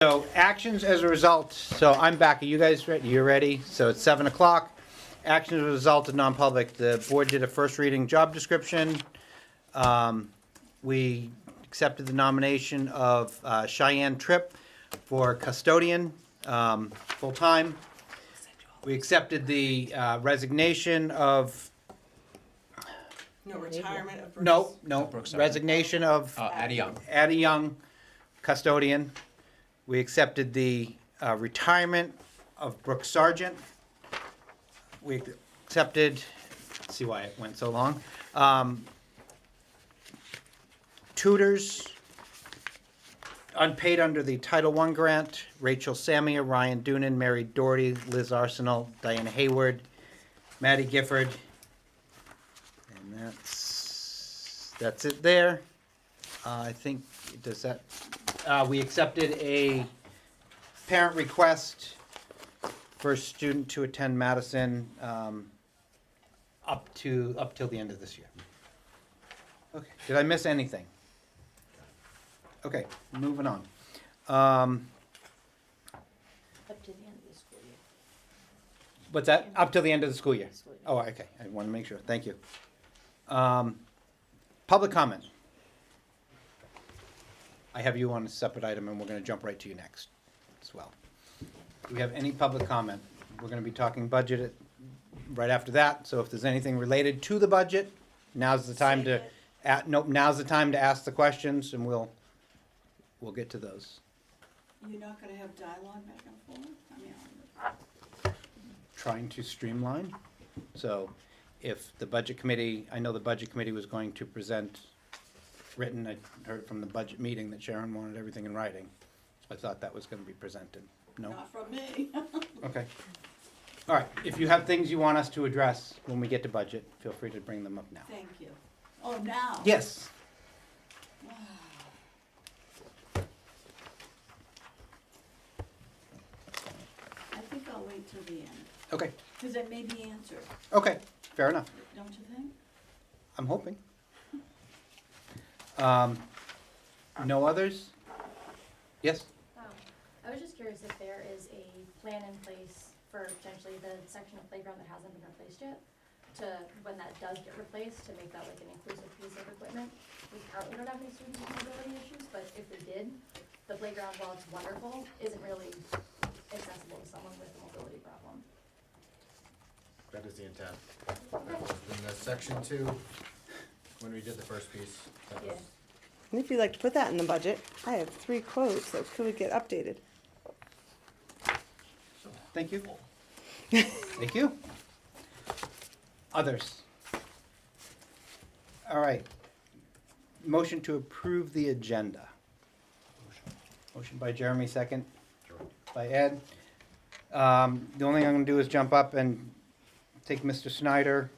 So actions as a result, so I'm back. Are you guys ready? You're ready? So it's 7 o'clock. Actions as a result of non-public. The board did a first reading job description. We accepted the nomination of Cheyenne Tripp for custodian, full-time. We accepted the resignation of, No, retirement of Brooks. no, Brooks, resignation of Addie Young. Addie Young, custodian. We accepted the retirement of Brooke Sargent. We accepted, let's see why it went so long. Tutors, unpaid under the Title I grant, Rachel Samia, Ryan Doonan, Mary Doherty, Liz Arsenal, Diana Hayward, Maddie Gifford. And that's it there. I think, does that, we accepted a parent request for a student to attend Madison up till the end of this year. Okay, did I miss anything? Okay, moving on. Up to the end of the school year. What's that? Up till the end of the school year? School year. Oh, okay, I want to make sure, thank you. Public comment. I have you on a separate item, and we're going to jump right to you next as well. Do we have any public comment? We're going to be talking budget right after that, so if there's anything related to the budget, now's the time to, now's the time to ask the questions, and we'll get to those. You're not gonna have dialogue back and forth? I mean, Trying to streamline, so if the budget committee, I know the budget committee was going to present written, I heard from the budget meeting that Sharon wanted everything in writing. I thought that was gonna be presented. No? not from me. Okay. All right, if you have things you want us to address when we get to budget, feel free to bring them up now. Thank you. Oh, now? Yes. I think I'll wait till the end, Okay, because it may be answered, okay, fair enough. don't you think? I'm hoping. No others? Yes? I was just curious if there is a plan in place for potentially the section of playground that hasn't been replaced yet, to, when that does get replaced, to make that like an inclusive piece of equipment. We currently don't have any students with mobility issues, but if we did, the playground, while it's wonderful, isn't really accessible to someone with a mobility problem. That is the intent. In the section 2, when we did the first piece, that was, And if you'd like to put that in the budget, I have 3 quotes that could get updated. Thank you. Thank you. Others? All right. Motion to approve the agenda. Motion by Jeremy, second by Ed. The only thing I'm gonna do is jump up and take Mr. Snyder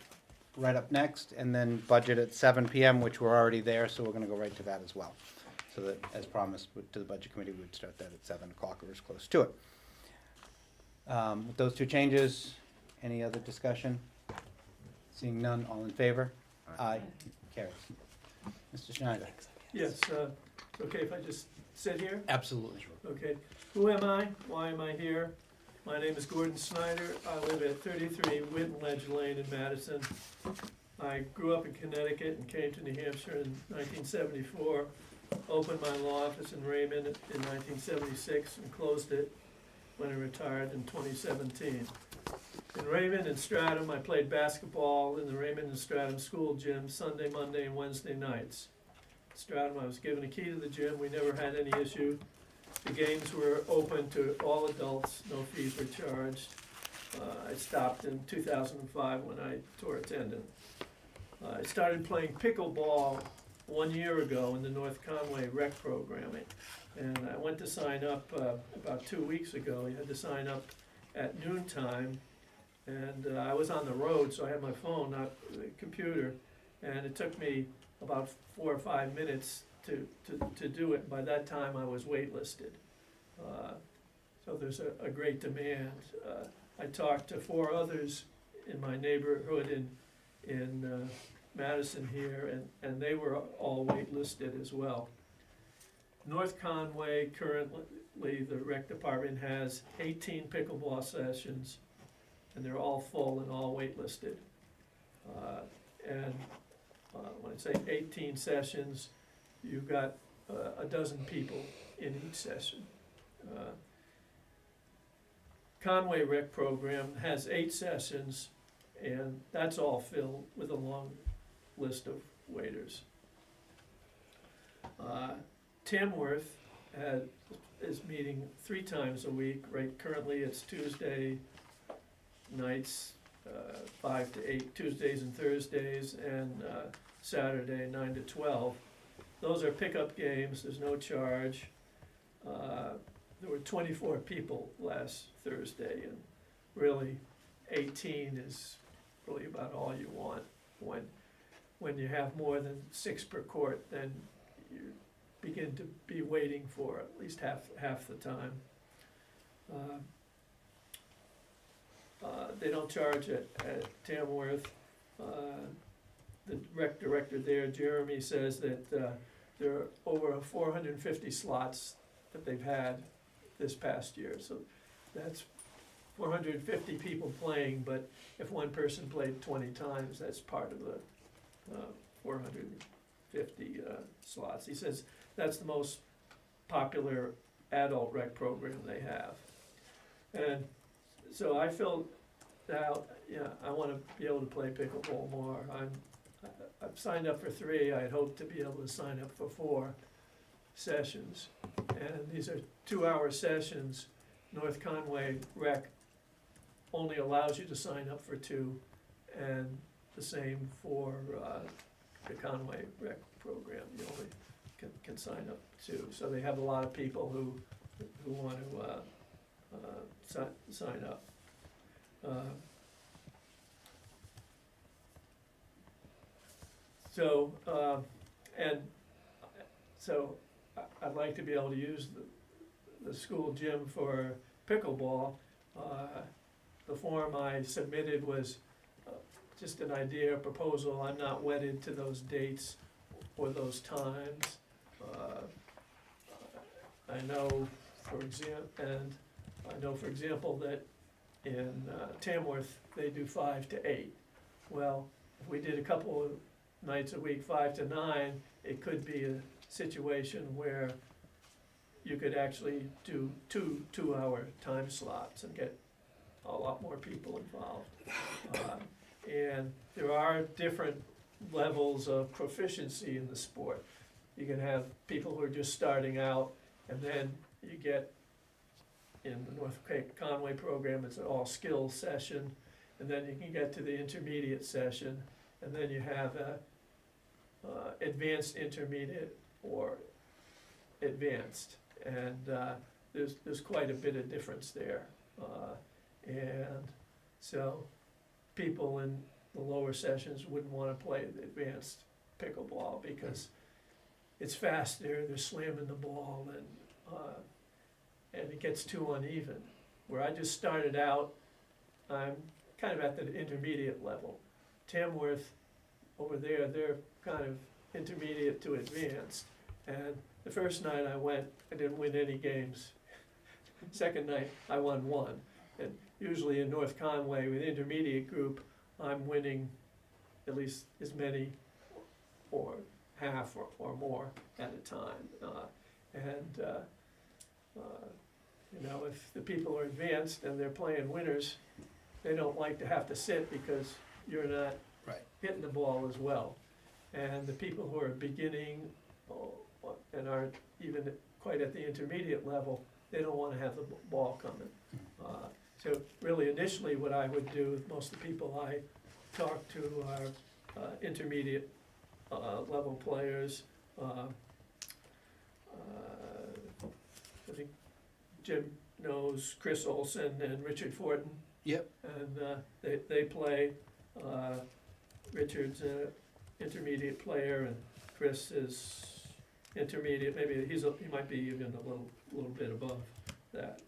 right up next, and then budget at 7 PM, which we're already there, so we're gonna go right to that as well. So that, as promised, to the budget committee, we would start that at 7 o'clock or as close to it. With those 2 changes, any other discussion? Seeing none, all in favor? Aye. Carries. Mr. Schneider? Yes, okay if I just sit here? Absolutely. Okay. Who am I? Why am I here? My name is Gordon Snyder. I live at 33 Witten Ledge Lane in Madison. I grew up in Connecticut and came to New Hampshire in 1974. Opened my law office in Raymond in 1976 and closed it when I retired in 2017. In Raymond and Stratham, I played basketball in the Raymond and Stratham school gym Sunday, Monday, and Wednesday nights. Stratham, I was given a key to the gym. We never had any issue. The games were open to all adults. No fees were charged. I stopped in 2005 when I tore a tendon. I started playing pickleball 1 year ago in the North Conway rec programming. And I went to sign up about 2 weeks ago. You had to sign up at noontime. And I was on the road, so I had my phone, not the computer. And it took me about 4 or 5 minutes to do it. By that time, I was waitlisted. So there's a great demand. I talked to 4 others in my neighborhood in Madison here, and they were all waitlisted as well. North Conway, currently, the rec department has 18 pickleball sessions, and they're all full and all waitlisted. And when I say 18 sessions, you've got a dozen people in each session. Conway Rec Program has 8 sessions, and that's all filled with a long list of waiters. Tamworth is meeting 3 times a week, right, currently it's Tuesday nights, 5 to 8, Tuesdays and Thursdays, and Saturday, 9 to 12. Those are pickup games, there's no charge. There were 24 people last Thursday, and really 18 is really about all you want. When you have more than 6 per court, then you begin to be waiting for at least half the time. They don't charge at Tamworth. The rec director there, Jeremy, says that there are over 450 slots that they've had this past year. So that's 450 people playing, but if one person played 20 times, that's part of the 450 slots. He says that's the most popular adult rec program they have. And so I filled out, I want to be able to play pickleball more. I've signed up for 3. I'd hope to be able to sign up for 4 sessions. And these are 2-hour sessions. North Conway Rec only allows you to sign up for 2, and the same for the Conway Rec program. You only can sign up 2. So they have a lot of people who want to sign up. So I'd like to be able to use the school gym for pickleball. The form I submitted was just an idea, a proposal. I'm not wedded to those dates or those times. I know, for example, that in Tamworth, they do 5 to 8. Well, if we did a couple of nights a week, 5 to 9, it could be a situation where you could actually do 2-hour time slots and get a lot more people involved. And there are different levels of proficiency in the sport. You can have people who are just starting out, and then you get, in the North Conway program, it's an all-skills session, and then you can get to the intermediate session, and then you have a advanced intermediate or advanced, and there's quite a bit of difference there. And so people in the lower sessions wouldn't want to play the advanced pickleball because it's fast there, they're slamming the ball, and it gets too uneven. Where I just started out, I'm kind of at the intermediate level. Tamworth, over there, they're kind of intermediate to advanced. And the first night I went, I didn't win any games. Second night, I won 1. And usually in North Conway, with intermediate group, I'm winning at least as many or half or more at a time. If the people are advanced and they're playing winners, they don't like to have to sit because you're not hitting the ball as well. And the people who are beginning and aren't even quite at the intermediate level, they don't want to have the ball coming. So really initially what I would do with most of the people I talk to are intermediate level players. I think Jim knows Chris Olson and Richard Fortin. Yep. And they play. Richard's an intermediate player, and Chris is intermediate. Maybe he might be even a little bit above that.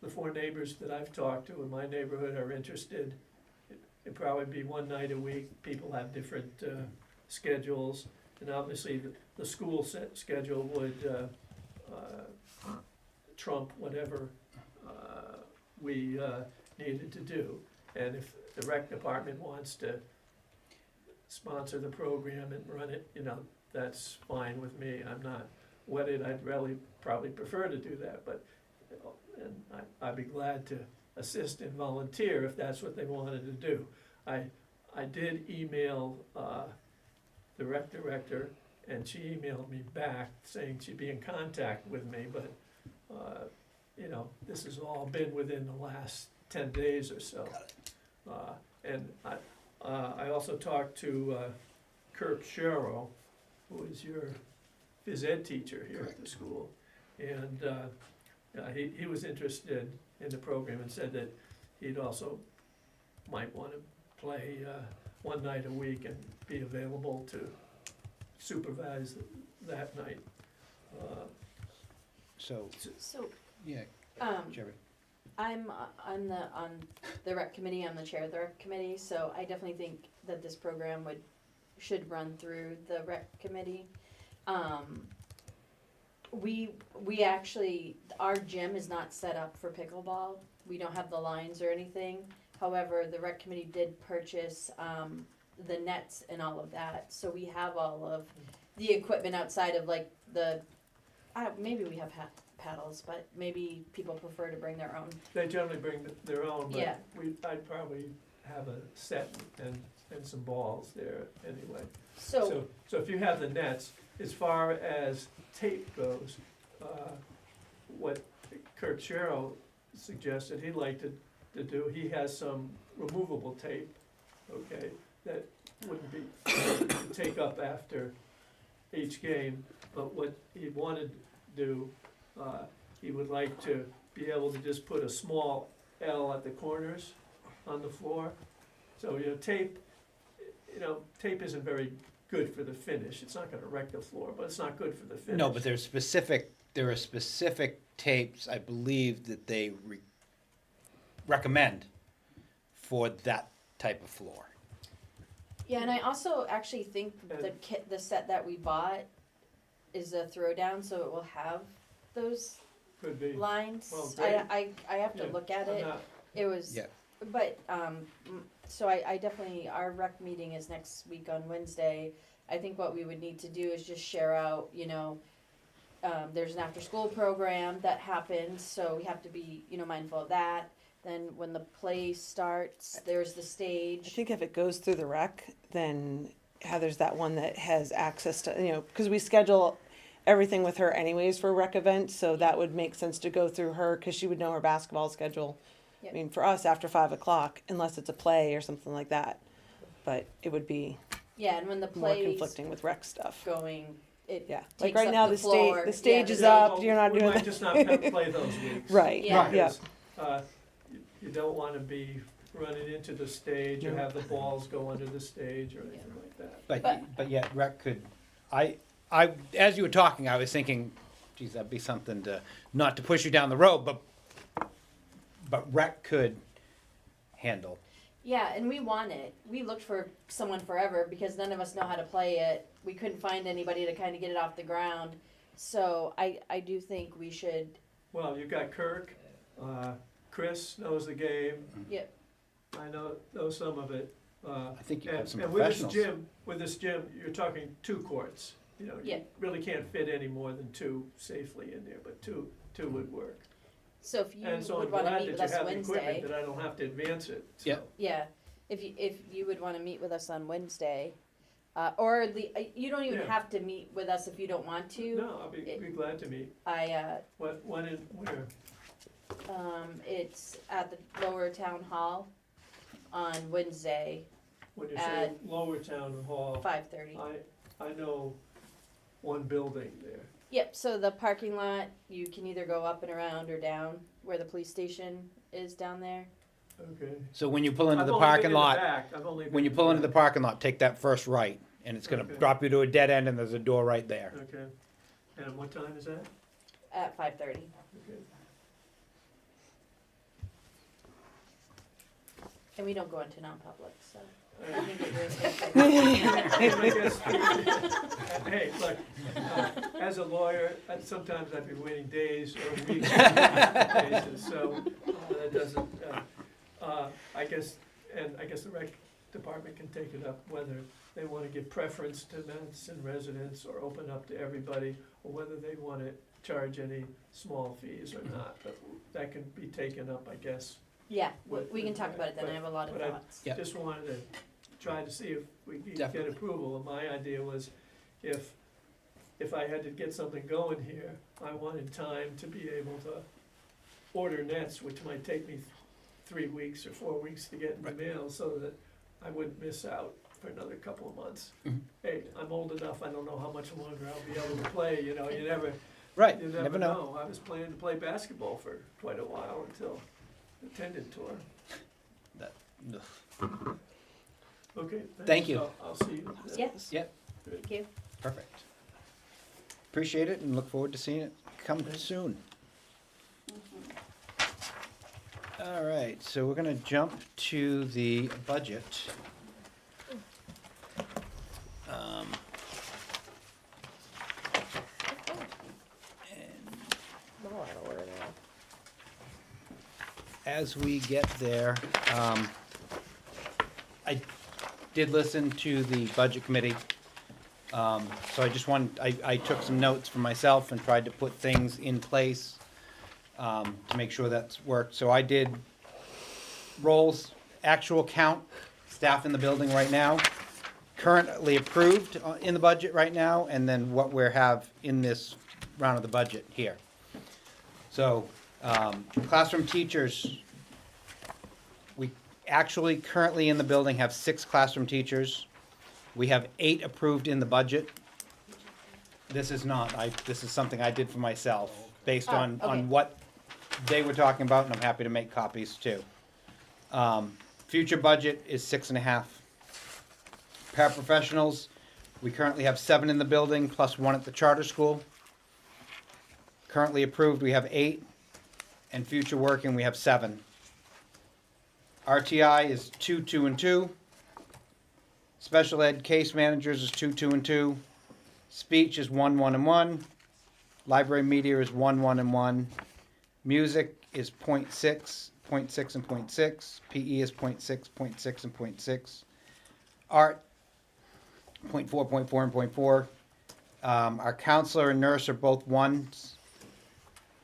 The 4 neighbors that I've talked to in my neighborhood are interested. It'd probably be 1 night a week. People have different schedules, and obviously the school schedule would trump whatever we needed to do. And if the rec department wants to sponsor the program and run it, that's fine with me. I'm not wedded, I'd really probably prefer to do that, but, and I'd be glad to assist and volunteer if that's what they wanted to do. I did email the rec director, and she emailed me back saying she'd be in contact with me, but, this has all been within the last 10 days or so. And I also talked to Kirk Sherrill, who is your phys ed teacher here at the school. And he was interested in the program and said that he'd also might want to play one night a week and be available to supervise that night. So, So, yeah, Jerry. I'm on the rec committee, I'm the chair of the rec committee, so I definitely think that this program should run through the rec committee. We actually, our gym is not set up for pickleball, we don't have the lines or anything. However, the rec committee did purchase, the nets and all of that, so we have all of the equipment outside of like maybe we have paddles, but maybe people prefer to bring their own. They generally bring their own, Yeah. but I'd probably have a set and some balls there anyway. So, So if you have the nets, as far as tape goes, what Kirk Sherrill suggested he'd like to do, he has some removable tape, okay, that wouldn't be, take up after each game, but what he wanted to do, he would like to be able to just put a small L at the corners on the floor. So, tape isn't very good for the finish. It's not gonna wreck the floor, but it's not good for the finish. No, but there are specific tapes, I believe, that they recommend for that type of floor. yeah, and I also actually think the set that we bought is a throwdown, so it will have those Could be. lines. Well, great. I have to Yeah, look at I'm it. not- It was, Yeah. but, so I definitely, our rec meeting is next week on Wednesday. I think what we would need to do is just share out, there's an after-school program that happens, so we have to be, mindful of that. Then when the play starts, there's the I stage. think if it goes through the rec, then Heather's that one that has access to, because we schedule everything with her anyways for rec events, so that would make sense to go through her, because she would know her basketball schedule. Yep. I mean, for us, after 5 o'clock, unless it's a play or something like that, but it would be Yeah, and when the more play's conflicting with rec stuff. going, it Yeah, takes like right up now, the the floor. the stage Yeah, is the- up, well, you're not we doing might that. just not play those weeks. Right, Yeah. yeah. Because, you don't wanna be running into the stage or No. have the balls go under the stage or anything like that. But yet rec could, as you were talking, I was thinking, geez, that'd be something to, not to push you down the road, but rec could handle. Yeah, and we want it. We looked for someone forever because none of us know how to play it. We couldn't find anybody to kind of get it off the ground. So I do think we should, Well, you've got Kirk, Chris knows the game, yep, I know some of it. I think you have some And professionals. with this gym, you're talking 2 courts. You Yeah. really can't fit any more than 2 safely in there, but two would work. so if you And so I'm would wanna glad meet that with you us have the equipment, Wednesday, that I don't have to advance it, so. Yeah. yeah, if you would wanna meet with us on Wednesday, or you don't even Yeah. have to meet with us if you don't want to. No, I'll be glad to meet. When and where? It's at the Lower Town Hall on Wednesday, When you say At Lower Town Hall, 5:30. I know one building there. Yep, so the parking lot, you can either go up and around or down, where the police station is down there. Okay. So when you pull into I've the only been parking in the lot, back. I've only when you been pull in into the parking lot, take that first right, and it's gonna Okay. drop you to a dead end, and there's a door right there. Okay. And what time is that? At 5:30. Okay. And we don't go into non-public, so. I think it was. Hey, look, as a lawyer, sometimes I've been waiting days or weeks on cases, so that doesn't, I guess the rec department can take it up whether they wanna give preference to Madison residents or open up to everybody, or whether they wanna charge any small fees or not, but that can be taken up, I guess. Yeah, we can talk about it then, I have a lot of But I- thoughts. Yeah. Just wanted to try to see if we could get Definitely. approval, and my idea was if I had to get something going here, I wanted time to be able to order nets, which might take me 3 weeks or 4 weeks to get in the mail, so that I wouldn't miss out for another couple of months. Mhm. Hey, I'm old enough, I don't know how much longer I'll be able to play, you know, you Right, never know. I was planning to play basketball for quite a while until the tendon tore. Ugh. Okay, Thank thanks. you. I'll see you. Yeah, Yep, thank you. perfect. Appreciate it and look forward to seeing it come soon. All right, so we're gonna jump to the budget. And as we get there, I did listen to the budget committee. So I just I took some notes for myself and tried to put things in place to make sure that's worked. So I did roles, actual count, staff in the building right now, currently approved in the budget right now, and then what we have in this round of the budget here. So, classroom teachers, we actually currently in the building have 6 classroom teachers. We have 8 approved in the budget. This is not, this is something I did for myself, based Oh, on okay. what they were talking about, and I'm happy to make copies too. Future budget is 6.5. Paraprofessionals, we currently have 7 in the building, plus 1 at the charter school. Currently approved, we have 8, and future working, we have 7. RTI is 2, 2, and 2. Special ed case managers is 2, 2, and 2. Speech is 1, 1, and 1. Library media is 1, 1, and 1. Music is 0.6, 0.6, and 0.6. PE is 0.6, 0.6, and 0.6. Art, 0.4, 0.4, and 0.4. Our counselor and nurse are both 1s.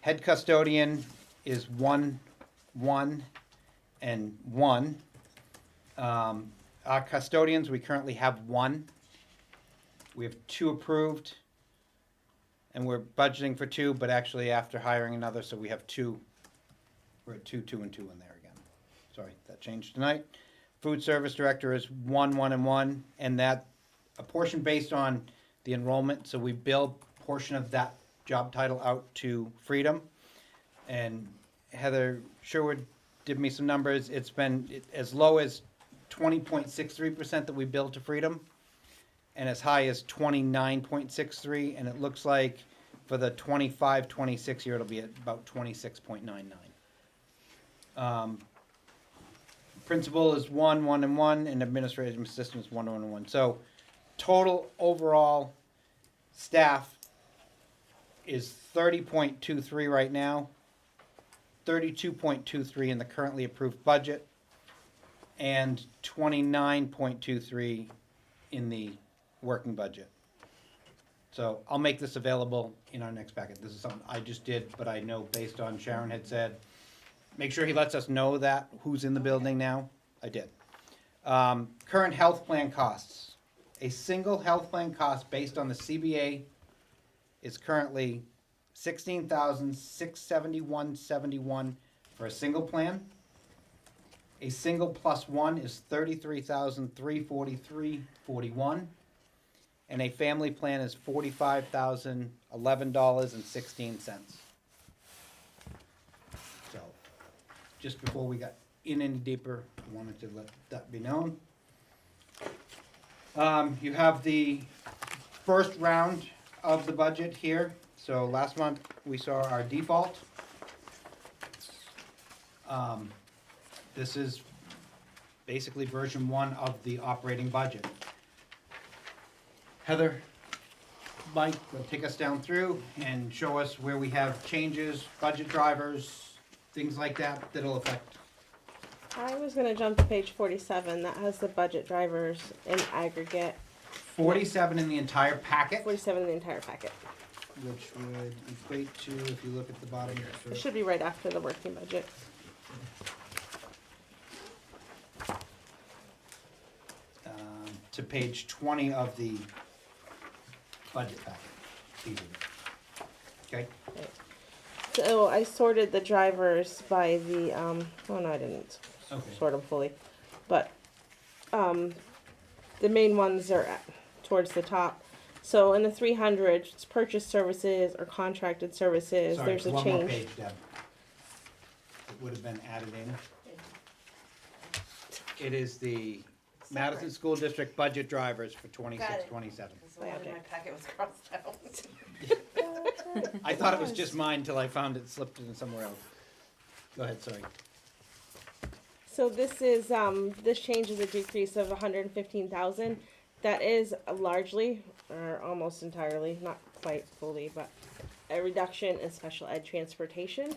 Head custodian is 1, 1, and 1. Our custodians, we currently have 1. We have 2 approved, and we're budgeting for 2, but actually after hiring another, so we have 2. We're at 2, 2, and 2 in there again. Sorry, that changed tonight. Food service director is 1, 1, and 1, and that, a portion based on the enrollment, so we bill a portion of that job title out to Freedom. And Heather Sherwood did me some numbers. It's been as low as 20.63% that we bill to Freedom, and as high as 29.63, and it looks like for the 25-26 year, it'll be at about 26.99. Principal is 1, 1, and 1, and administrative assistant is 1, 1, and 1. So total overall staff is 30.23 right now, 32.23 in the currently approved budget, and 29.23 in the working budget. So I'll make this available in our next packet. This is something I just did, but I know based on Sharon had said, make sure he lets us know that, who's in the building now. I did. Current health plan costs. A single health plan cost based on the CBA is currently $16,671.71 for a single plan. A single plus 1 is $33,343.41. And a family plan is $45,011.16. So, just before we got in any deeper, I wanted to let that be known. You have the first round of the budget here. So last month, we saw our default. This is basically version 1 of the operating budget. Heather, Mike, take us down through and show us where we have changes, budget drivers, things like that, that'll affect. I was gonna jump to page 47, that has the budget drivers in aggregate, 47 in the entire packet, 47 in the entire packet. which would equate to, if you look at the bottom here, It should be right after the working budget. to page 20 of the budget packet. These are the- Okay, So I sorted the drivers by the, oh no, I didn't okay. sort them fully, but, the main ones are towards the top. So in the 300, it's purchase services or contracted services, Sorry, there's a one more change. page, Deb. It would have been added in. It is the Madison School District budget drivers for 26, 27. one in my packet was crossed out. I thought it was just mine till I found it slipped in somewhere else. Go ahead, sorry. So this is, this change is a decrease of 115,000. That is largely, or almost entirely, not quite fully, but a reduction in special ed transportation.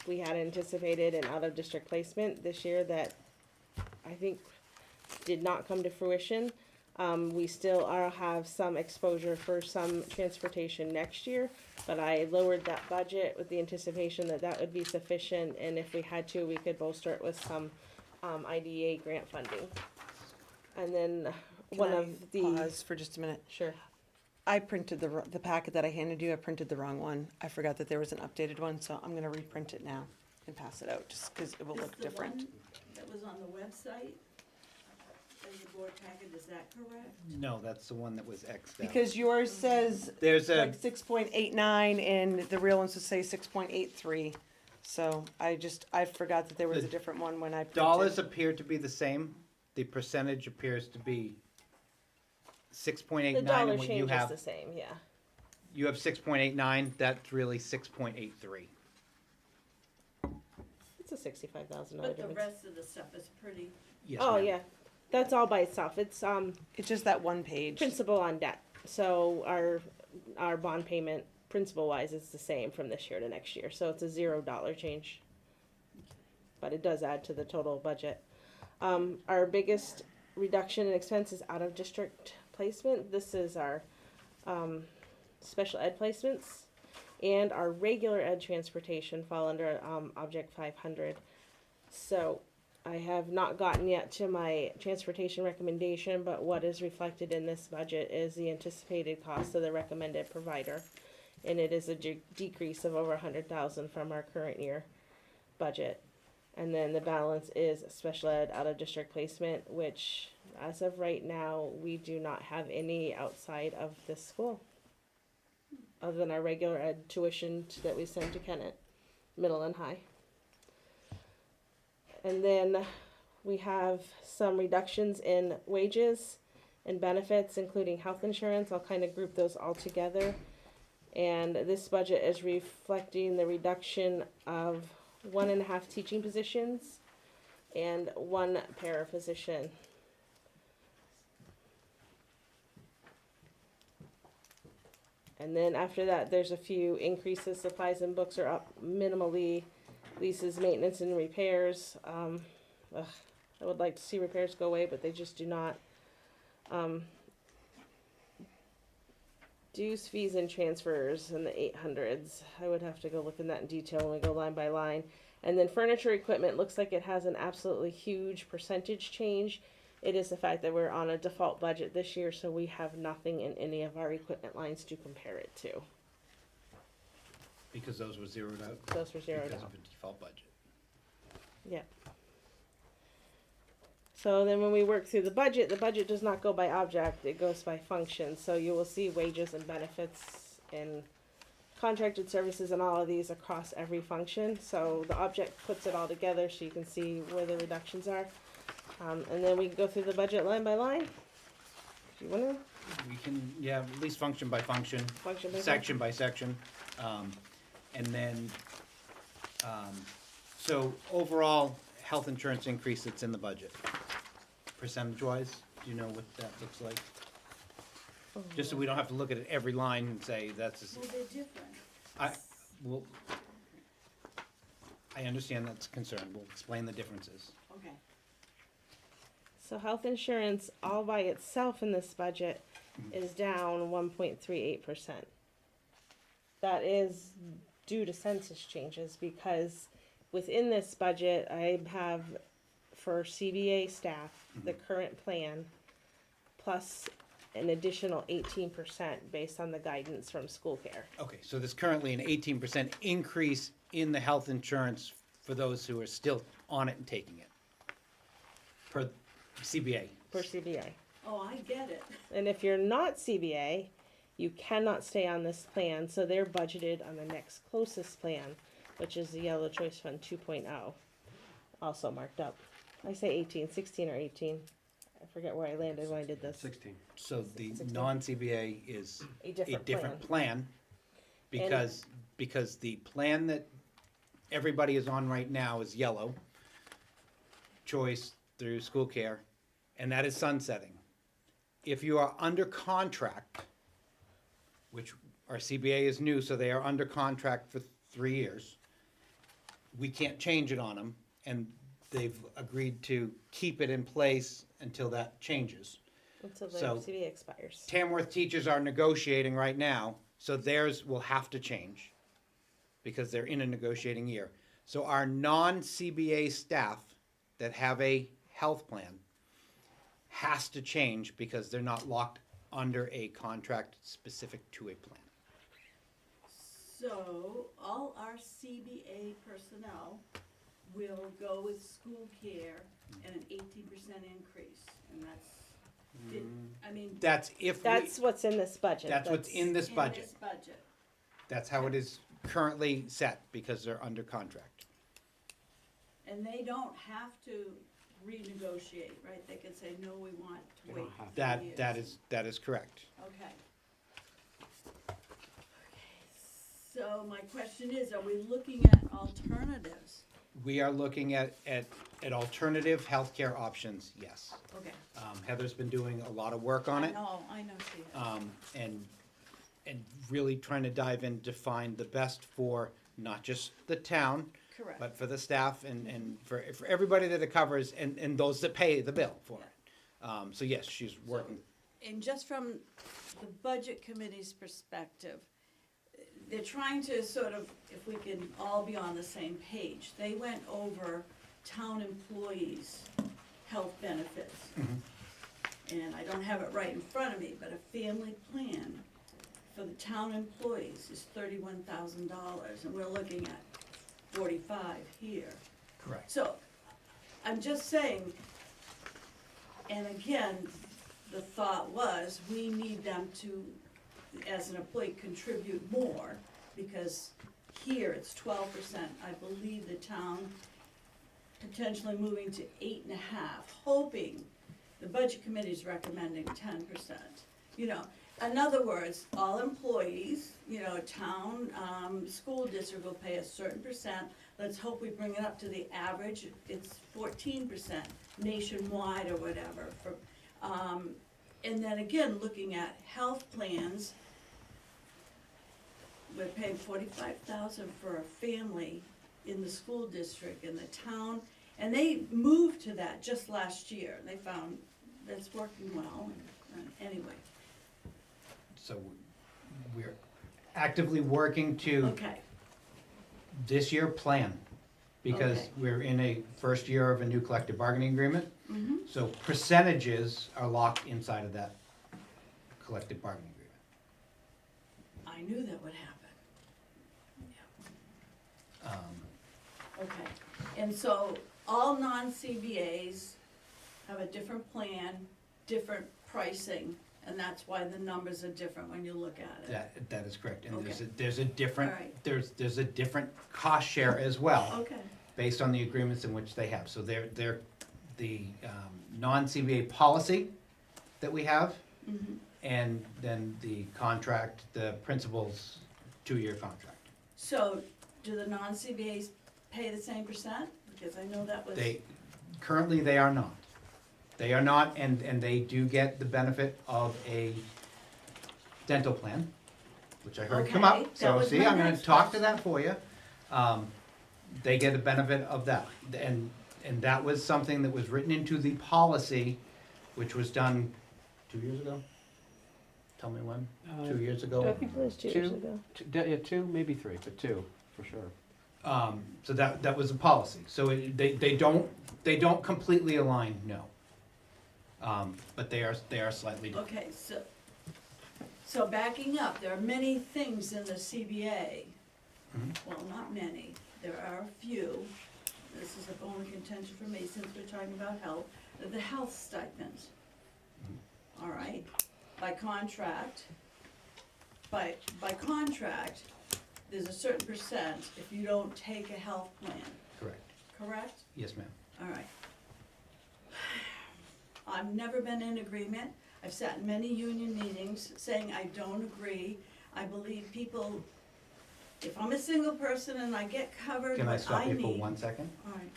We had anticipated an out-of-district placement this year that I think did not come to fruition. We still have some exposure for some transportation next year, but I lowered that budget with the anticipation that that would be sufficient, and if we had to, we could bolster it with some IDEA grant funding. And then one of the, Pause for just a minute. sure, I printed the packet that I handed you, I printed the wrong one. I forgot that there was an updated one, so I'm gonna reprint it now and pass it out, just because it will Is look the different. one that was on the website, as the board packet, is that correct? No, that's the one that was Xed out. Because yours says There's a, like 6.89 and the real ones would say 6.83. So I forgot that there was a The different one when I printed. dollars appear to be the same. The percentage appears to be the 6.89, dollar and what you change is have, the same, yeah. you have 6.89, that's really 6.83. It's a $65,000 But the difference. rest of the stuff is pretty, Yes, Oh, ma'am. yeah, that's all by itself, it's, It's just that one page. principal on debt, so our bond payment, principal wise, is the same from this year to next year, so it's a $0 change. But it does add to the total budget. Our biggest reduction in expense is out of district placement, this is our, special ed placements. And our regular ed transportation fall under, object 500. So, I have not gotten yet to my transportation recommendation, but what is reflected in this budget is the anticipated cost of the recommended provider. And it is a decrease of over 100,000 from our current year budget. And then the balance is special ed out of district placement, which as of right now, we do not have any outside of this school. Other than our regular ed tuition that we send to Kennett, middle and high. And then we have some reductions in wages and benefits, including health insurance. I'll kind of group those all together. And this budget is reflecting the reduction of 1.5 teaching positions and 1 para position. And then after that, there's a few increases. Supplies and books are up minimally. Leases, maintenance, and repairs. I would like to see repairs go away, but they just do not. Dues, fees, and transfers in the 800s. I would have to go look in that in detail when we go line by line. And then furniture equipment looks like it has an absolutely huge percentage change. It is the fact that we're on a default budget this year, so we have nothing in any of our equipment lines to compare it to. Because those were zeroed out. Those were zeroed Because out. of the default budget. Yeah. So then when we work through the budget does not go by object, it goes by function. So you will see wages and benefits and contracted services and all of these across every function. So the object puts it all together so you can see where the reductions are. And then we can go through the budget line by line. If you wanna, We can, yeah, at least function by function, function by section by section. And then, so overall, health insurance increase that's in the budget? Percentage-wise, do you know what that looks like? Just so we don't have to look at it every line and say, that's, Well, they're different. well, I understand that's a concern, we'll explain the differences. Okay. So health insurance all by itself in this budget is down 1.38%. That is due to census changes because within this budget, I have for CBA staff, the current plan, plus an additional 18% based on the guidance from school care. Okay, so there's currently an 18% increase in the health insurance for those who are still on it and taking it, per CBA. For CBA. Oh, I get it. And if you're not CBA, you cannot stay on this plan, so they're budgeted on the next closest plan, which is the Yellow Choice Fund 2.0, also marked up. I say 18, 16 or 18. I forget where I landed when I did this. 16. So the 16. non-CBA is A a different different plan. plan, because the plan that everybody is on right now is yellow, choice through school care, and that is sunsetting. If you are under contract, which our CBA is new, so they are under contract for 3 years, we can't change it on them, and they've agreed to keep it in place until that changes. Until the So- CBA expires. Tamworth teachers are negotiating right now, so theirs will have to change because they're in a negotiating year. So our non-CBA staff that have a health plan has to change because they're not locked under a contract specific to a plan. So all our CBA personnel will go with school care and an 18% increase, and I mean. That's if we, That's what's in this budget. that's what's in this in budget. this budget. That's how it is currently set because they're under contract. And they don't have to renegotiate, right? They can say, no, we want to wait for 3 years. That is correct. Okay. So my question is, are we looking at alternatives? We are looking at alternative healthcare options, yes. Okay. Heather's been doing a lot of work on it, I know she is. and really trying to dive in to find the best for not just the town, Correct. but for the staff and for everybody that it covers and those that pay the bill for it. So yes, she's working. And just from the budget committee's perspective, they're trying to sort of, if we can all be on the same page, they went over town employees' health benefits. And I don't have it right in front of me, but a family plan for the town employees is $31,000, and we're looking at 45 here. Correct. So, I'm just saying, and again, the thought was, we need them to, as an employee, contribute more, because here it's 12%. I believe the town potentially moving to 8.5, hoping, the budget committee's recommending 10%. You know, in other words, all employees, you know, town, school district will pay a certain percent. Let's hope we bring it up to the average, it's 14% nationwide or whatever. And then again, looking at health plans, we're paying $45,000 for a family in the school district in the town. And they moved to that just last year, they found that's working well, anyway. So we're actively working to Okay, this year plan, because Okay. we're in a first year of a new collective bargaining agreement. mm-hmm, So percentages are locked inside of that collective bargaining agreement. I knew that would happen. Okay, and so all non-CBAs have a different plan, different pricing, and that's why the numbers are different when you look at it. That is correct, and Okay. there's a different, All right. there's a different cost share as well, Okay, based on the agreements in which they have. So they're the non-CBA policy that we have, mm-hmm. and then the contract, the principal's 2-year contract. So, do the non-CBAs pay the same percent? Because I know that was. Currently, they are not. They are not, and they do get the benefit of a dental plan, which I heard come Okay, up. that So was see, my I'm gonna next talk to question. that for you. They get the benefit of that. And that was something that was written into the policy, which was done 2 years ago? Tell me when? 2 years I ago? think it was 2 years ago. Yeah, 2, maybe 3, but 2, for sure. So that was a policy. So they don't completely align, no. But they are slightly different. Okay, so backing up, there are many things in the CBA. Mhm. Well, not many, there are a few. This is a bone of contention for me, since we're talking about health, the health stipends. All right, by contract, there's a certain percent if you don't take a health plan, Correct. correct? Yes, ma'am. All right. I've never been in agreement. I've sat in many union meetings saying I don't agree. I believe people, if I'm a single person and I get covered Can I what stop I you for need. 1 second? All right,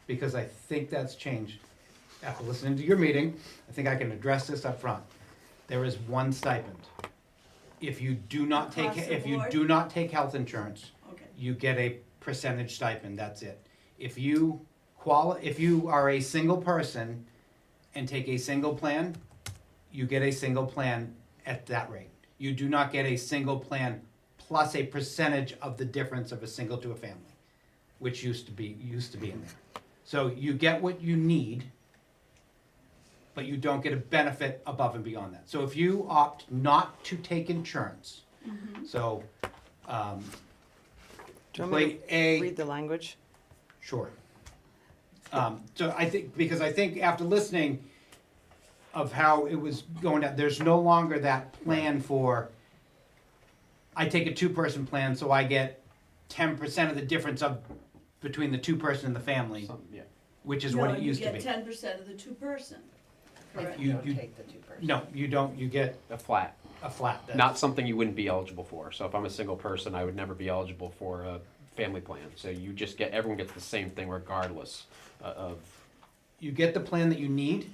Because I think that's changed. After listening to your meeting, I think I can address this up front. There is one stipend. If you do not take, Across the if you board? do not take health insurance, okay, you get a percentage stipend, that's it. If you are a single person and take a single plan, you get a single plan at that rate. You do not get a single plan plus a percentage of the difference of a single to a family, which used to be in there. So you get what you need, but you don't get a benefit above and beyond that. So if you opt not to take insurance, so, Do you want me plate A. to read the language? Sure. So I think, because I think after listening of how it was going down, there's no longer that plan for, I take a 2-person plan, so I get 10% of the difference between the 2-person and the family, Yeah. which is what it used to No, be. you get 10% of the 2-person, correct? You no, you don't, you get A flat. a flat. That's- Not something you wouldn't be eligible for. So if I'm a single person, I would never be eligible for a family plan. So you just get, everyone gets the same thing regardless of, You get the plan that you need,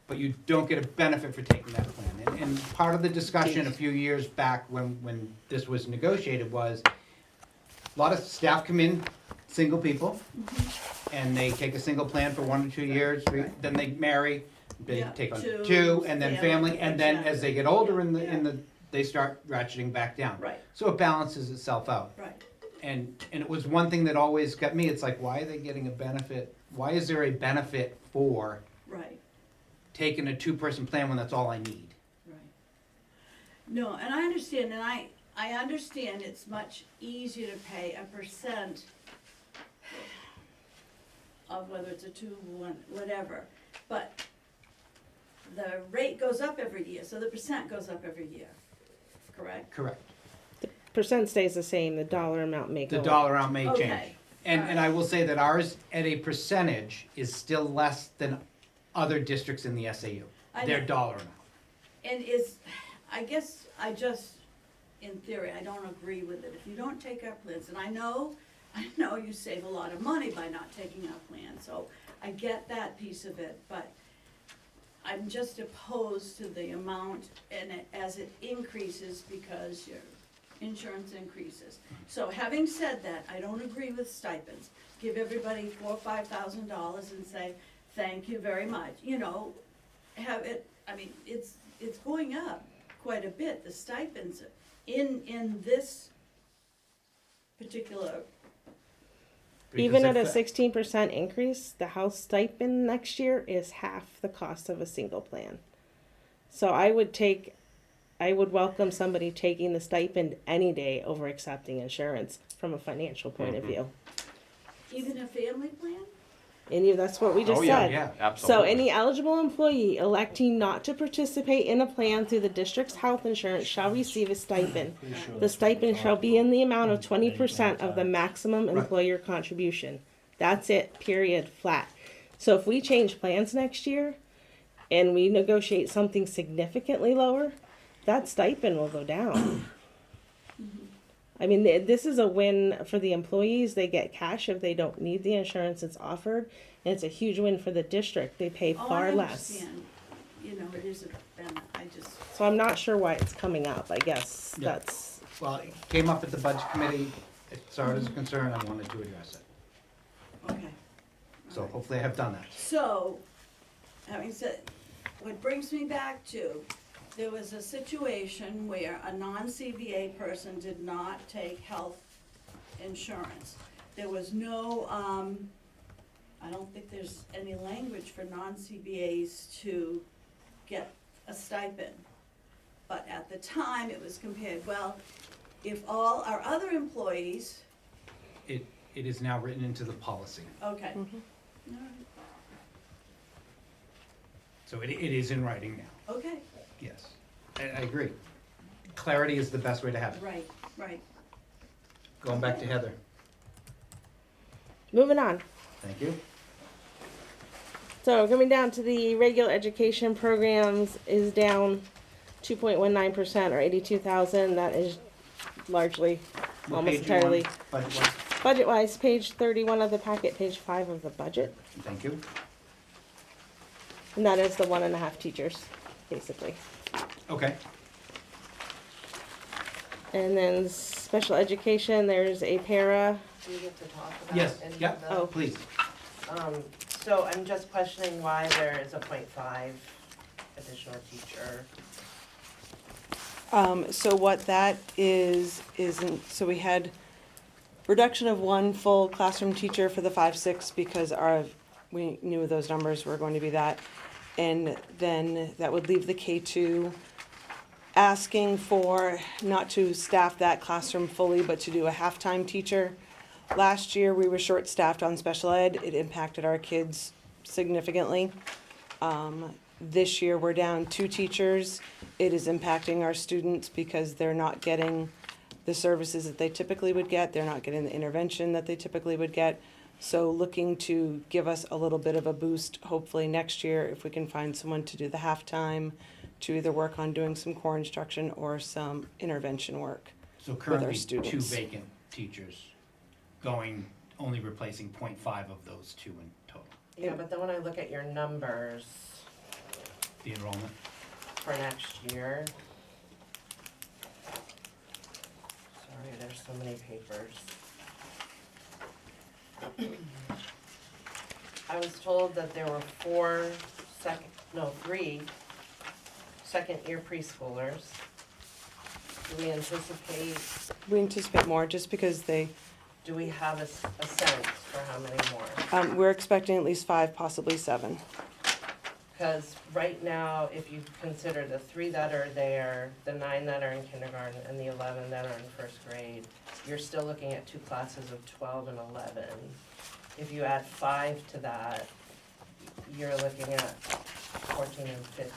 but you don't get a benefit for taking that plan. And part of the discussion a few years back when this was negotiated was, a lot of staff come in, single people, and they take a single plan for 1 or 2 years, then they marry, they Yeah, take on two, 2, and then family, family, and then as they get older yeah. they start ratcheting back down. Right, So it balances itself out. right. And it was one thing that always got me, it's like, why are they getting a benefit? Why is there a benefit for Right, taking a 2-person plan when that's all I need? right. No, and I understand, and I understand it's much easier to pay a percent of whether it's a 2, 1, whatever, but the rate goes up every year, so the percent goes up every year, correct? Correct. Percent stays the same, the dollar amount may go The up. dollar amount may change. Okay, And I will say that ours at a percentage is still less than other districts in the SAU, I their know. dollar amount. and I guess in theory, I don't agree with it. If you don't take our plans, and I know you save a lot of money by not taking our plan, so I get that piece of it, but I'm just opposed to the amount and as it increases because your insurance increases. So having said that, I don't agree with stipends. Give everybody $4,000 or $5,000 and say, thank you very much, have it, it's going up quite a bit, the stipends in this particular, Even Because at a if- 16% increase, the house stipend next year is half the cost of a single plan. So I would welcome somebody taking the stipend any day over accepting insurance from a financial point of view. even a family plan? And that's what we just oh yeah, said. Yeah. So absolutely. any eligible employee electing not to participate in a plan through the district's health insurance shall receive a stipend. The stipend shall be in the amount of 20% of the maximum Right. employer contribution. That's it, period, flat. So if we change plans next year and we negotiate something significantly lower, that stipend will go down. I mean, this is a win for the employees. They get cash if they don't need the insurance that's offered. And it's a huge win for the district. They pay Oh, I far less. understand. You know, it is a benefit, I just, So I'm not sure why it's coming up. I guess Yeah. that's, Well, it came up at the budget committee, as far as concerned, I wanted to address it. okay. So hopefully I have done that. So, having said, what brings me back to, there was a situation where a non-CBA person did not take health insurance. There was no, I don't think there's any language for non-CBAs to get a stipend. But at the time, it was compared, well, if all our other employees, It is now written into the policy, okay. Mhm. All right. so it is in writing now, Okay, yes. I agree. Clarity is the best way to have it. right, right. Going back to Heather, moving on. thank you. So coming down to the regular education programs is down 2.19% or 82,000. That is largely, What almost page you on? entirely. Budget-wise? Budget-wise, page 31 of the packet, page 5 of the budget. Thank you. And that is the 1.5 teachers, basically. Okay, And then special education, there's a para. Do you get to talk about yes, any of yeah, the- Oh. please. So I'm just questioning why there is a 0.5 additional teacher. So what that isn't, so we had reduction of one full classroom teacher for the 5-6 because we knew those numbers were going to be that. And then that would leave the K2 asking for not to staff that classroom fully, but to do a half-time teacher. Last year, we were short-staffed on special ed. It impacted our kids significantly. This year, we're down 2 teachers. It is impacting our students because they're not getting the services that they typically would get. They're not getting the intervention that they typically would get. So looking to give us a little bit of a boost, hopefully next year, if we can find someone to do the halftime, to either work on doing some core instruction or some intervention work. So currently, 2 students. vacant teachers, only replacing 0.5 of those 2 in total. Yeah, but then when I look at your numbers The enrollment, for next year. Sorry, there's so many papers. I was told that there were 3 second-year preschoolers. Do we anticipate more just because Do we have a sense for how many more? we're expecting at least 5, possibly 7. Because right now, if you consider the 3 that are there, the 9 that are in kindergarten, and the 11 that are in first grade, you're still looking at 2 classes of 12 and 11. If you add 5 to that, you're looking at 14 and 15.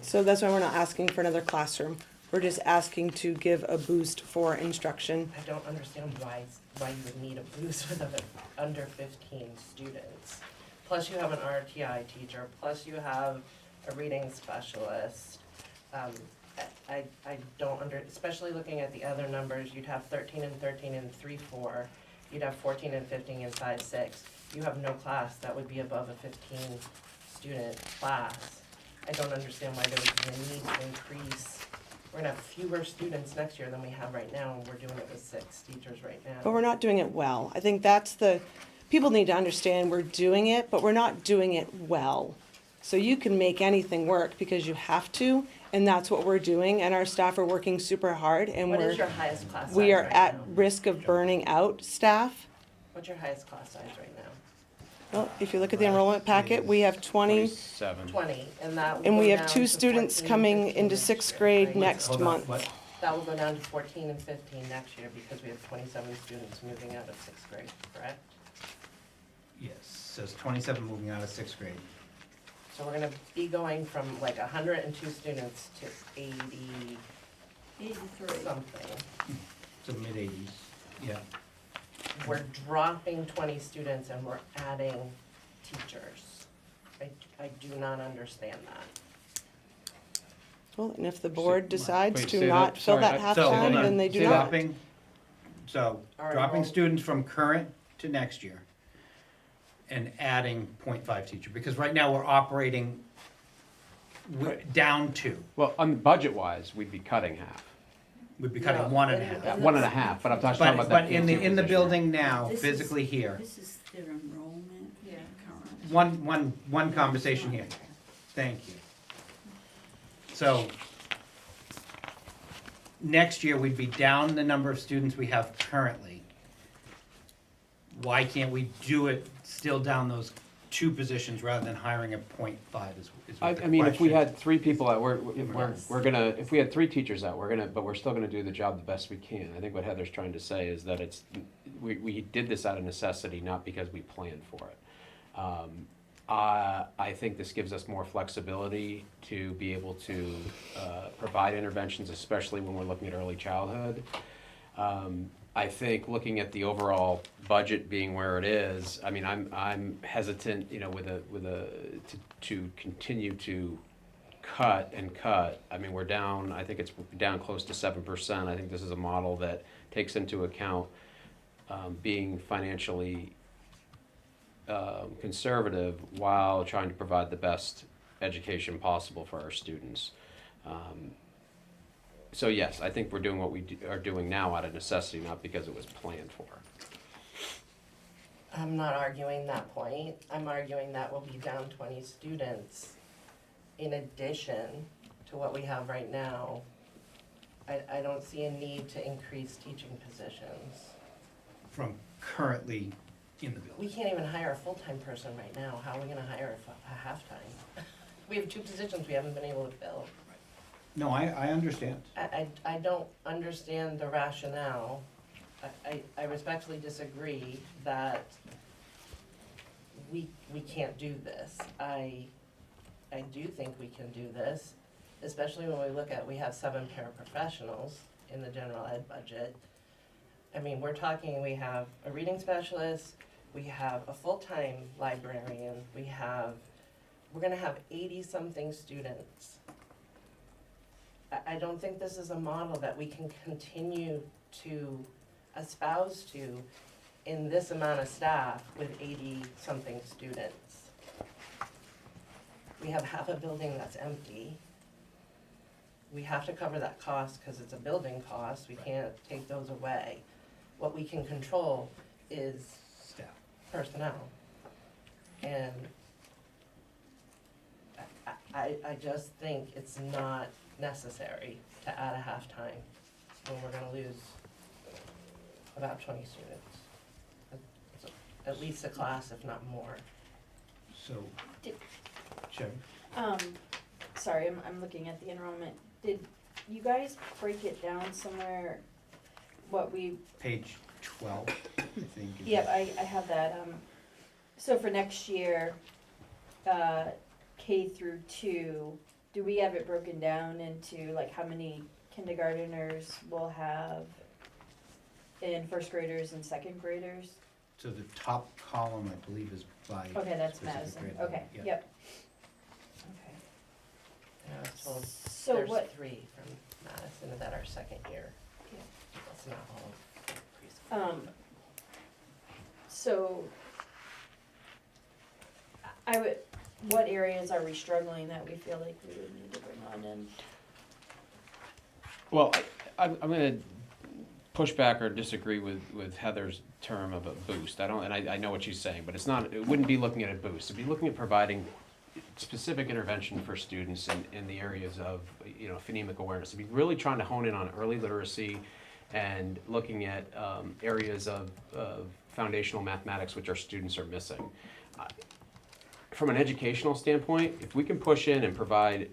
So that's why we're not asking for another classroom. We're just asking to give a boost for instruction. I don't understand why you would need a boost with under 15 students. Plus you have an RTI teacher, plus you have a reading specialist. I don't especially looking at the other numbers, you'd have 13 and 13 in 3-4. You'd have 14 and 15 in 5-6. You have no class that would be above a 15 student class. I don't understand why there would be a need to increase. We're gonna have fewer students next year than we have right now, and we're doing it with 6 teachers right now. But we're not doing it well. I think people need to understand we're doing it, but we're not doing it well. So you can make anything work because you have to, and that's what we're doing, and our staff are working super hard, and What is your highest class size we are right at now? risk of burning out staff. What's your highest class size right now? Well, if you look at the enrollment packet, we have 20, 27. 20, and that will and go we have down 2 to students 14 and coming 15 into next 6th year, grade right? next Hold on, month. what? That will go down to 14 and 15 next year because we have 27 students moving out of 6th grade, correct? yes, says 27 moving out of 6th grade. So we're gonna be going from like 102 students to 80 83. something. So mid-80s, yeah. We're dropping 20 students and we're adding teachers. I do not understand that. Well, and if the board decides Wait, to say not that- fill sorry, that so, halftime, hold on. then they do Say not. Dropping So All right, dropping well- students from current to next year and adding 0.5 teacher, because right now we're operating down 2. Well, on budget wise, we'd be cutting half. We'd be cutting No, 1.5. and- 1.5, but I'm talking about But, that. but in the position. building now, This is- physically here, This is their enrollment, Yeah. current. one conversation here. Thank you. So, next year, we'd be down the number of students we have currently. Why can't we do it still down those 2 positions rather than hiring a 0.5 is what the I mean, if we question- had 3 people out, we're Yes. gonna, if we had 3 teachers out, but we're still gonna do the job the best we can. I think what Heather's trying to say is that we did this out of necessity, not because we planned for it. I think this gives us more flexibility to be able to provide interventions, especially when we're looking at early childhood. I think looking at the overall budget being where it is, I mean, I'm hesitant, you know, to continue to cut and cut. I mean, we're down, I think it's down close to 7%. I think this is a model that takes into account being financially conservative while trying to provide the best education possible for our students. So yes, I think we're doing what we are doing now out of necessity, not because it was planned for. I'm not arguing that point. I'm arguing that we'll be down 20 students in addition to what we have right now. I don't see a need to increase teaching positions. From currently in the building. We can't even hire a full-time person right now. How are we gonna hire a half-time? We have 2 positions we haven't been able to fill. No, I understand. I don't understand the rationale. I respectfully disagree that we can't do this. I do think we can do this, especially when we look at, we have 7 paraprofessionals in the general ed budget. I mean, we're talking, we have a reading specialist, we have a full-time librarian, we're gonna have 80-something students. I don't think this is a model that we can continue to espouse to in this amount of staff with 80-something students. We have half a building that's empty. We have to cover that cost because it's a building cost, we can't take those away. What we can control is Staff. personnel. And I just think it's not necessary to add a half-time when we're gonna lose about 20 students. It's at least a class, if not more. So, Did- Sherry? Sorry, I'm looking at the enrollment. Did you guys break it down somewhere, what we, Page 12, I think. is- yep, I have that, so for next year, K through 2, do we have it broken down into like how many kindergarteners we'll have and first graders and second graders? So the top column, I believe, is by. Okay, that's specific Madison, grade level. okay, Yeah. yep. Okay. And I was told So there's what, 3 from Madison that are second year. Yeah. That's not all of preschool. so I would, what areas are we struggling that we feel like we would need to bring on in? Well, I'm gonna push back or disagree with Heather's term of a boost. I know what she's saying, but it wouldn't be looking at a boost. It'd be looking at providing specific intervention for students in the areas of, you know, phonemic awareness. It'd be really trying to hone in on early literacy and looking at areas of foundational mathematics which our students are missing. From an educational standpoint, if we can push in and provide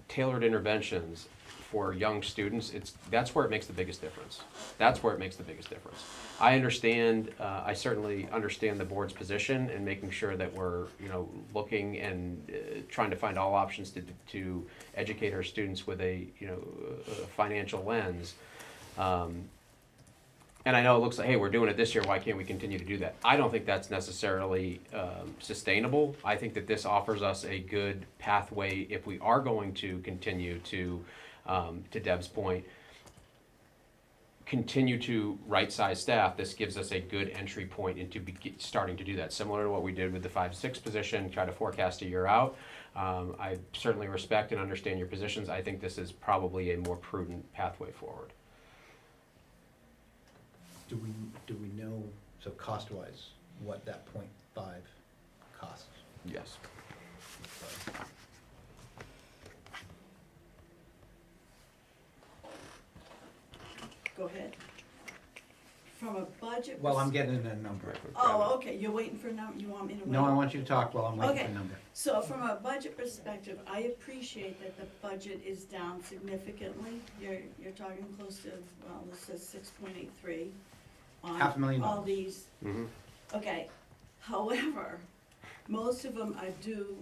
tailored interventions for young students, that's where it makes the biggest difference. That's where it makes the biggest difference. I certainly understand the board's position in making sure that we're, you know, looking and trying to find all options to educate our students with a, you know, a financial lens. And I know it looks like, hey, we're doing it this year, why can't we continue to do that? I don't think that's necessarily sustainable. I think that this offers us a good pathway if we are going to continue to Deb's point, continue to right-size staff, this gives us a good entry point into starting to do that, similar to what we did with the 5-6 position, try to forecast a year out. I certainly respect and understand your positions. I think this is probably a more prudent pathway forward. Do we know, so cost-wise, what that .5 costs? Yes. Go ahead. From a budget. Well, I'm getting a number. Oh, okay, you're waiting for a number, you want me to wait? No, I want you to talk while I'm waiting for Okay. a number. So from a budget perspective, I appreciate that the budget is down significantly. You're talking close to, well, this says 6.83 on $500,000. all these. Mm-hmm. Okay, however, most of them are due,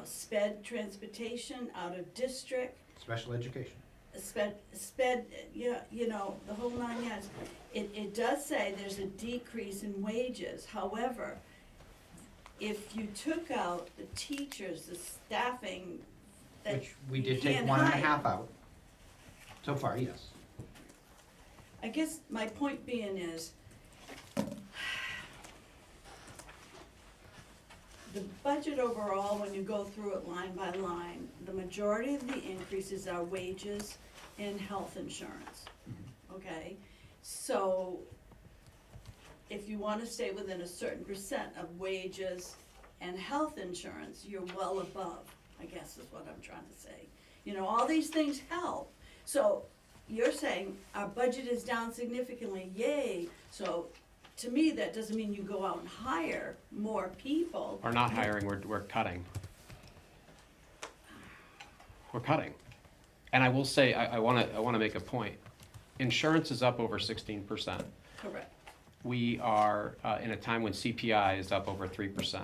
sped transportation out of district, Special education. sped, the whole 9 yards. It does say there's a decrease in wages, however, if you took out the teachers, the staffing, that Which we you did take can't 1.5 hire. out. So far, yes. I guess my point being is, the budget overall, when you go through it line by line, the majority of the increases are wages and health insurance, okay? So, if you wanna stay within a certain percent of wages and health insurance, you're well above, I guess is what I'm trying to say. All these things help, so you're saying our budget is down significantly, yay, so to me, that doesn't mean you go out and hire more people. We're not hiring, we're cutting. We're cutting. And I will say, I wanna make a point. Insurance is up over 16%. Correct. We are in a time when CPI is up over 3%.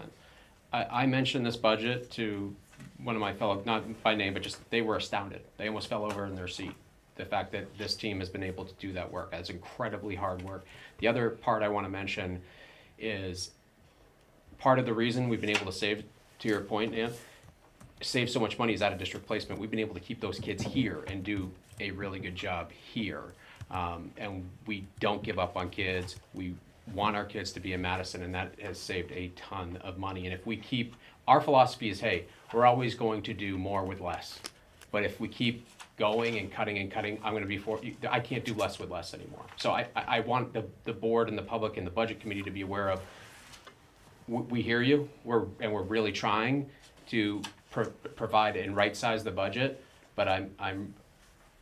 I mentioned this budget to one of my fellow, not by name, but just they were astounded. They almost fell over in their seat. The fact that this team has been able to do that work. That's incredibly hard work. The other part I want to mention is part of the reason we've been able to save, to your point, Ann, save so much money is out of district placement. We've been able to keep those kids here and do a really good job here. And we don't give up on kids. We want our kids to be in Madison, and that has saved a ton of money. And if we keep, our philosophy is, hey, we're always going to do more with less. But if we keep going and cutting, I'm gonna be I can't do less with less anymore. So I want the board and the public and the budget committee to be aware of, we hear you, we're really trying to provide and right-size the budget, but I'm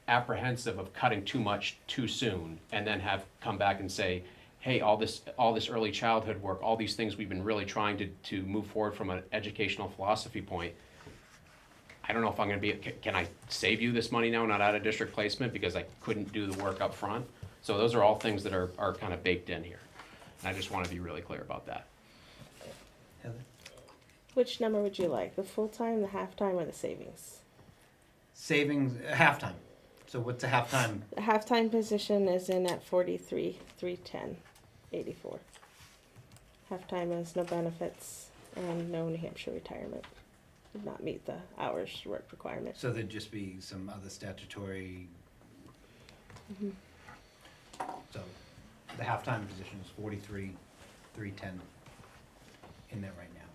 apprehensive of cutting too much too soon and then have come back and say, hey, all this early childhood work, all these things we've been really trying to move forward from an educational philosophy point, I don't know if I'm gonna can I save you this money now, not out of district placement, because I couldn't do the work up front? So those are all things that are kind of baked in here. And I just wanna be really clear about that. Heather? Which number would you like? The full-time, the half-time, or the savings? Savings, halftime. So what's a halftime? The half-time position is in at 43,310.84. Half-time is no benefits and no New Hampshire retirement. Did not meet the hours work requirement. So there'd just be some other statutory. Mhm. So the halftime position is 43,310 in there right now.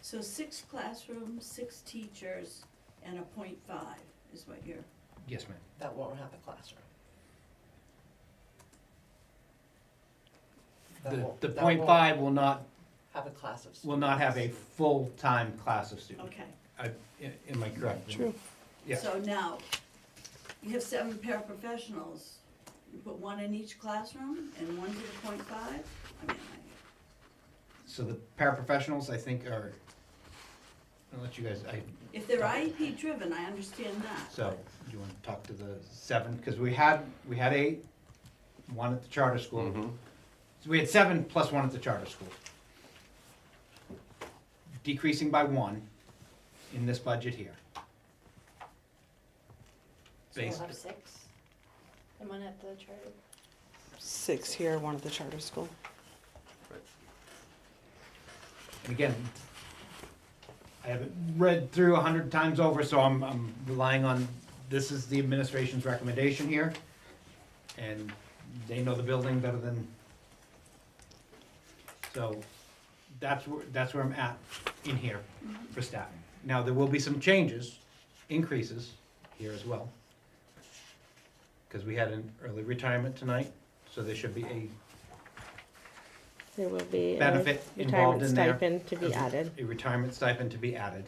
So 6 classrooms, 6 teachers, and a .5 is what you're, Yes, ma'am. That won't have a classroom. The .5 will not Have a class of students. will not have a full-time class of students. okay. Am I correct? True. Yes. So now, you have 7 paraprofessionals, you put 1 in each classroom and 1 to the .5? I mean, So the paraprofessionals, I think, are, I'll let you guys, if they're IEP driven, I understand that. so, do you wanna talk to the 7? Because we had 8, 1 at the charter school. Mhm. So we had 7 plus 1 at the charter school. Decreasing by 1 in this budget here. So we'll Based, have 6. And one at the charter. 6 here, 1 at the charter school. and again, I haven't read through 100 times over, so I'm relying on this is the administration's recommendation here, and they know the building better than, so that's where I'm at in here for staffing. Now, there will be some changes, increases here as well, because we had an early retirement tonight, so there should be a There will be a benefit involved retirement in there. stipend to be added. A retirement stipend to be added.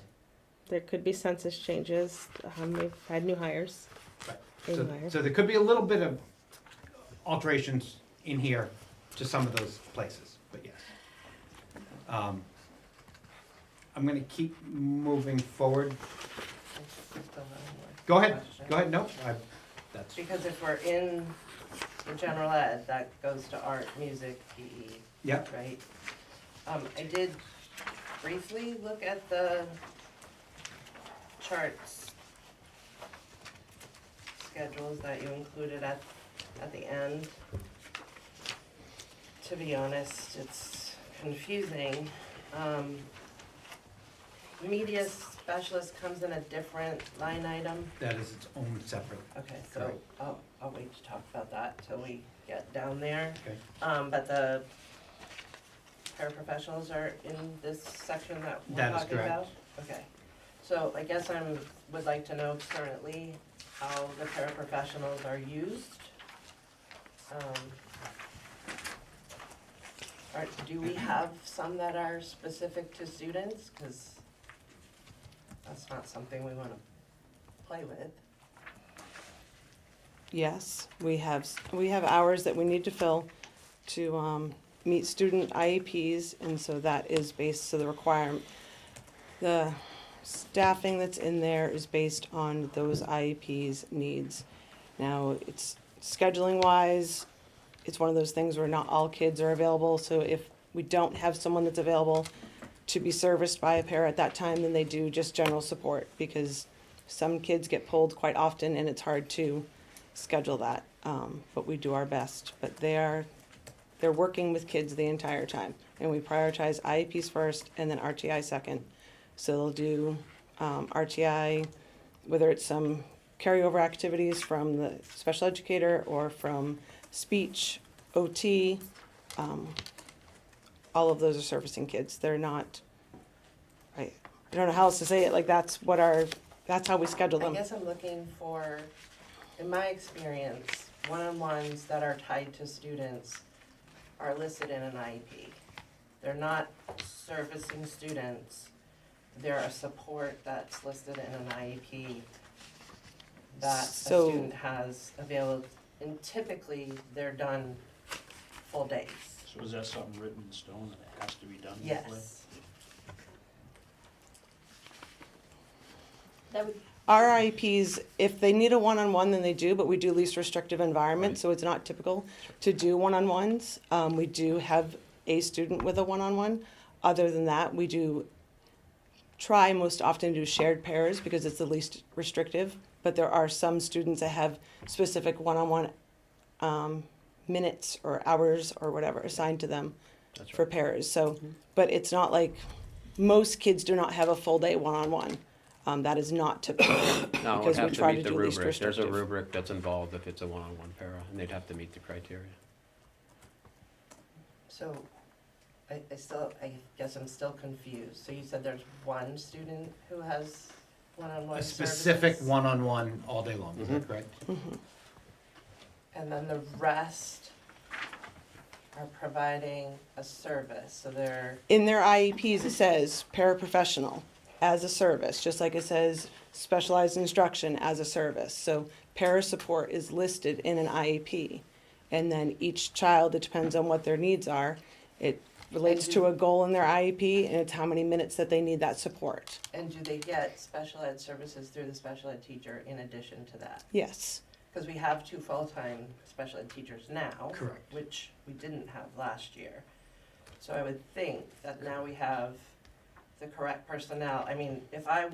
There could be census changes. We've had new hires. Right. New So, hires. so there could be a little bit of alterations in here to some of those places, but yes. I'm gonna keep moving forward. I still have more Go ahead, questions. go ahead, no, that's, Because if we're in the general ed, that goes to art, music, PE, yep, right? I did briefly look at the charts schedules that you included at the end. To be honest, it's confusing. Media specialist comes in a different line item. that is its own separate, Okay, so Correct. I'll wait to talk about that till we get down there. okay? But the paraprofessionals are in this section that we're That is talking correct. about? Okay, so I guess would like to know currently how the paraprofessionals are used. Do we have some that are specific to students? Cause that's not something we wanna play with. Yes, we have hours that we need to fill to meet student IEPs, and so that is based, so the staffing that's in there is based on those IEPs needs. Now, it's scheduling wise, it's one of those things where not all kids are available, so if we don't have someone that's available to be serviced by a para at that time, then they do just general support, because some kids get pulled quite often and it's hard to schedule that, but we do our best. But they're working with kids the entire time, and we prioritize IEPs first and then RTI second. So they'll do RTI, whether it's some carryover activities from the special educator or from speech, OT, all of those are servicing kids. They're not, I don't know how else to say it, like that's how we schedule I them. guess I'm looking for, in my experience, one-on-ones that are tied to students are listed in an IEP. They're not servicing students, they're a support that's listed in an IEP that a So- student has available, and typically they're done full days. So is that something written in stone that it has to be done that way? Yes. That would, Our IEPs, if they need a one-on-one, then they do, but we do least restrictive environment, so it's not typical to do one-on-ones. We do have a student with a one-on-one. Other than that, we do try most often to do shared pairs because it's the least restrictive, but there are some students that have specific one-on-one minutes or hours or whatever assigned to them That's for right. pairs. So, but it's not like, most kids do not have a full day one-on-one. That is not typical. No, it because would we have to try meet to the do least rubric. There's a restrictive. rubric that's involved if it's a one-on-one para, and they'd have to meet the criteria. So, I guess I'm still confused. So you said there's one student who has one-on-one A services? specific one-on-one all day long, is that Mhm. correct? And then the rest are providing a service, so they're, In their IEPs, it says paraprofessional as a service, just like it says specialized instruction as a service. So para support is listed in an IEP. And then each child, it depends on what their needs are. It relates to a goal in their IEP, and it's how many minutes that they need that support. and do they get special ed services through the special ed teacher in addition to that? Yes. Because we have 2 full-time special ed teachers now. Correct. Which we didn't have last year. So I would think that now we have the correct personnel. I mean, if I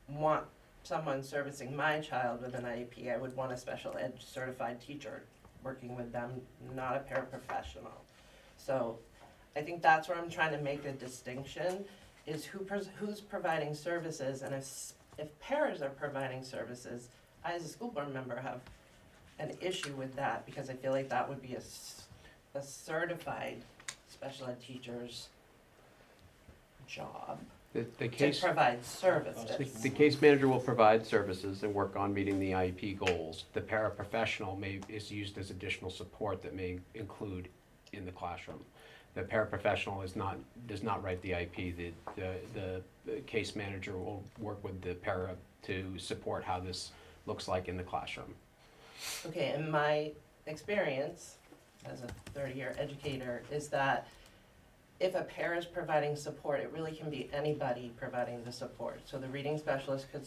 want someone servicing my child with an IEP, I would want a special ed certified teacher working with them, not a paraprofessional. So I think that's where I'm trying to make a distinction, is who's providing services, and if paras are providing services, I as a school board member have an issue with that, because I feel like that would be a certified special ed teacher's job The to case, provide services. the case manager will provide services and work on meeting the IEP goals. The paraprofessional is used as additional support that may include in the classroom. The paraprofessional does not write the IEP. The case manager will work with the para to support how this looks like in the classroom. Okay, and my experience as a 30-year educator is that if a para is providing support, it really can be anybody providing the support. So the reading specialist could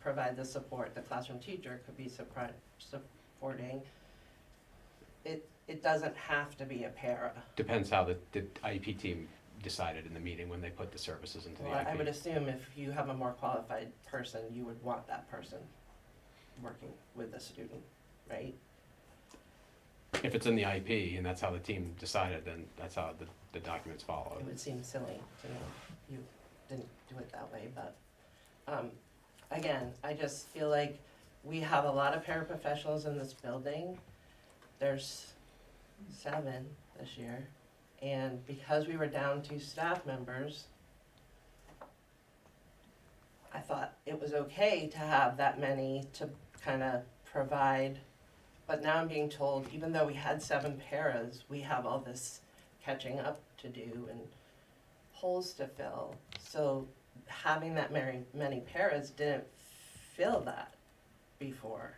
provide the support, the classroom teacher could be supporting. It doesn't have to be a para. Depends how the IEP team decided in the meeting when they put the services into the Well, I would IEP. assume if you have a more qualified person, you would want that person working with the student, right? If it's in the IEP and that's how the team decided, then that's how the documents follow. It would seem silly to me if you didn't do it that way, but, again, I just feel like we have a lot of paraprofessionals in this building. There's 7 this year, and because we were down 2 staff members, I thought it was okay to have that many to kind of provide, but now I'm being told, even though we had 7 paras, we have all this catching up to do and holes to fill. So having that many paras didn't fill that before.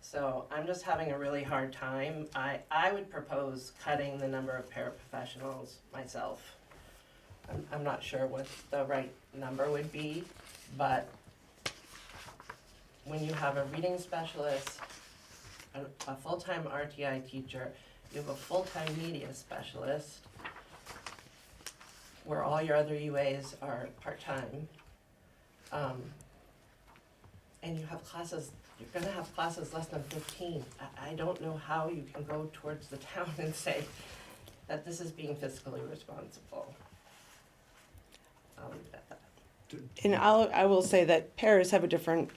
So I'm just having a really hard time. I would propose cutting the number of paraprofessionals myself. I'm not sure what the right number would be, but when you have a reading specialist, a full-time RTI teacher, you have a full-time media specialist, where all your other UAs are part-time, and you have classes, you're gonna have classes less than 15. I don't know how you can go towards the town and say that this is being fiscally responsible. And I will say that paras have a different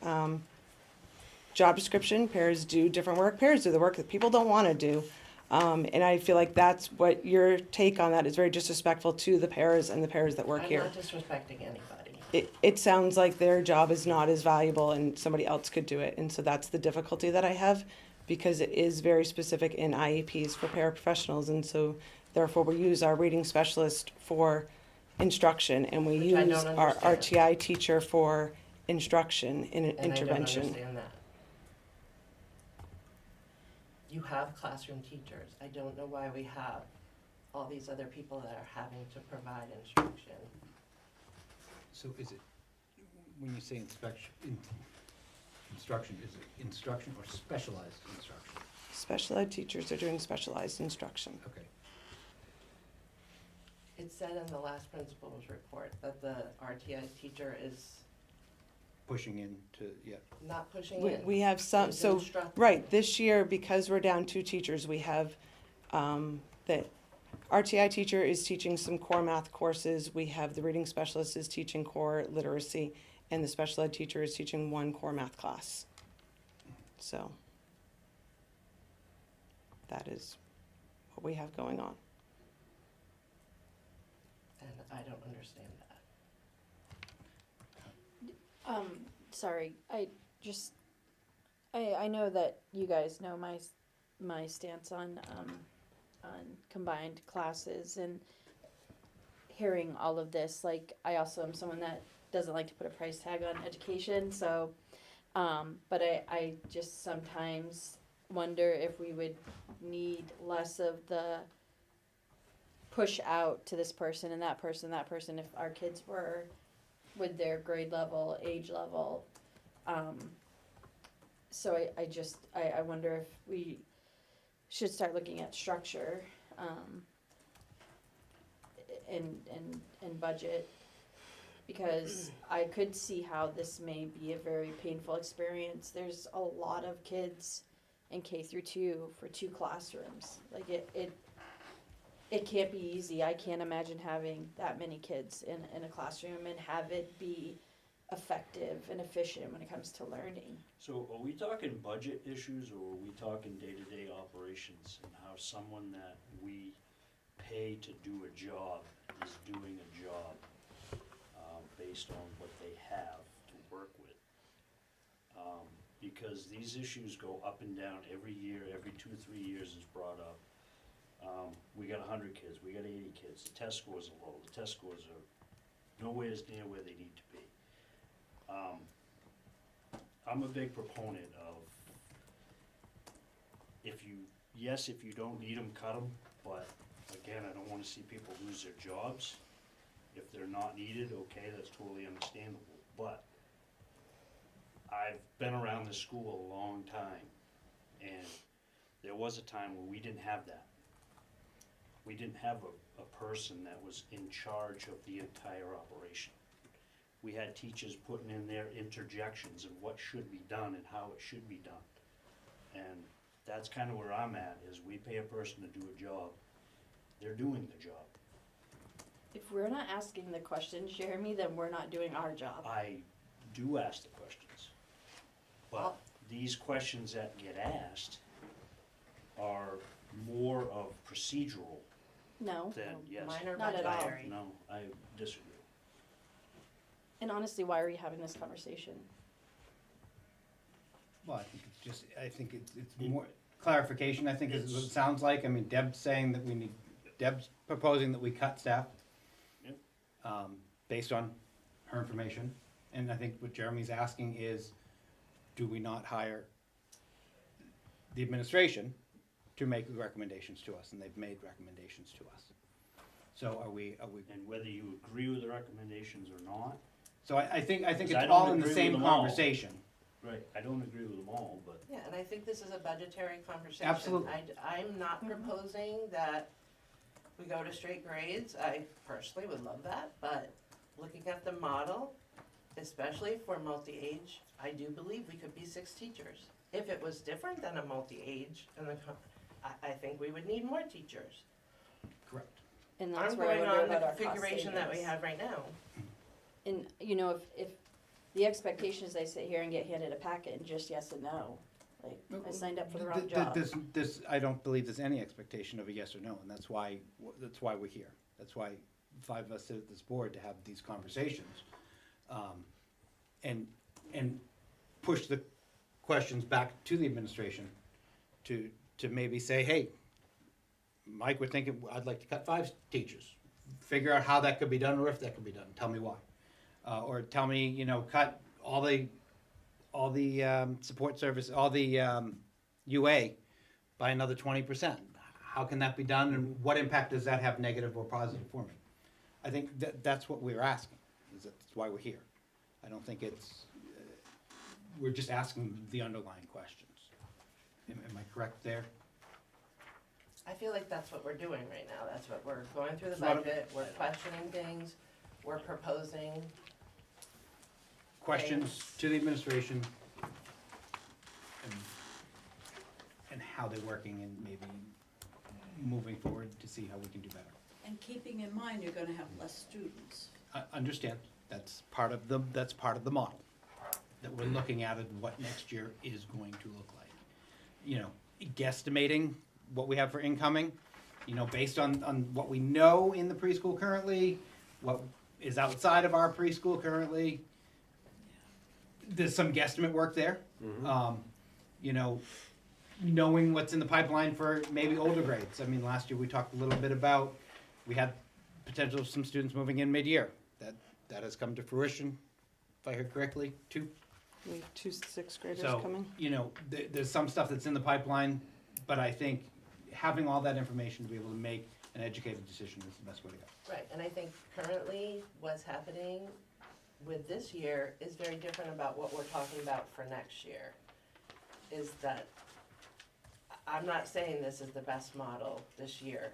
job description. Paras do different work. Paras do the work that people don't want to do. And I feel like that's what your take on that is very disrespectful to the paras and the paras that work I'm here. not disrespecting anybody. It sounds like their job is not as valuable and somebody else could do it. And so that's the difficulty that I have, because it is very specific in IEPs for paraprofessionals. And so therefore we use our reading specialist for instruction, and we Which I use don't our understand. RTI teacher for instruction and And intervention. I don't understand that. You have classroom teachers. I don't know why we have all these other people that are having to provide instruction. So is it, when you say instruction, is it instruction or specialized instruction? Special ed teachers are doing specialized instruction. Okay. It said in the last principal's report that the RTI teacher is Pushing into, yeah. not pushing We, in. we have some, He's so, instructing. right, this year, because we're down 2 teachers, we have, the RTI teacher is teaching some core math courses, we have the reading specialist is teaching core literacy, and the special ed teacher is teaching 1 core math class. So, that is what we have going on. And I don't understand that. Sorry, I know that you guys know my stance on combined classes and hearing all of this. Like, I also am someone that doesn't like to put a price tag on education, so, but I just sometimes wonder if we would need less of the push out to this person and that person, if our kids were with their grade level, age level. So I wonder if we should start looking at structure, and budget, because I could see how this may be a very painful experience. There's a lot of kids in K through 2 for 2 classrooms. Like it can't be easy. I can't imagine having that many kids in a classroom and have it be effective and efficient when it comes to learning. So are we talking budget issues, or are we talking day-to-day operations, and how someone that we pay to do a job is doing a job, based on what they have to work with? Because these issues go up and down every year, every 2 or 3 years is brought up. We got 100 kids, we got 80 kids, the test scores are low, the test scores are nowhere near where they need to be. I'm a big proponent of, if you don't need them, cut them, but again, I don't wanna see people lose their jobs. If they're not needed, okay, that's totally understandable, but I've been around this school a long time, and there was a time where we didn't have that. We didn't have a person that was in charge of the entire operation. We had teachers putting in their interjections of what should be done and how it should be done. And that's kind of where I'm at, is we pay a person to do a job, they're doing the job. If we're not asking the questions, Jeremy, then we're not doing our job. I do ask the questions, but these questions that get asked are more of procedural No. than, yes. Mine are Not at all. budgetary. No, I disagree. And honestly, why are we having this conversation? Well, I think it's more clarification, I think is what it sounds like. I mean, Deb's saying that Deb's proposing that we cut staff. Yep. Based on her information. And I think what Jeremy's asking is, do we not hire the administration to make recommendations to us? And they've made recommendations to us. So are we, And whether you agree with the recommendations or not, so I think Because it's I don't all in the agree with same them all. conversation. right, I don't agree with them all, but Yeah, and I think this is a budgetary conversation. Absolutely. I'm not proposing that we go to straight grades. I personally would love that, but looking at the model, especially for multi-age, I do believe we could be 6 teachers. If it was different than a multi-age, I think we would need more teachers. Correct. And that's I'm where I going wonder on the about our cost configuration that we savings. have right now. And, you know, if the expectation is I sit here and get handed a packet and just yes and no, like, I signed up for the wrong job. I don't believe there's any expectation of a yes or no, and that's why we're here. That's why 5 of us sit at this board to have these conversations. And push the questions back to the administration to maybe say, hey, Mike, we're thinking, I'd like to cut 5 teachers. Figure out how that could be done, or if that could be done, tell me why. Or tell me, cut all the support service, all the UA by another 20%. How can that be done, and what impact does that have, negative or positive for me? I think that's what we're asking, that's why we're here. I don't think it's, we're just asking the underlying questions. Am I correct there? I feel like that's what we're doing right now. That's what we're going through the It's not a- budget, we're questioning things, we're proposing. Questions to the administration and how they're working, and maybe moving forward to see how we can do better. And keeping in mind, you're gonna have less students. I understand, that's part of the model that we're looking at, and what next year is going to look like. Guesstimating what we have for incoming, based on what we know in the preschool currently, what is outside of our preschool currently. There's some guesstimate work there. Knowing what's in the pipeline for maybe older grades. I mean, last year we talked a little bit about, we had potential of some students moving in mid-year. That has come to fruition, if I heard correctly, 2. We have 2 6th graders So, coming. there's some stuff that's in the pipeline, but I think having all that information to be able to make an educated decision is the best way to go. Right, and I think currently what's happening with this year is very different about what we're talking about for next year. Is that, I'm not saying this is the best model this year.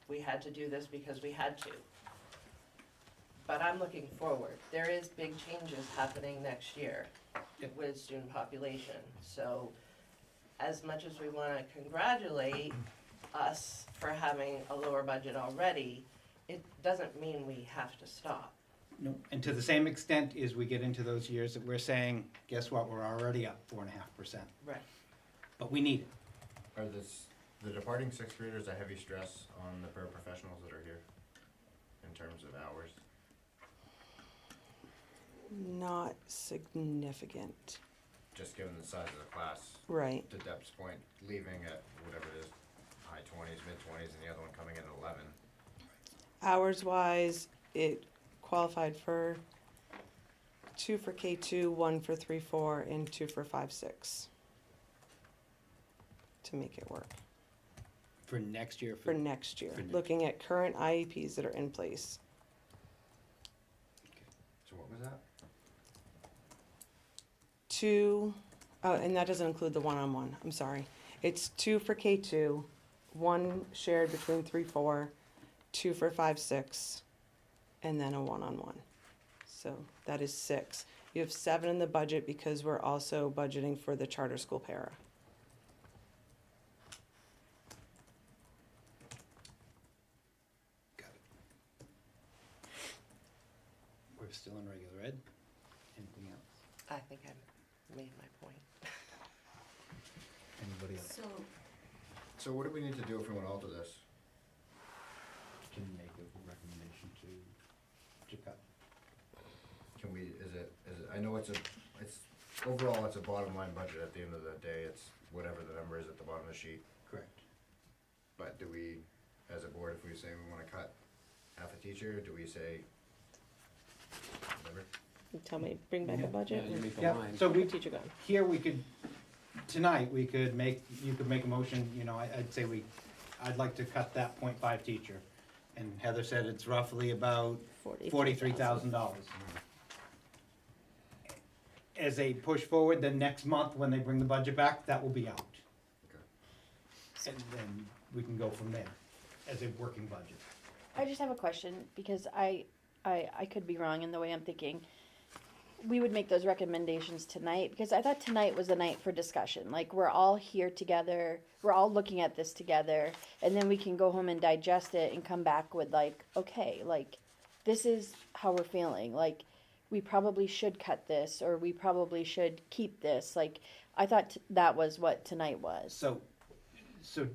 We had to do this because we had to. But I'm looking forward. There is big changes happening next year Yep. with student population. So as much as we wanna congratulate us for having a lower budget already, it doesn't mean we have to stop. No, and to the same extent is we get into those years that we're saying, guess what, we're already up 4.5%, Right. but we need it. Are the departing sixth graders a heavy stress on the paraprofessionals that are here in terms of hours? Not significant, Just given the size of the class, right? to Deb's point, leaving at whatever it is, high twenties, mid twenties, and the other one coming in at 11. Hours wise, it qualified for 2 for K2, 1 for 3-4, and 2 for 5-6 to make it work For next year, for next year, For next- looking at current IEPs that are in place. So what was that? 2, oh, and that doesn't include the one-on-one, I'm sorry. It's 2 for K2, 1 shared between 3-4, 2 for 5-6, and then a one-on-one. So that is 6. You have 7 in the budget because we're also budgeting for the charter school para. Got it. We're still in regular ed. Anything else? I think I made my point. Anybody else? So what do we need to do if we want to alter this? Can make a recommendation to cut. Can we, I know it's overall, it's a bottom line budget at the end of the day, it's whatever the number is at the bottom of the sheet. Correct. But do we, as a board, if we say we wanna cut half a teacher, do we say whatever? You tell me, bring back a budget. Yeah, you make the Yeah, line. so we, Teacher gone. here we could, tonight, you could make a motion, you know, I'd say I'd like to cut that .5 teacher. And Heather said it's roughly about $43,000. As a push forward, then next month, when they bring the budget back, that will be out. Okay. And then we can go from there, as a working budget. I just have a question, because I could be wrong in the way I'm thinking. We would make those recommendations tonight, because I thought tonight was the night for discussion. Like, we're all here together, we're all looking at this together, and then we can go home and digest it and come back with like, okay, like, this is how we're feeling. Like, we probably should cut this, or we probably should keep this. Like, I thought that was what tonight was. So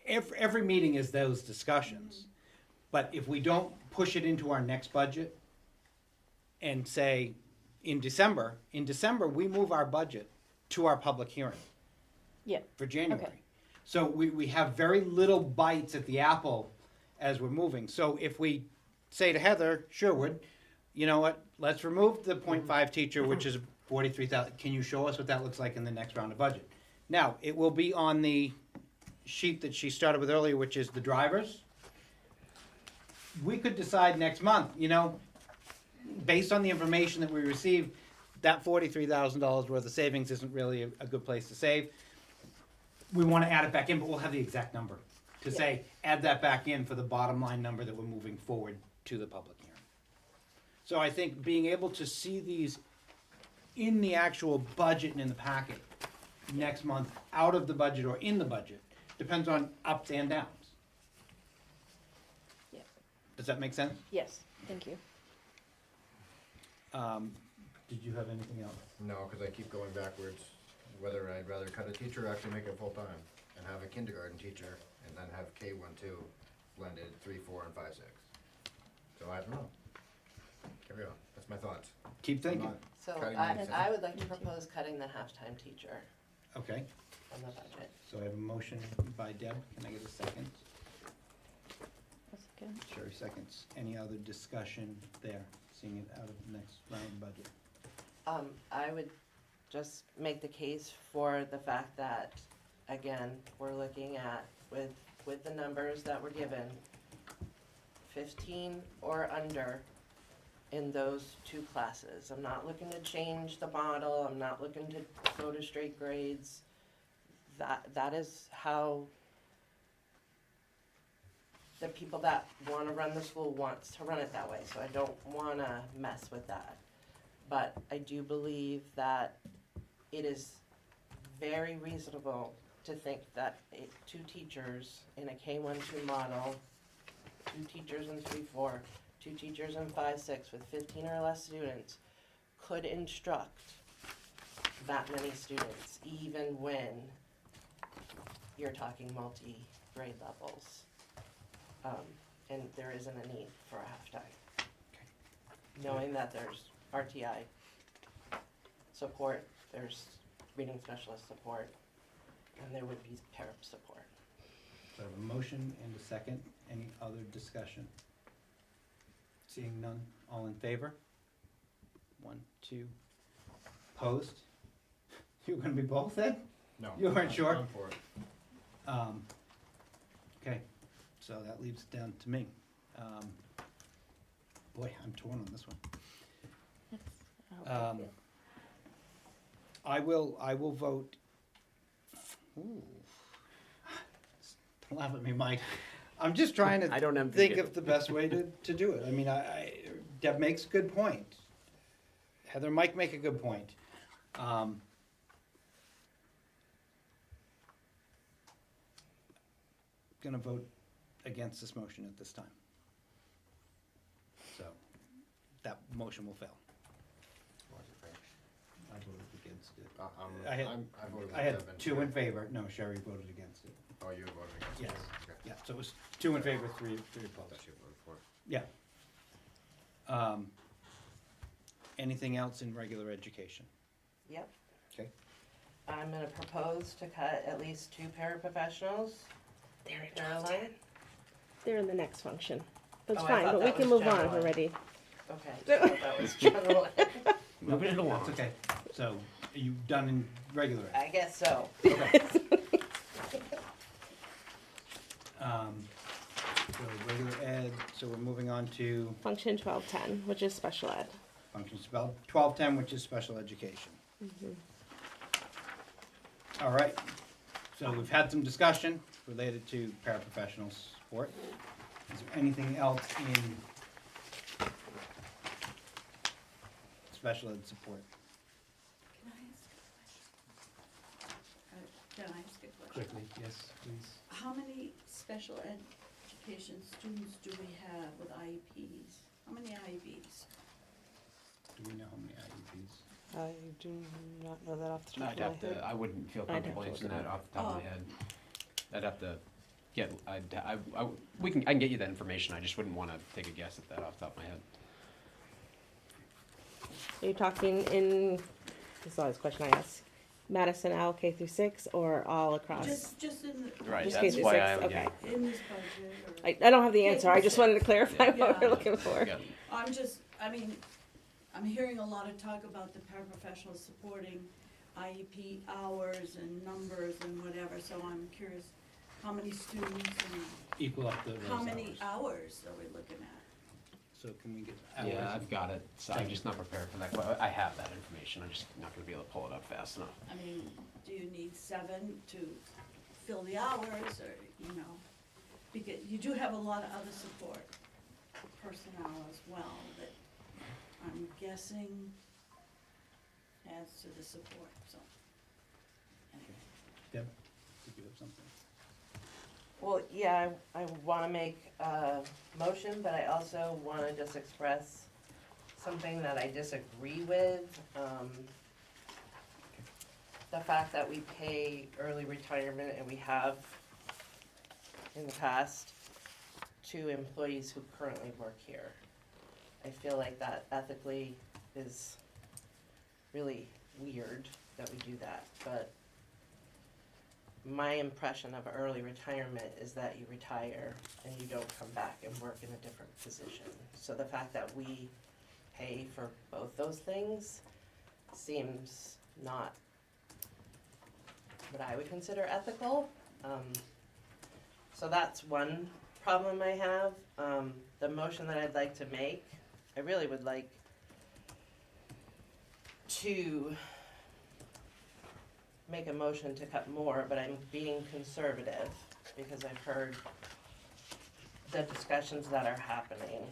every meeting is those discussions. But if we don't push it into our next budget and say, in December, we move our budget to our public hearing. Yeah. For January. Okay. So we have very little bites at the apple as we're moving. So if we say to Heather Sherwood, you know what, let's remove the .5 teacher, which is 43,000. Can you show us what that looks like in the next round of budget? Now, it will be on the sheet that she started with earlier, which is the drivers. We could decide next month, you know, based on the information that we receive, that $43,000 worth of savings isn't really a good place to save. We want to add it back in, but we'll have the exact number to say, add that back in for the bottom line number that we're moving forward to the public hearing. So I think being able to see these in the actual budget and in the packet next month, out of the budget or in the budget, depends on ups and downs. Yeah. Does that make sense? Yes, thank you. Did you have anything else? No, cause I keep going backwards, whether I'd rather cut a teacher or actually make it full-time, and have a kindergarten teacher, and then have K1-2 blended 3, 4, and 5, 6. So I don't know. Carry on, that's my thoughts. Keep I'm thinking. not So cutting I anything. would like to propose cutting the halftime teacher Okay, on the budget. so I have a motion by Deb. Can I get a second? That's good. Sherry seconds. Any other discussion there, seeing it out of the next round budget? I would just make the case for the fact that, again, we're looking at, with the numbers that were given, 15 or under in those 2 classes. I'm not looking to change the model, I'm not looking to go to straight grades. That is how the people that wanna run the school wants to run it that way, so I don't wanna mess with that. But I do believe that it is very reasonable to think that 2 teachers in a K1-2 model, 2 teachers in 3-4, two teachers in 5-6 with 15 or less students could instruct that many students, even when you're talking multi-grade levels. And there isn't a need for a halftime. Knowing that there's RTI support, there's reading specialist support, and there would be parent support. So I have a motion and a second. Any other discussion? Seeing none, all in favor? 1, 2. Opposed? You were gonna be both then? No. You weren't sure? I'm for it. Okay, so that leaves it down to me. Boy, I'm torn on this one. I will vote. Ooh. Don't laugh at me, Mike. I'm just trying to I don't envy think you. of the best way to do it. I mean, Deb makes a good point. Heather and Mike make a good point. Gonna vote against this motion at this time. So, that motion will fail. I voted against it. I had- I voted I had with Devin. 2 in favor. No, Sherry voted against it. Oh, you voted against it? Yes. Okay. Yeah, so it was 2 in favor, 3 I opposed. thought you voted for it. Yeah. Anything else in regular education? Yep. Okay. I'm gonna propose to cut at least 2 paraprofessionals. They're in Caroline? They're in the next function. That's Oh, I fine, thought but we that can was move on general. already. Okay, so that was general. Moving it along. That's okay. So, are you done in regular ed? I guess so. Okay. So regular ed, so we're moving on to Function 1210, which is special ed. functions spelled 1210, which is special education. Mm-hmm. All right, so we've had some discussion related to paraprofessional support. Is there anything else in special ed support? Can I ask a question? Quickly, yes, please. How many special education students do we have with IEPs? How many IEPs? Do we know how many IEPs? I do not know that off the top I'd of my have head. to, I wouldn't feel I'd have comfortable to answering look it that off the top of my Oh. head. I'd have to get, I can get you that information, I just wouldn't wanna take a guess at that off the top of my head. Are you talking in, this is always a question I ask, Madison L K through 6 or all across? Just in the. Right, Just that's K through why 6, I, okay. yeah. In this budget or? I don't have the K answer, through I just 6. wanted to clarify what Yeah. we're looking for. Yeah. I'm hearing a lot of talk about the paraprofessionals supporting IEP hours and numbers and whatever, so I'm curious, how many students Equal up the those and how many hours. hours are we looking at? So can we get hours? Yeah, I've got it, so I'm just not prepared for that, I have that information, I'm just not gonna be able to pull it up fast enough. I mean, do you need 7 to fill the hours, or, you know? Because you do have a lot of other support personnel as well that I'm guessing adds to the support, so. Anyway. Deb, did you have something? Well, yeah, I wanna make a motion, but I also wanna just express something that I disagree with. The fact that we pay early retirement, and we have in the past, to employees who currently work here. I feel like that ethically is really weird that we do that, but my impression of early retirement is that you retire and you don't come back and work in a different position. So the fact that we pay for both those things seems not what I would consider ethical. So that's one problem I have. The motion that I'd like to make, I really would like to make a motion to cut more, but I'm being conservative because I've heard the discussions that are happening,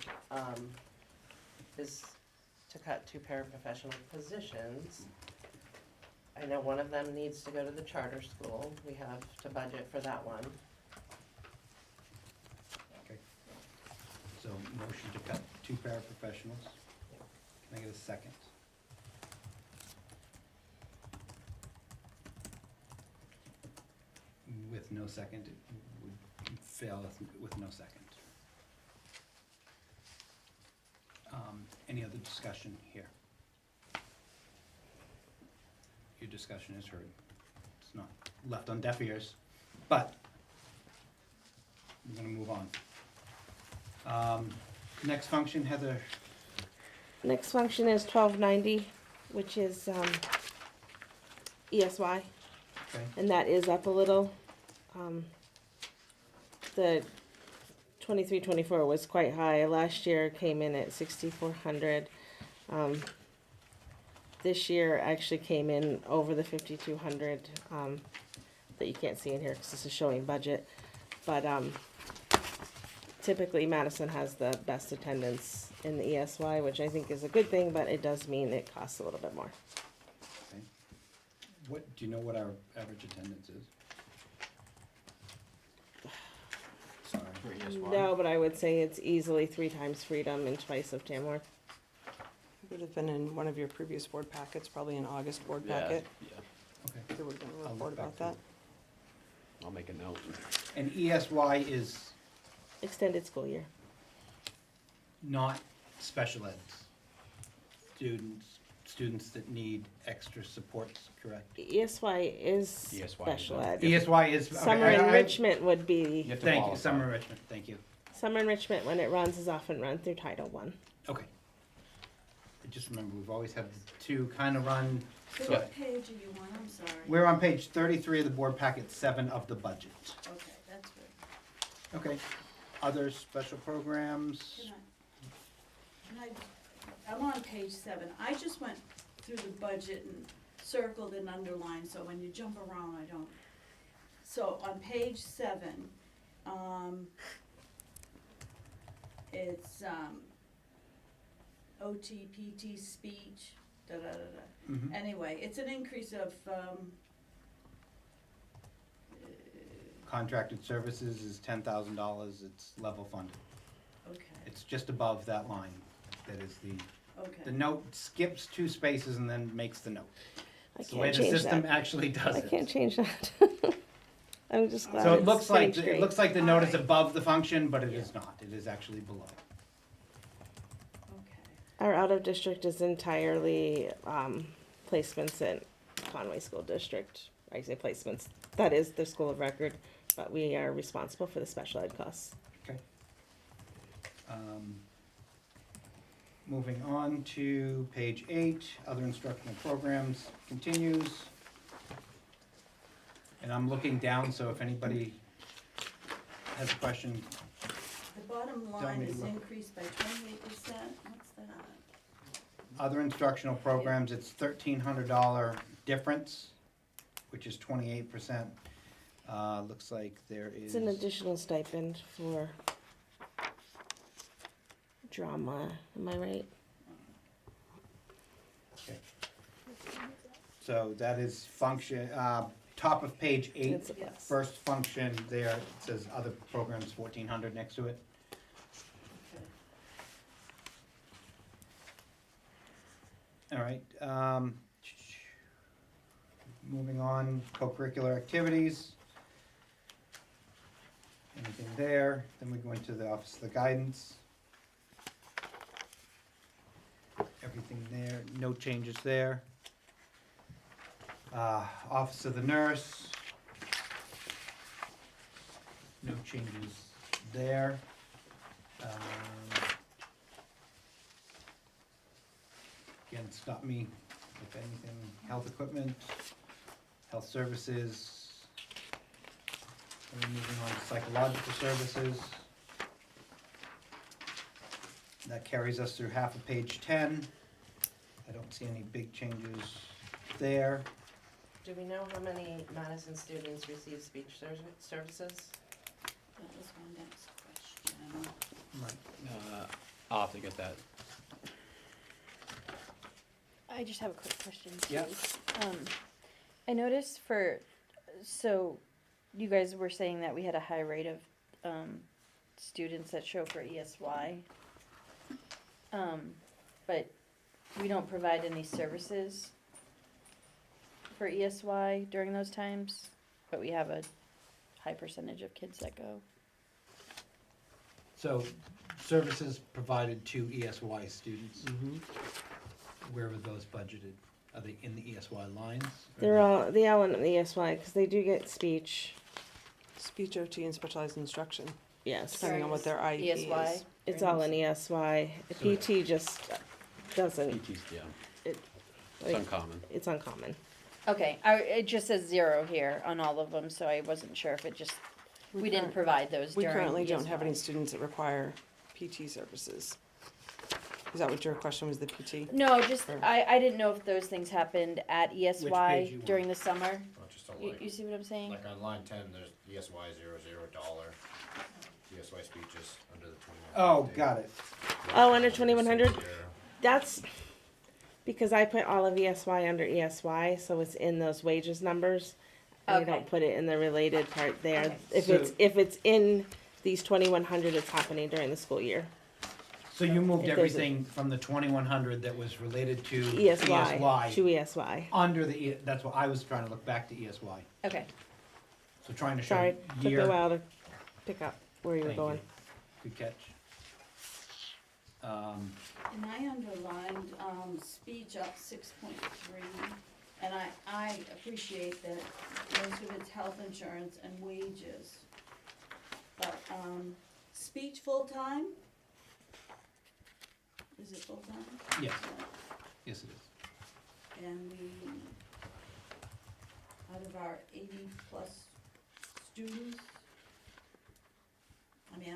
is to cut 2 paraprofessional positions. I know one of them needs to go to the charter school. We have to budget for that one. So motion to cut 2 paraprofessionals. Can I get a second? With no second, it would fail with no second. Any other discussion here? Your discussion is heard. It's not left on deaf ears, but we're gonna move on. Next function, Heather, Next function is 1290, which is ESY, okay? and that is up a little. The 23-24 was quite high. Last year came in at 6,400. This year actually came in over the 5,200 that you can't see in here because this is showing budget. But typically Madison has the best attendance in the ESY, which I think is a good thing, but it does mean it costs a little bit more. Okay. What, do you know what our average attendance is? Sorry. For ESY. No, but I would say it's easily 3 times Freedom and twice of Tamworth. It would have been in one of your previous board packets, probably an August board Yeah, packet. yeah, Okay. There would have been a I'll report look back about that. I'll make a note. And ESY is Extended school year. not special ed students that need extra supports, correct? ESY is ESY is special a- ed. ESY is. okay, Summer enrichment would You be, have to Thank you, qualify. summer enrichment, thank you. summer enrichment when it runs is often run through Title I. Okay. I just remember, we've always had the two kind of run. So So what page are you on, I'm sorry? we're on page 33 of the board packet, 7 of the budget. Okay, that's good. Okay. Other special programs? I'm on page 7, I just went through the budget and circled and underlined, so when you jump around, I don't. So on page 7, it's, OT, PT, speech, da-da-da-da. Mhm. Anyway, it's an increase of, Contracted services is $10,000, it's level funded. okay, It's just above that line. That is the okay. note skips 2 spaces and then makes the note. I It's the way can't the change system that. actually does I it. can't change that. I'm just glad So it it's looks like, sitting it looks like the note is Alright. above the function, but it is not. It is actually below. Okay. Our out of district is entirely placements in Conway School District. I say placements, that is the school of record, but we are responsible for the special ed costs. Okay. Moving on to page 8, other instructional programs continues. And I'm looking down, so if anybody has a question, The bottom line me to is look. increased by 28%, what's that? other instructional programs, it's $1,300 difference, which is 28%. Looks like there It's is. an additional stipend for drama, am I right? Okay. So that is function, top of page 8, It's a plus. first function there, it says other programs, 1,400 next to it. Okay. All right, moving on, co-curricular activities. Anything there, then we go into the Office of the Guidance. Everything there, no changes there. Office of the Nurse. No changes there. Again, stop me if anything, health equipment, health services. And then moving on to psychological services. That carries us through half of page 10. I don't see any big changes there. Do we know how many Madison students receive speech services? That was my next question. Right. I'll have to get that. I just have a quick question. Yeah. too. I noticed so you guys were saying that we had a high rate of students that show for ESY. But we don't provide any services for ESY during those times, but we have a high percentage of kids that go. So, services provided to ESY students, where were those budgeted? Are they in the ESY lines? Or They're all, the all in the ESY, cause they do get speech, Speech, OT, and specialized instruction, yes. depending on what their IEP is. ESY. It's all in ESY. The PT just doesn't, PT's, yeah, it, it's like, uncommon. it's uncommon. Okay, it just says 0 here on all of them, so I wasn't sure if it just, we didn't provide those We during currently don't have any ESY. students that require PT services. Is that what your question was, the PT? No, just, Or- I didn't know if those things happened at page you ESY want? during the summer. Not just on You, like, you see what I'm saying? like on line 10, there's ESY $00, ESY speeches under the 21. Oh, got it. Oh, under 2100? That's because I put all of ESY under ESY, so it's in those wages numbers. And I Okay. don't put it in the related part there. Okay. If it's in these 2100, it's happening during the school year. So you moved If there's a- everything from the 2100 that was related to ESY to ESY. under the, that's what I was trying to look back to ESY. Okay. So trying to show Sorry, took a year. while to pick up where you were Thank you. going. Good catch. And I underlined, speech up 6.3, and I appreciate that most of it's health insurance and wages. But, speech full-time? Is it full-time? Yes, yes it is. And we, out of our 80-plus students, I mean,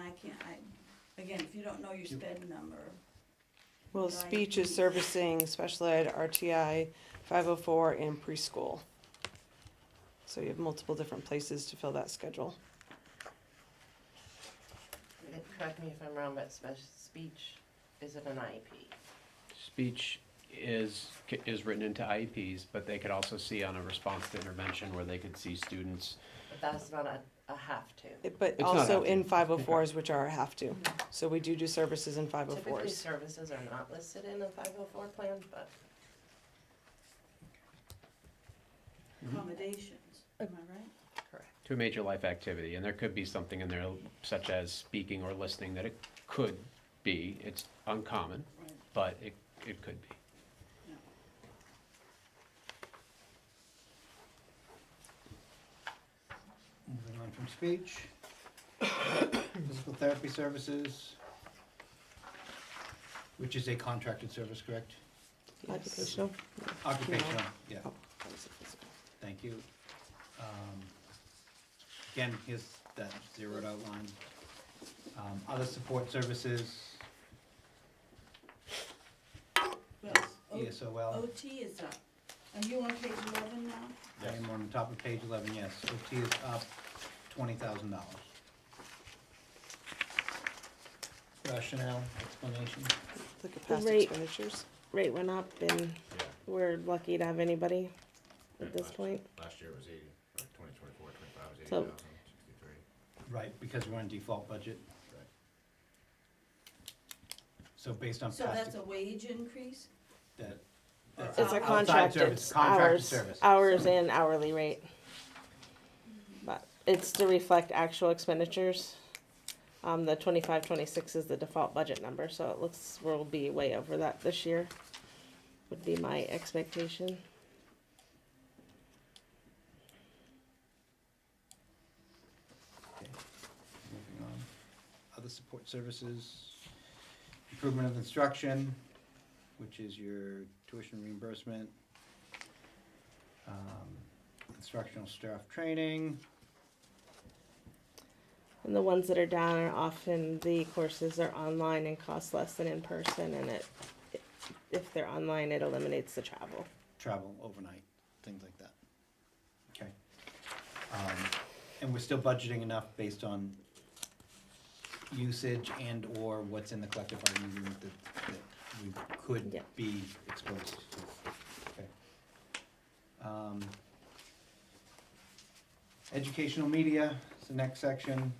again, if you don't know your sped number, Well, Right. speech is servicing special ed, RTI, 504, and preschool. So you have multiple different places to fill that schedule. Correct me if I'm wrong, but special speech isn't an IEP. Speech is written into IEPs, but they could also see on a response to intervention where they could see students. But that's not a have to. But It's not also have to. in 504s, which are a have to. So we do services in Typically, 504s. services are not listed in a 504 plan, but accommodations, am I right? correct. To a major life activity, and there could be something in there such as speaking or listening that it could be, it's uncommon, Right. but it could be. Moving on from speech. Physical therapy services, which is a contracted service, correct? Yes. Occupational. Occupational, yeah, Oh, that was a physical. thank you. Again, here's that zeroed out line. Other support services, Well, ESOL. OT is up. Are you on page 11 now? I am on the top of page 11, yes. OT is up $20,000. Rationale, explanation. Look at past rate. expenditures. Rate went up, and Yeah. we're lucky to have anybody at Yeah, this last- point. Last year was 80, or 2024, 25 was So- 80,000, 63. Right, because we're on default budget. Right. So based on So past, that's a wage increase? that's It's a outside contracted service, contracted hours, service. hours and hourly rate. But it's to reflect actual expenditures. The 25-26 is the default budget number, so it looks, we'll be way over that this year, would be my expectation. Okay, moving on. Other support services, improvement of instruction, which is your tuition reimbursement, instructional staff training, And the ones that are down are often, the courses are online and cost less than in person, and if they're online, it eliminates the travel. travel overnight, things like that. Okay. And we're still budgeting enough based on usage and or what's in the collective bargaining agreement that we could Yeah. be exposed to. Okay. Educational media is the next section.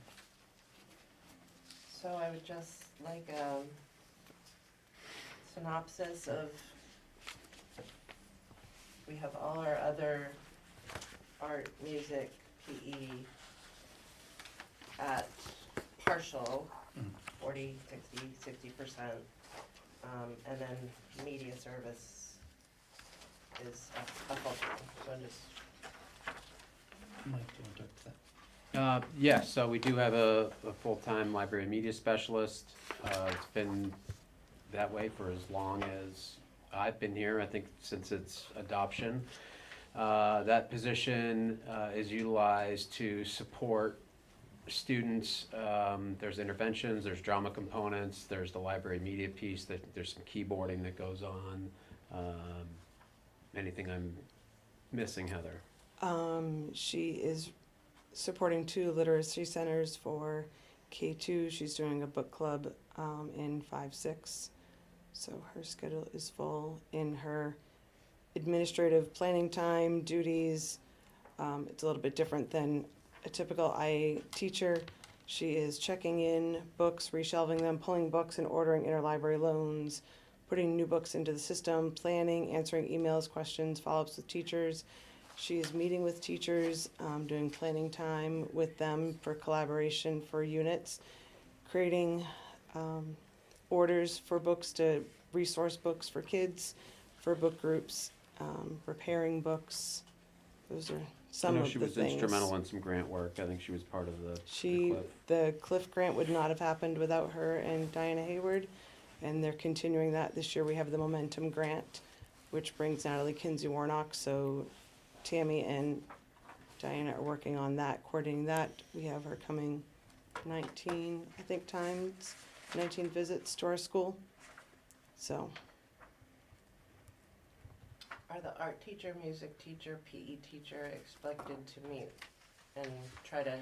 So I would just like a synopsis of, we have all our other art, music, PE at partial, 40, 60%. And then media service is a full time, so just, Mike, do you want to talk to that? Yes, so we do have a full-time library media specialist. It's been that way for as long as I've been here, I think since its adoption. That position is utilized to support students. There's interventions, there's drama components, there's the library media piece, there's some keyboarding that goes on. Anything I'm missing, Heather? She is supporting 2 literacy centers for K2. She's doing a book club in 5-6. So her schedule is full. In her administrative planning time, duties, it's a little bit different than a typical IA teacher. She is checking in books, reshelving them, pulling books and ordering interlibrary loans, putting new books into the system, planning, answering emails, questions, follow-ups with teachers. She is meeting with teachers, doing planning time with them for collaboration for units, creating orders for books to resource books for kids, for book groups, repairing books. Those are some I of know she the was things. instrumental in some grant work. I think she was part of the She, Cliff. the Cliff Grant would not have happened without her and Diana Hayward, and they're continuing that. This year we have the Momentum Grant, which brings Natalie Kinsey Warnock, so Tammy and Diana are working on that, coordinating that. We have her coming 19, I think, times, 19 visits to our school, so. are the art teacher, music teacher, PE teacher expected to meet and try to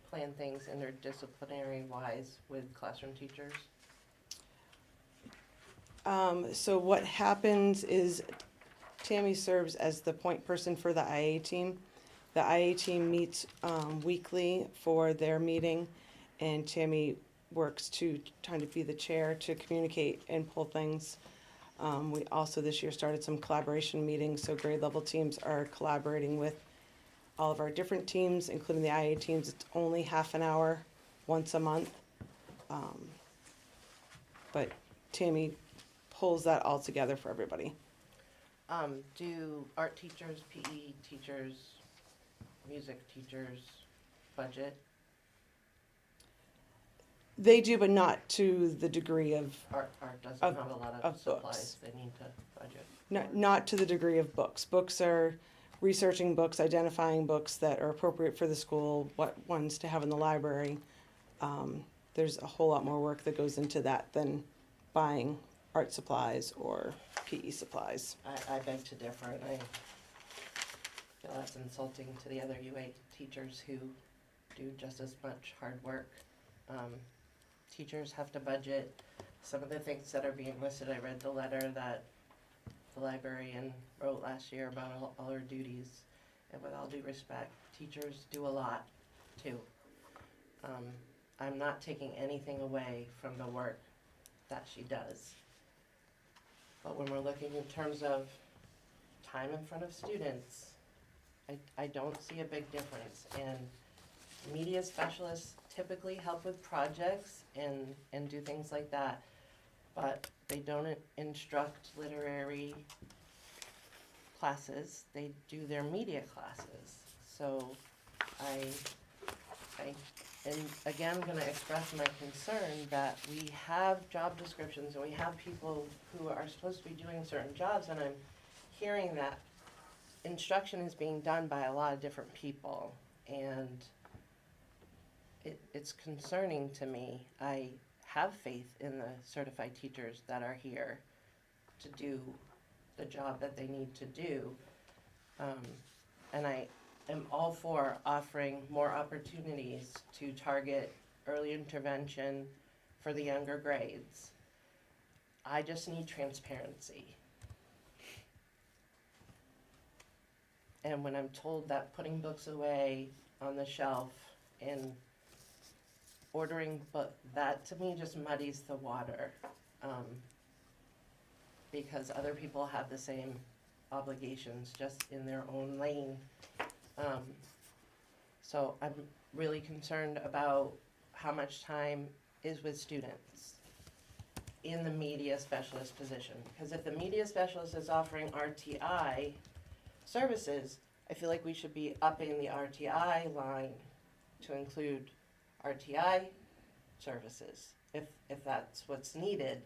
plan things interdisciplinary wise with classroom teachers? So what happens is Tammy serves as the point person for the IA team. The IA team meets weekly for their meeting, and Tammy works to trying to be the chair to communicate and pull things. We also this year started some collaboration meetings, so grade level teams are collaborating with all of our different teams, including the IA teams. It's only half an hour once a month. But Tammy pulls that all together for everybody. Do art teachers, PE teachers, music teachers budget? They do, but not to the degree of, Art doesn't Of- have a lot of of books. supplies they need to budget. not to the degree of books. Books are researching books, identifying books that are appropriate for the school, what ones to have in the library. There's a whole lot more work that goes into that than buying art supplies or PE supplies. I beg to differ, and I feel that's insulting to the other UA teachers who do just as much hard work. Teachers have to budget some of the things that are being listed. I read the letter that the librarian wrote last year about all her duties, and with all due respect, teachers do a lot too. I'm not taking anything away from the work that she does. But when we're looking in terms of time in front of students, I don't see a big difference. And media specialists typically help with projects and do things like that, but they don't instruct literary classes, they do their media classes. So I and again, I'm gonna express my concern that we have job descriptions and we have people who are supposed to be doing certain jobs, and I'm hearing that instruction is being done by a lot of different people, and it's concerning to me. I have faith in the certified teachers that are here to do the job that they need to do. And I am all for offering more opportunities to target early intervention for the younger grades. I just need transparency. And when I'm told that putting books away on the shelf and ordering, but that to me just muddies the water. Because other people have the same obligations just in their own lane. So I'm really concerned about how much time is with students in the media specialist position. Because if the media specialist is offering RTI services, I feel like we should be upping the RTI line to include RTI services, if that's what's needed.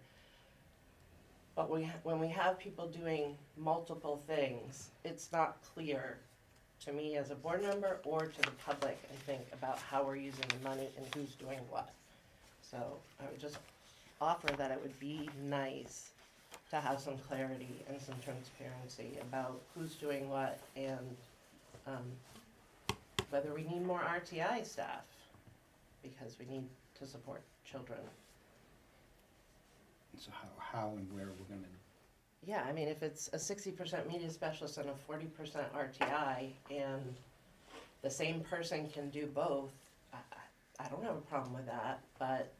But when we have people doing multiple things, it's not clear to me as a board member or to the public, I think, about how we're using the money and who's doing what. So I would just offer that it would be nice to have some clarity and some transparency about who's doing what and whether we need more RTI staff, because we need to support children. So how and where we're gonna, Yeah, I mean, if it's a 60% media specialist and a 40% RTI, and the same person can do both, I don't have a problem with that, but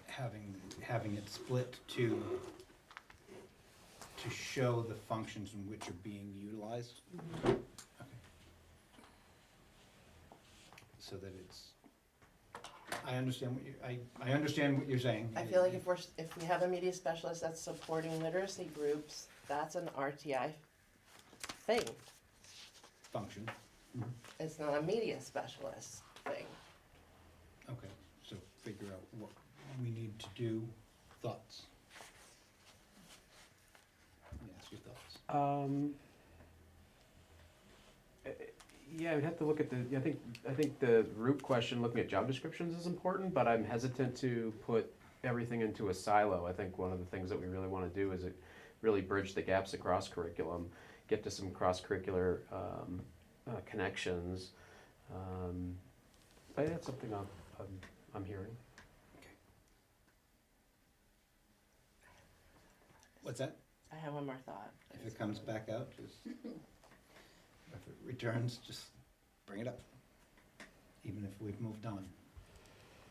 having it split to show the functions in which are being utilized? Okay. So that it's, I understand what you're saying. I feel like if we have a media specialist that's supporting literacy groups, that's an RTI thing. Function, It's not a media specialist thing. okay, so figure out what we need to do, thoughts? Yes, your thoughts. Yeah, I'd have to look at I think the root question, looking at job descriptions, is important, but I'm hesitant to put everything into a silo. I think one of the things that we really want to do is really bridge the gaps across curriculum, get to some cross-curricular connections. But that's something I'm hearing. What's that? I have one more thought. If it comes back out, just, if it returns, just bring it up, even if we've moved on.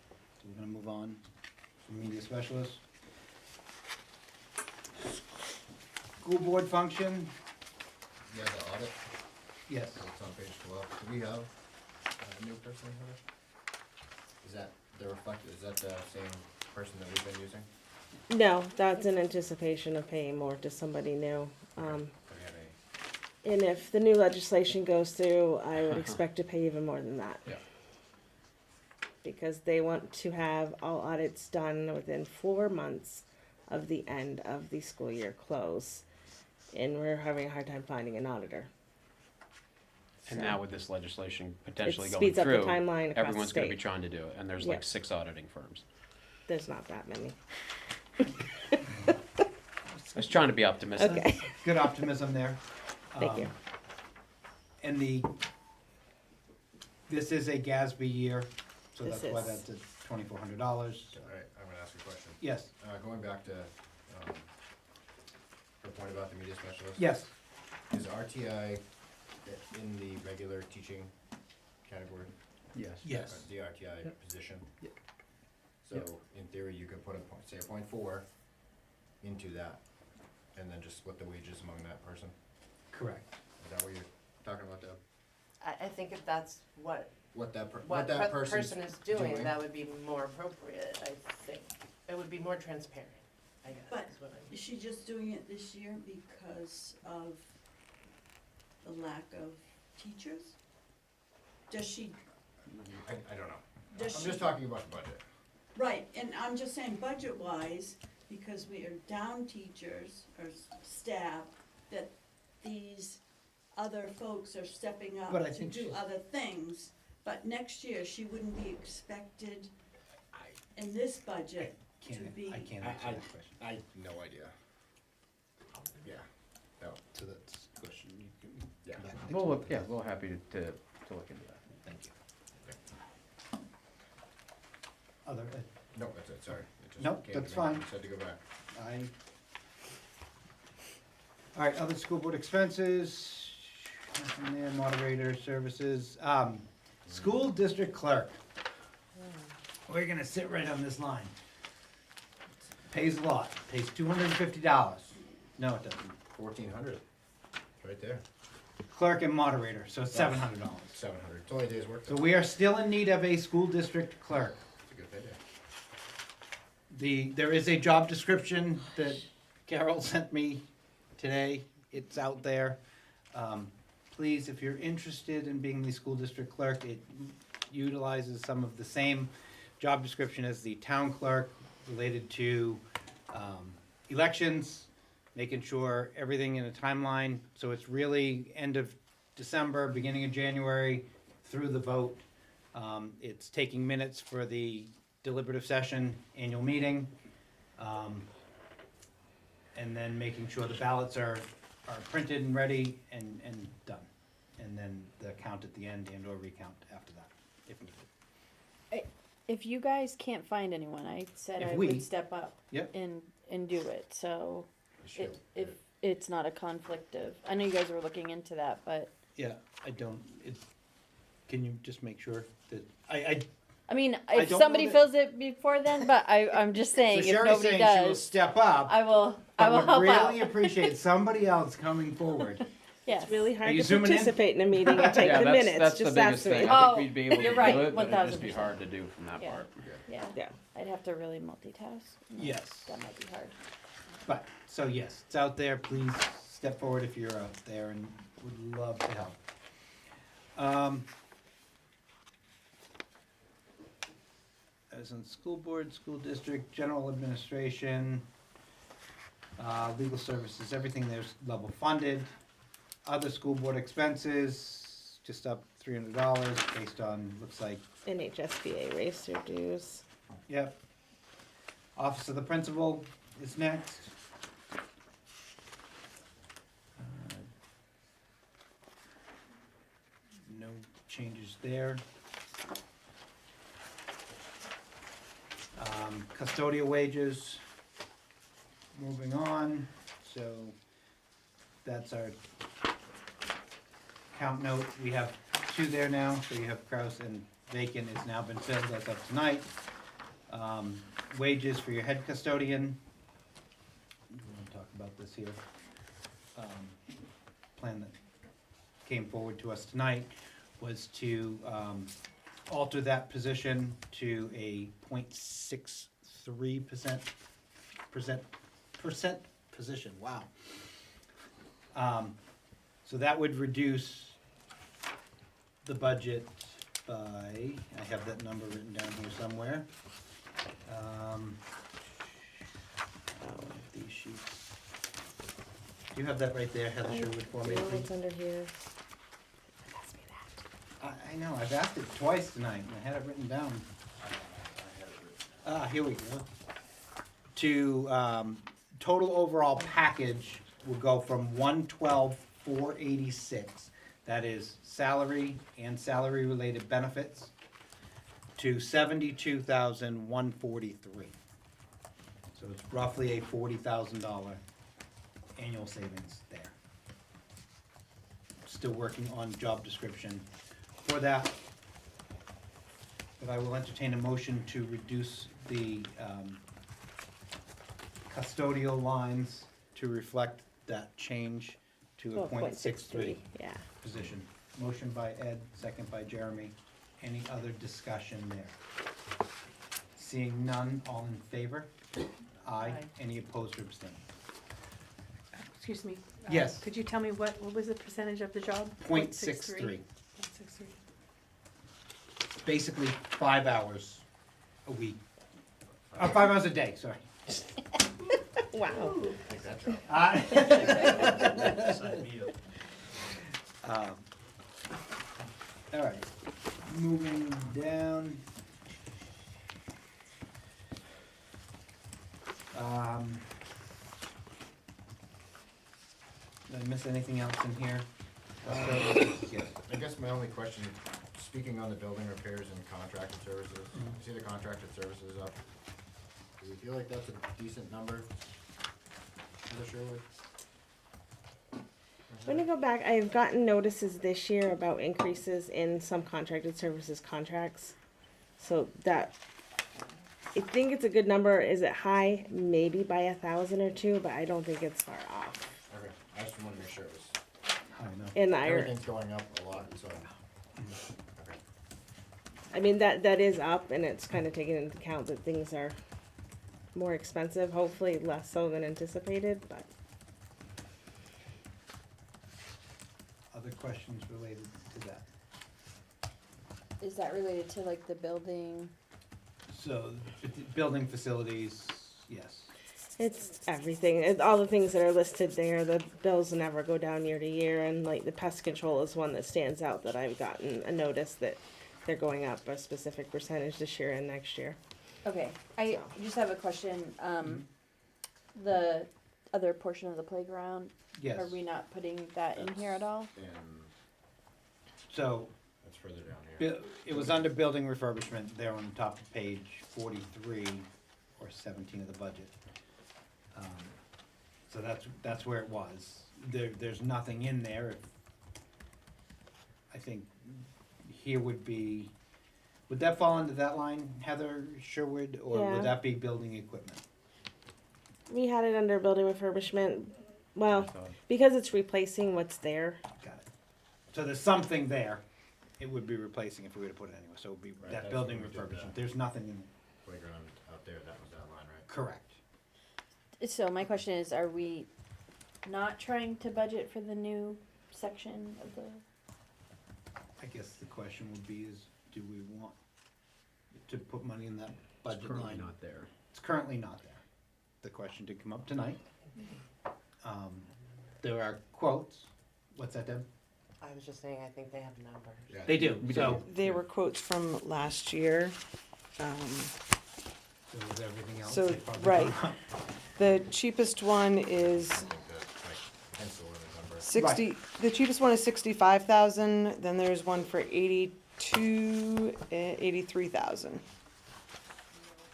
So we're gonna move on from media specialist. School board function, Yeah, the audit, yes. it's on page 12. Do we have a new person here? Is that is that the same person that we've been using? No, that's in anticipation of paying more to somebody new. Do we have any? And if the new legislation goes through, I would expect to pay even more than that. Yeah. Because they want to have all audits done within 4 months of the end of the school year close. And we're having a hard time finding an auditor. And So, now with this legislation potentially it going speeds up the through, timeline across the everyone's gonna be state. trying to do it, and there's Yeah. like 6 auditing firms. There's not that many. I was trying to be optimistic. Okay. Good optimism there. Thank you. And this is a GASB year, so This that's why is. that's at $2,400. Alright, I'm gonna ask a question. Yes, Going back to, the point about the media specialist. yes, Is RTI in the regular teaching category? Yes. yes. The RTI Yep. position? Yep. So Yep. in theory, you could put say a 0.4 into that, and then just split the wages among that person? Correct. Is that what you're talking about, Deb? I think if that's what What that what that the person's person is doing, doing. that would be more appropriate, I think. It would be more transparent, I guess, But- is what I Is she just doing it this year because of the lack of teachers? Does she, I don't know. Does I'm she- just talking about the budget. right, and I'm just saying budget-wise, because we are down teachers or staff, that these other folks are stepping up But I to think do she's- other things. But next year, she wouldn't be expected in this budget to be. I can't answer that question. I no idea. Yeah. No. So that's a question you can Yeah. come back next We'll week. look, yeah, we're happy to look into that. Thank you. Other, No, that's it. Sorry. It just Nope, came to that's me. fine. Just had to go back. All right, other school board expenses, nothing there, moderator services, school district clerk. we're gonna sit right on this line. Pays a lot, pays $250. No, it doesn't. 1,400. Right there. Clerk and moderator, so it's $700. 700. It's only a day's work. So we are still in need of a school district clerk. It's a good payday. There is a job description that Carol sent me today. It's out there. Please, if you're interested in being the school district clerk, it utilizes some of the same job description as the town clerk related to elections, making sure everything in a timeline. So it's really end of December, beginning of January, through the vote. It's taking minutes for the deliberative session, annual meeting, and then making sure the ballots are printed and ready and done. And then the count at the end and or recount after that, if needed. If you guys can't find anyone, I said If I we- would step up Yep. and do it, so You should. if it's not a conflict of, I know you guys were looking into that, but, Yeah, I don't, can you just make sure that, I mean, I if don't somebody know that- fills it before then, but I'm just so saying, if Sherry's nobody saying she will does, step up, I will but help would out. really appreciate somebody else coming forward. Yes. It's really Are hard you to zooming in? participate in a meeting and take Yeah, the that's, minutes, that's the just biggest ask me. thing. I Oh, think we'd be able to you're do right, it, but it'd just be 1000%. hard to do from that Yeah. part. Yeah. Yeah. I'd have to really multitask. Yes. That might be hard. But, so yes, it's out there, please step forward if you're out there and would love to help. As in school board, school district, general administration, legal services, everything there's level funded. Other school board expenses, just up $300 based on, looks like, NHSBA raised their dues. yep. Office of the principal is next. No changes there. Custodial wages, moving on, so that's our count note. We have two there now, so you have Kraus and vacant has now been filled as of tonight. Wages for your head custodian. We want to talk about this here. Plan that came forward to us tonight was to alter that position to a 0.63% position, wow. So that would reduce the budget by, I have that number written down here somewhere. These sheets. Do you have that right there, Heather Sherwood, for me, No, please? it's under here. I know, I've asked it twice tonight, and I had it written down. Here we go. To, total overall package will go from 112,486. That is salary and salary-related benefits, to 72,143. So it's roughly a $40,000 annual savings there. Still working on job description for that. But I will entertain a motion to reduce the custodial lines to reflect that change to a Oh, 0.63 yeah. position. Motion by Ed, second by Jeremy. Any other discussion there? Seeing none, all in favor? Aye. Aye. Any opposed or abstaining? Excuse me. Yes. Could you tell me what was the percentage of the job? 0.63. 0.63. Basically 5 hours a week. 5 hours a day, sorry. Wow. Take that job. Sign me up. All right, moving down. Did I miss anything else in here? Yes. I guess my only question, speaking on the building repairs and contracted services, you see the contracted services up? Do you feel like that's a decent number? Heather Sherwood? I'm gonna go back. I've gotten notices this year about increases in some contracted services contracts. So that I think it's a good number. Is it high? Maybe by 1,000 or two, but I don't think it's far off. Okay, I just wanna make sure it was, I don't know. And everything's going up a lot, so. Okay. I mean, that is up, and it's kind of taking into account that things are more expensive, hopefully less so than anticipated, but Other questions related to that? Is that related to like the building? So, building facilities, yes. it's everything. All the things that are listed there, the bills never go down year to year, and like the pest control is one that stands out that I've gotten a notice that they're going up a specific percentage this year and next year. Okay, I just have a question. The other portion of the playground, Yes. are we not putting that in here at all? And So, that's further down here. it was under building refurbishment there on the top of page 43 or 17 of the budget. So that's where it was. There's nothing in there. I think here would that fall into that line, Heather Sherwood, or Yeah. would that be building equipment? We had it under building refurbishment, well, So, because it's replacing what's there. Got it. So there's something there. It would be replacing if we were to put it anywhere. So it would be Right, that that's building what we did refurbishment. that. There's nothing in it. Playground out there, that was that line, right? Correct. So my question is, are we not trying to budget for the new section of the? I guess the question would be is, do we want to put money in that budget It's currently line? not there. It's currently not there. The question did come up tonight. There are quotes. What's that, Deb? I was just saying, I think they have numbers. Yeah. They do, so. They were quotes from last year. So with everything else. So, they probably right. don't- The cheapest one is I think that, like, pencil in a number. 60, the cheapest one is 65,000, then there's one for 83,000.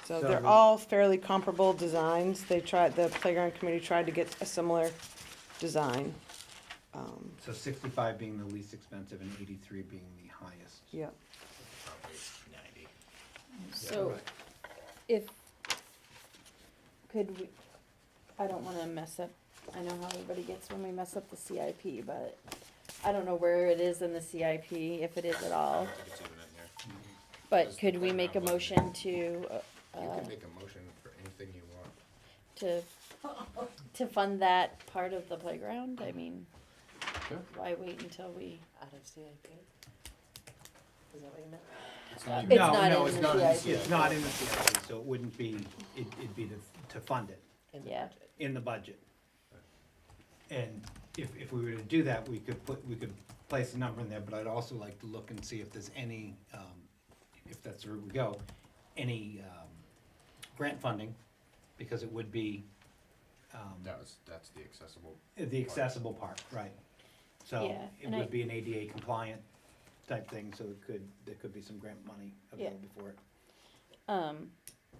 So they're So- all fairly comparable designs. The playground committee tried to get a similar design. So 65 being the least expensive and 83 being the highest. Yep. Probably 90. So, right. if, could we, I don't wanna mess up, I know how everybody gets when we mess up the CIP, but I don't know where it is in the CIP, if it is at all. I think it's even in here. But Just could we make a playground budget. motion to, You can make a motion for anything you want. to fund that part of the playground? I mean, Sure. why wait until we? Out of CIP? Is that what you meant? It's not It's even. not No, in it's the not in the CIP. It's not in the CIP, so it wouldn't be, it'd be to fund it In the Yeah. budget? in the budget. And if we were to do that, we could place a number in there, but I'd also like to look and see if there's any, if that's the route we go, any, grant funding, because it would be, That's the accessible. the accessible part, right? So Yeah, it and would be an ADA compliant type thing, so there could be some grant money available for it.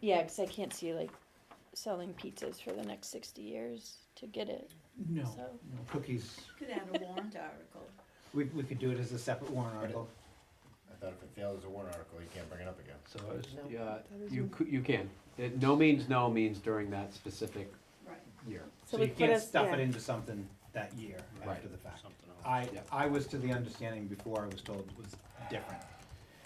Yeah, cause I can't see like selling pizzas for the next 60 years to get it, No, so. no, cookies, Could add a warrant article. we could do it as a separate warrant article, I thought if it failed as a warrant article, you can't bring it up again. so it's, No. Yeah, you can. No means no means during that specific Right. year. so we you put can't us- stuff yeah. it into something that year Right. after the fact. Something else. Yeah. I was to the understanding before I was told it was different.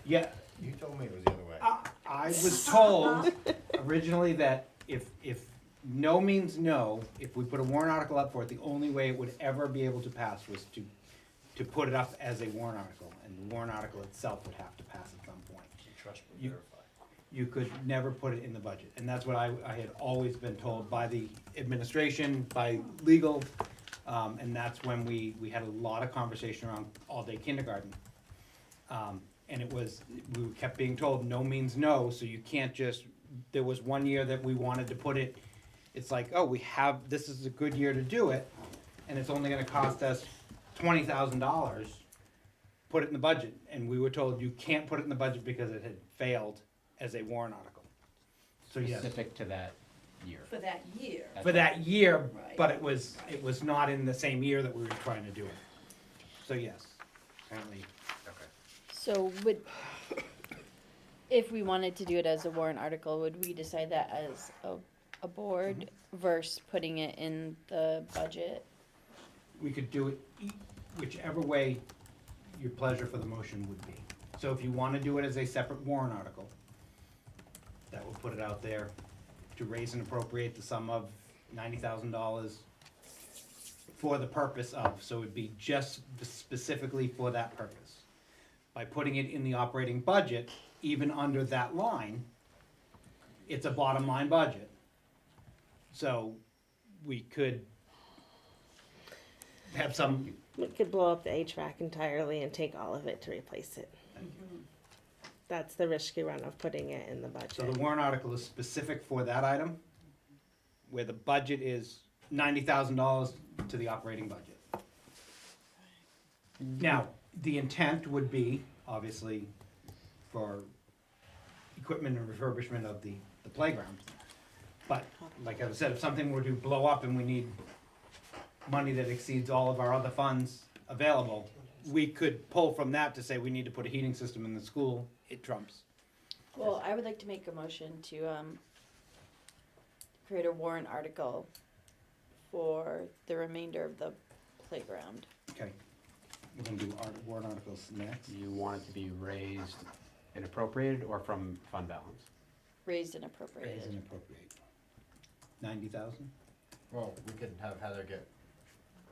Yeah, You told me it was the other way. I was told originally that if no means no, if we put a warrant article up for it, the only way it would ever be able to pass was to put it up as a warrant article, and the warrant article itself would have to pass at some point. Trust but You- verify. You could never put it in the budget, and that's what I had always been told by the administration, by legal, and that's when we had a lot of conversation around all-day kindergarten. And it was, we kept being told, no means no, so you can't just, there was one year that we wanted to put it, it's like, oh, this is a good year to do it, and it's only gonna cost us $20,000, put it in the budget, and we were told you can't put it in the budget because it had failed as a warrant article. So yes, Specific to that year. For that year. for that year, Right. but it was not in the same year that we were trying to do it. So yes, apparently, Okay. So would, If we wanted to do it as a warrant article, would we decide that as a board versus putting it in the budget? We could do it whichever way your pleasure for the motion would be. So if you wanna do it as a separate warrant article, that will put it out there to raise and appropriate the sum of $90,000 for the purpose of, so it'd be just specifically for that purpose. By putting it in the operating budget, even under that line, it's a bottom line budget. So we could have some, We could blow up the HVAC entirely and take all of it to replace it. That's the risky run of putting it in the so budget. the warrant article is specific for that item, where the budget is $90,000 to the operating budget. Now, the intent would be, obviously, for equipment and refurbishment of the playground. But, like I said, if something were to blow up and we need money that exceeds all of our other funds available, we could pull from that to say we need to put a heating system in the school, it trumps. Well, I would like to make a motion to, create a warrant article for the remainder of the playground. Okay, we're gonna do warrant articles next. You want it to be raised and appropriated or from fund balance? Raised and Raise appropriated. and appropriate. 90,000? Well, we could have Heather get,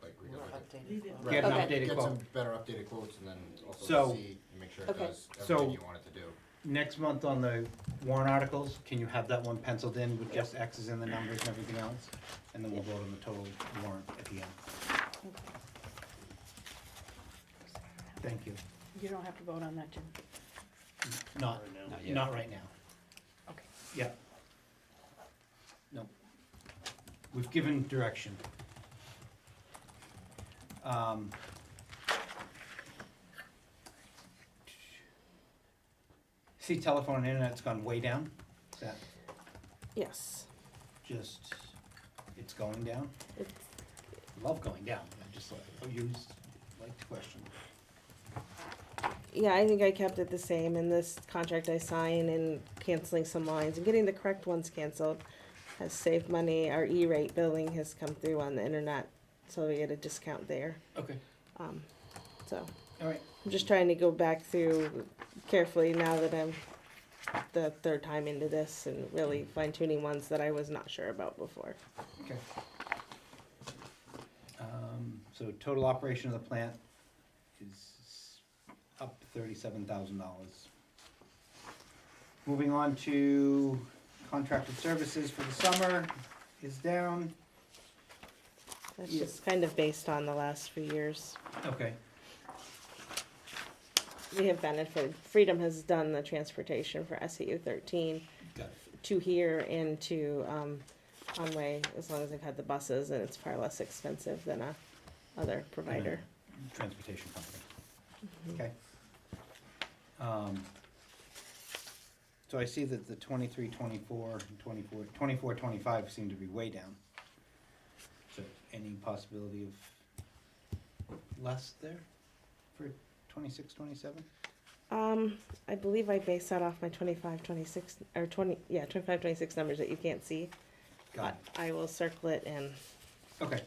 like, we could look at. Leave it. Get an Okay. updated Get quote. some better updated quotes and then also So- see and make sure it Okay. does So- everything you want it to do. Next month on the warrant articles, can you have that one penciled in with just X's in the numbers and everything else? And then we'll vote on the total warrant at the end. Thank you. You don't have to vote on that, Jim. Not, Right now. Not yet. not right now. Okay. Yeah. Nope. We've given direction. See, telephone and internet's gone way down. Is that Yes. just, it's going down? It's, Love going down. I just used, like the question. yeah, I think I kept it the same in this contract I signed and canceling some lines and getting the correct ones canceled has saved money. Our E-rate billing has come through on the internet, so we get a discount there. Okay, So all right. I'm just trying to go back through carefully now that I'm the third time into this and really fine tuning ones that I was not sure about before. Okay. So total operation of the plant is up $37,000. Moving on to contracted services for the summer is down. That's Yeah. just kind of based on the last few years. Okay. We have benefited. Freedom has done the transportation for SAU 13 Got it. to here and to Conway, as long as they've had the buses, and it's far less expensive than a other provider. Transportation company. Mhm. Okay. So I see that the 23, 24, and 24, 24, 25 seem to be way down. So any possibility of less there for 26, 27? I believe I based that off my 25, 26, or 25, 26 numbers that you can't see. Got But I will circle it and it. Okay,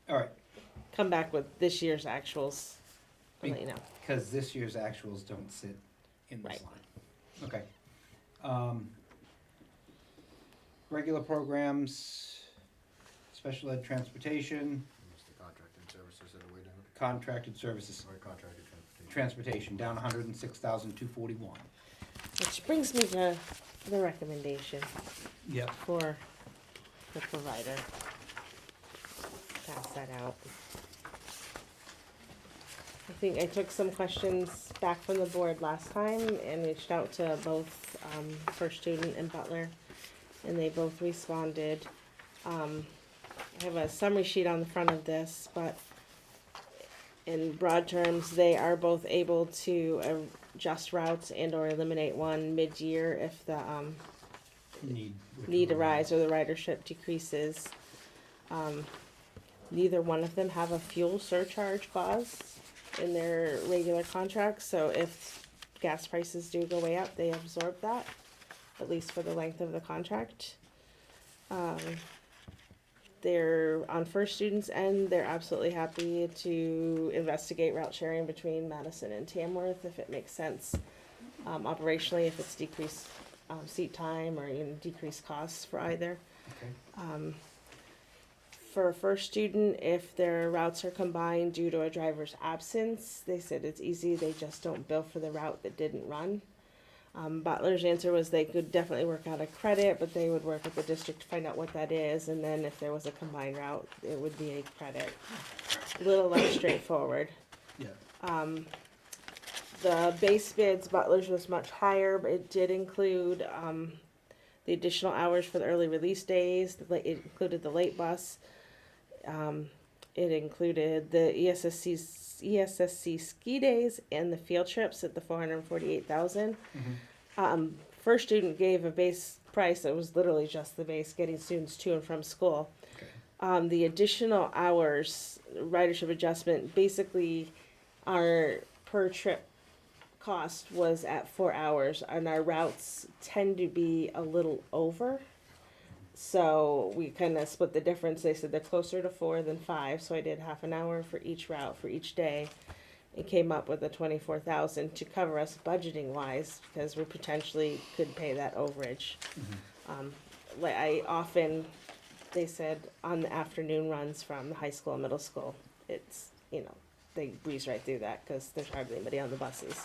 all right, come back with this year's actuals. I'll let you know. because this year's actuals don't sit in this Right. line. Okay. Regular programs, special ed transportation, It's the contracted services that are way down, contracted services, or contracted transportation. transportation, down 106,241. Which brings me to the recommendation Yep. for the provider. Pass that out. I think I took some questions back from the board last time and reached out to both First Student and Butler, and they both responded. I have a summary sheet on the front of this, but in broad terms, they are both able to adjust routes and or eliminate one mid-year if the need arise or the ridership decreases. Neither one of them have a fuel surcharge clause in their regular contracts, so if gas prices do go way up, they absorb that, at least for the length of the contract. They're on First Student's end, they're absolutely happy to investigate route sharing between Madison and Tamworth if it makes sense. Operationally, if it's decreased seat time or even decreased costs for either. Okay. For First Student, if their routes are combined due to a driver's absence, they said it's easy, they just don't bill for the route that didn't run. Butler's answer was they could definitely work out a credit, but they would work with the district to find out what that is, and then if there was a combined route, it would be a credit. A little less straightforward. Yeah. The base bids, Butler's was much higher, but it did include, the additional hours for the early release days, it included the late bus. It included the ESSC ski days and the field trips at the 448,000. First Student gave a base price that was literally just the base, getting students to and from school. Okay. The additional hours, ridership adjustment, basically our per trip cost was at 4 hours, and our routes tend to be a little over. So we kind of split the difference. They said they're closer to 4 than 5, so I did half an hour for each route for each day. It came up with a 24,000 to cover us budgeting wise, because we potentially could pay that overage. Like I often, they said on the afternoon runs from the high school and middle school, it's, you know, they breeze right through that because there's hardly anybody on the buses.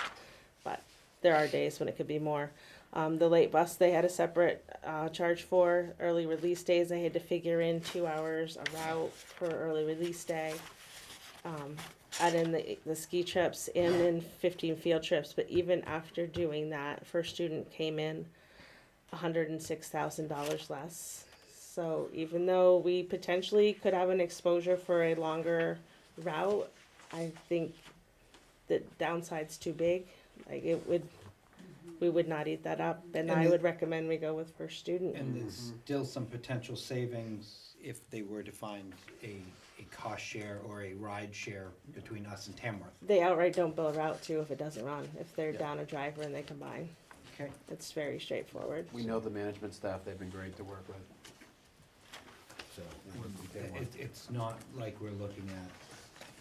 But there are days when it could be more. The late bus, they had a separate charge for. Early release days, they had to figure in 2 hours a route for early release day. Add in the ski trips and then 15 field trips. But even after doing that, First Student came in $106,000 less. So even though we potentially could have an exposure for a longer route, I think the downside's too big. Like we would not eat that up, and I would recommend we go with First Student. And there's still some potential savings if they were to find a cost share or a ride share between us and Tamworth. They outright don't bill a route too if it doesn't run, if they're Yeah. down a driver and they combine. Okay. It's very straightforward. We know the management staff, they've been great to work with. So it's not like we're looking at,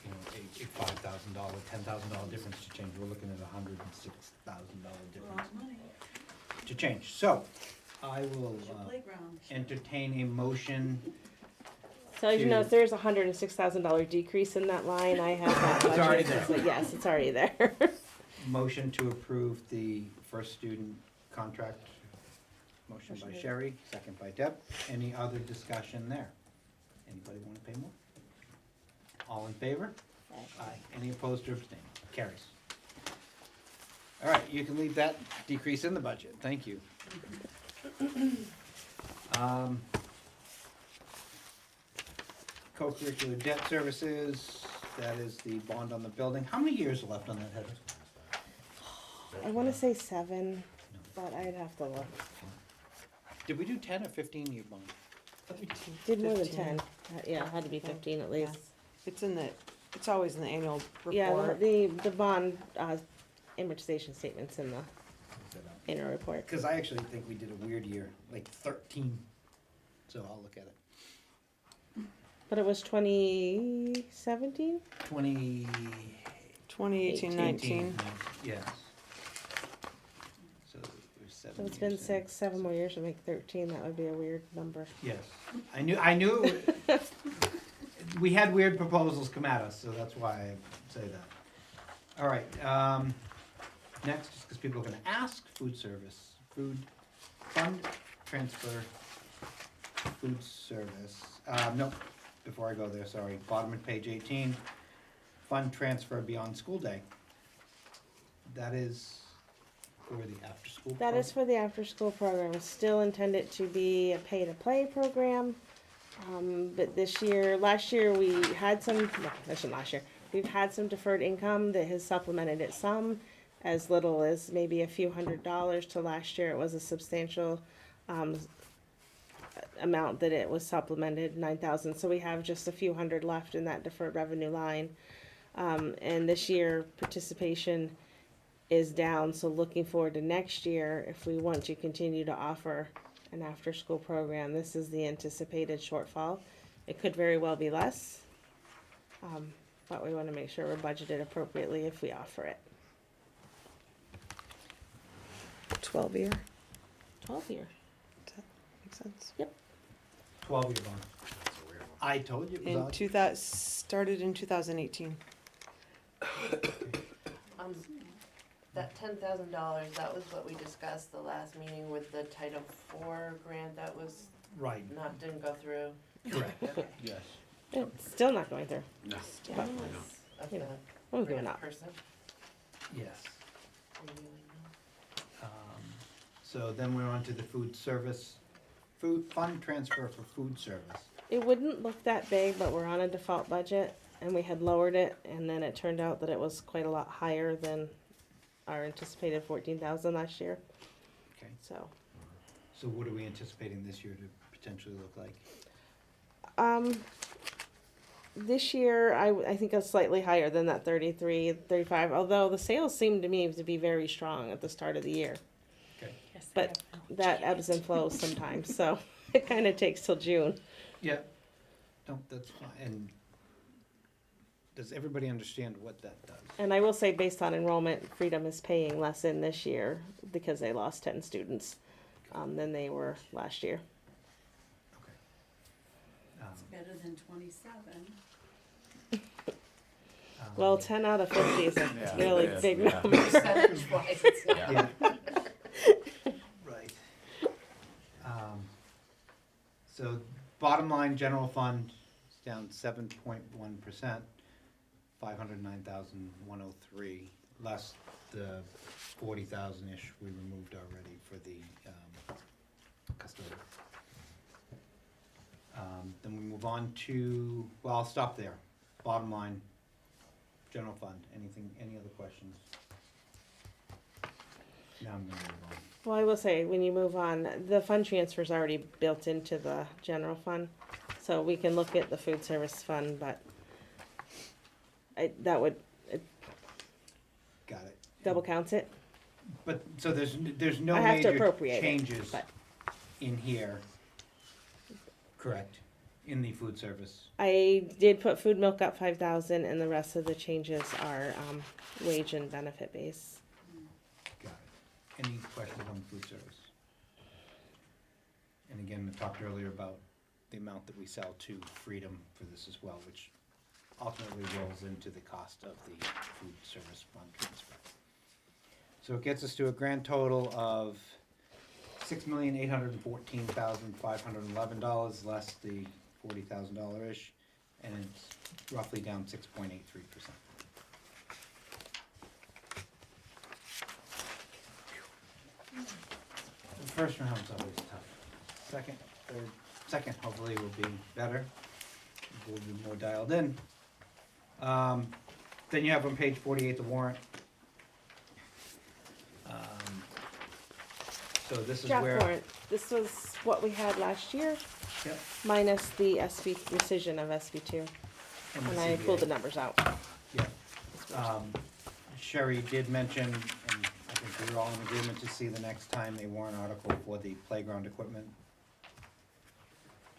you know, a $5,000, $10,000 difference to change. We're looking at $106,000 difference Lots of money. to change. So I will It's your playground. entertain a motion. So as you know, to- there's a $106,000 decrease in that line. I have that budget. It's already there. So yes, it's already there. Motion to approve the First Student contract. Motion by Sherry, second by Deb. Any other discussion there? Anybody want to pay more? All in favor? Aye. Any opposed or abstaining? Carries. All right, you can leave that decrease in the budget. Thank you. Co-curricular debt services, that is the bond on the building. How many years are left on that, Heather? I want to say 7, but I'd have to look. Did we do 10 or 15-year bond? Did more than 15. 10. Yeah, it had to be 15 at least. It's always in the annual Yeah, report. the bond amortization statements in the annual report. Because I actually think we did a weird year, like 13. So I'll look at it. But it was 2017? 2018, 2018, 19. yes. So there's 7 So it's been years in. 6, 7 more years to make 13. That would be a weird number. Yes. I knew we had weird proposals come at us, so that's why I say that. All right, next, just because people are gonna ask, food service, food fund transfer, food service. Nope, before I go there, sorry, bottom of page 18, fund transfer beyond school day. That is for the after-school That is for the after-school program. It's still intended to be a pay-to-play program. But last year we had some, no, that wasn't last year. We've had some deferred income that has supplemented it some, as little as maybe a few $100s to last year. It was a substantial, amount that it was supplemented, 9,000. So we have just a few hundred left in that deferred revenue line. And this year participation is down, so looking forward to next year, if we want to continue to offer an after-school program, this is the anticipated shortfall. It could very well be less, but we wanna make sure we're budgeted appropriately if we offer it. 12-year, 12-year. makes sense. 12-year bond. That's a weird one. I told you it was In odd. 2000, started in 2018. That $10,000, that was what we discussed the last meeting with the Title IV grant that was Right, didn't go through. correct. Okay. Yes. It's still not going through. No. Yeah, But, of you the know, I'm going grant up. person. Yes. reviewing them. So then we're on to the food service, food fund transfer for food service. It wouldn't look that big, but we're on a default budget, and we had lowered it, and then it turned out that it was quite a lot higher than our anticipated 14,000 last year. Okay. So, So what are we anticipating this year to potentially look like? this year, I think it's slightly higher than that 33, 35, although the sales seem to me to be very strong at the start of the year. Yes, they But have. that ebbs and flows sometimes, so it kind of takes till June. Yeah. No, that's fine. And does everybody understand what that does? And I will say, based on enrollment, Freedom is paying less in this year because they lost 10 students than they were last year. Okay. It's better than 27. Well, 10 out of 50 is a Yeah, really it is, big yeah. number. Percentage-wise, it's not. Yeah. Right. So bottom line, general fund is down 7.1%, 509,103, less the 40,000-ish we removed already for the custodial. Then we move on to, well, I'll stop there. Bottom line, general fund. Any other questions? Now I'm gonna move on. Well, I will say, when you move on, the fund transfer is already built into the general fund. So we can look at the food service fund, but that would Got it. double count it. But, so there's no I have to major appropriate it, changes but- in here, correct, in the food service? I did put food milk up 5,000, and the rest of the changes are wage and benefit base. Got it. Any questions on food service? And again, we talked earlier about the amount that we sell to Freedom for this as well, which ultimately rolls into the cost of the food service fund transfer. So it gets us to a grand total of $6,814,511, less the $40,000-ish, and it's roughly down 6.83%. The first round's always tough. Second hopefully will be better. We'll be more dialed in. Then you have on page 48 the warrant. So this is Draft where. warrant, this was what we had last year, Yep. minus the rescission of SB2, and the and I pulled the CBA. numbers out. Yeah. Sherry did mention, and I think we were all in agreement to see the next time a warrant article for the playground equipment,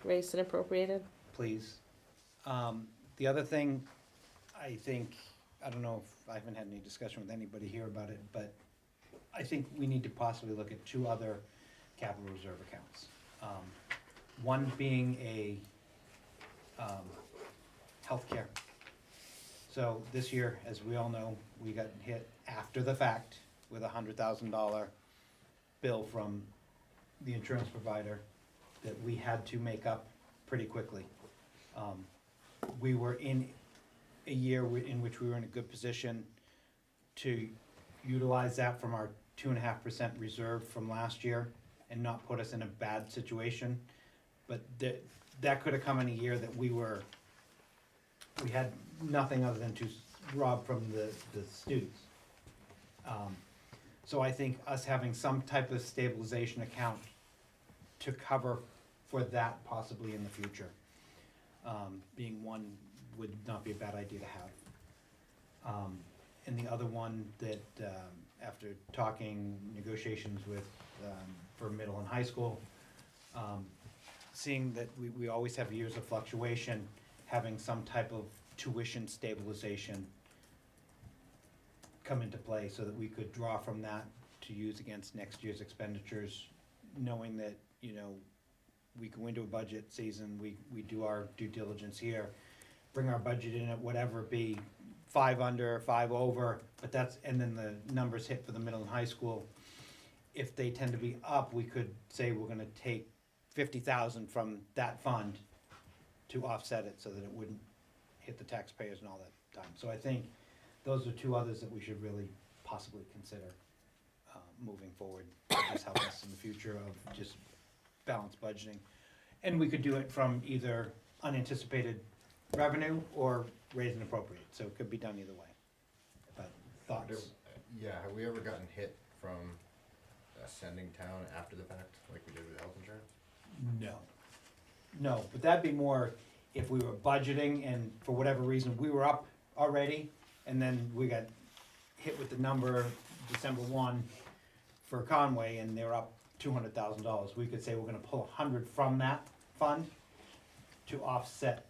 Raised and appropriated. please. The other thing, I think, I don't know if, I haven't had any discussion with anybody here about it, but I think we need to possibly look at two other capital reserve accounts. One being a healthcare. So this year, as we all know, we got hit after the fact with $100,000 bill from the insurance provider that we had to make up pretty quickly. We were in a year in which we were in a good position to utilize that from our 2.5% reserve from last year and not put us in a bad situation. But that could have come in a year that we had nothing other than to rob from the students. So I think us having some type of stabilization account to cover for that possibly in the future, being one would not be a bad idea to have. And the other one that, after talking negotiations with, for middle and high school, seeing that we always have years of fluctuation, having some type of tuition stabilization come into play so that we could draw from that to use against next year's expenditures, knowing that, you know, we go into a budget season, we do our due diligence here, bring our budget in at whatever it be, 5 under, 5 over, but that's, and then the numbers hit for the middle and high school. If they tend to be up, we could say we're gonna take 50,000 from that fund to offset it so that it wouldn't hit the taxpayers and all that time. So I think those are 2 others that we should really possibly consider moving forward, to just help us in the future of just balanced budgeting. And we could do it from either unanticipated revenue or raise and appropriate, so it could be done either way. But thoughts? Yeah, have we ever gotten hit from sending town after the fact, like we did with health insurance? No. No, but that'd be more if we were budgeting and for whatever reason, we were up already, and then we got hit with the number December 1 for Conway, and they were up $200,000. We could say we're gonna pull 100 from that fund to offset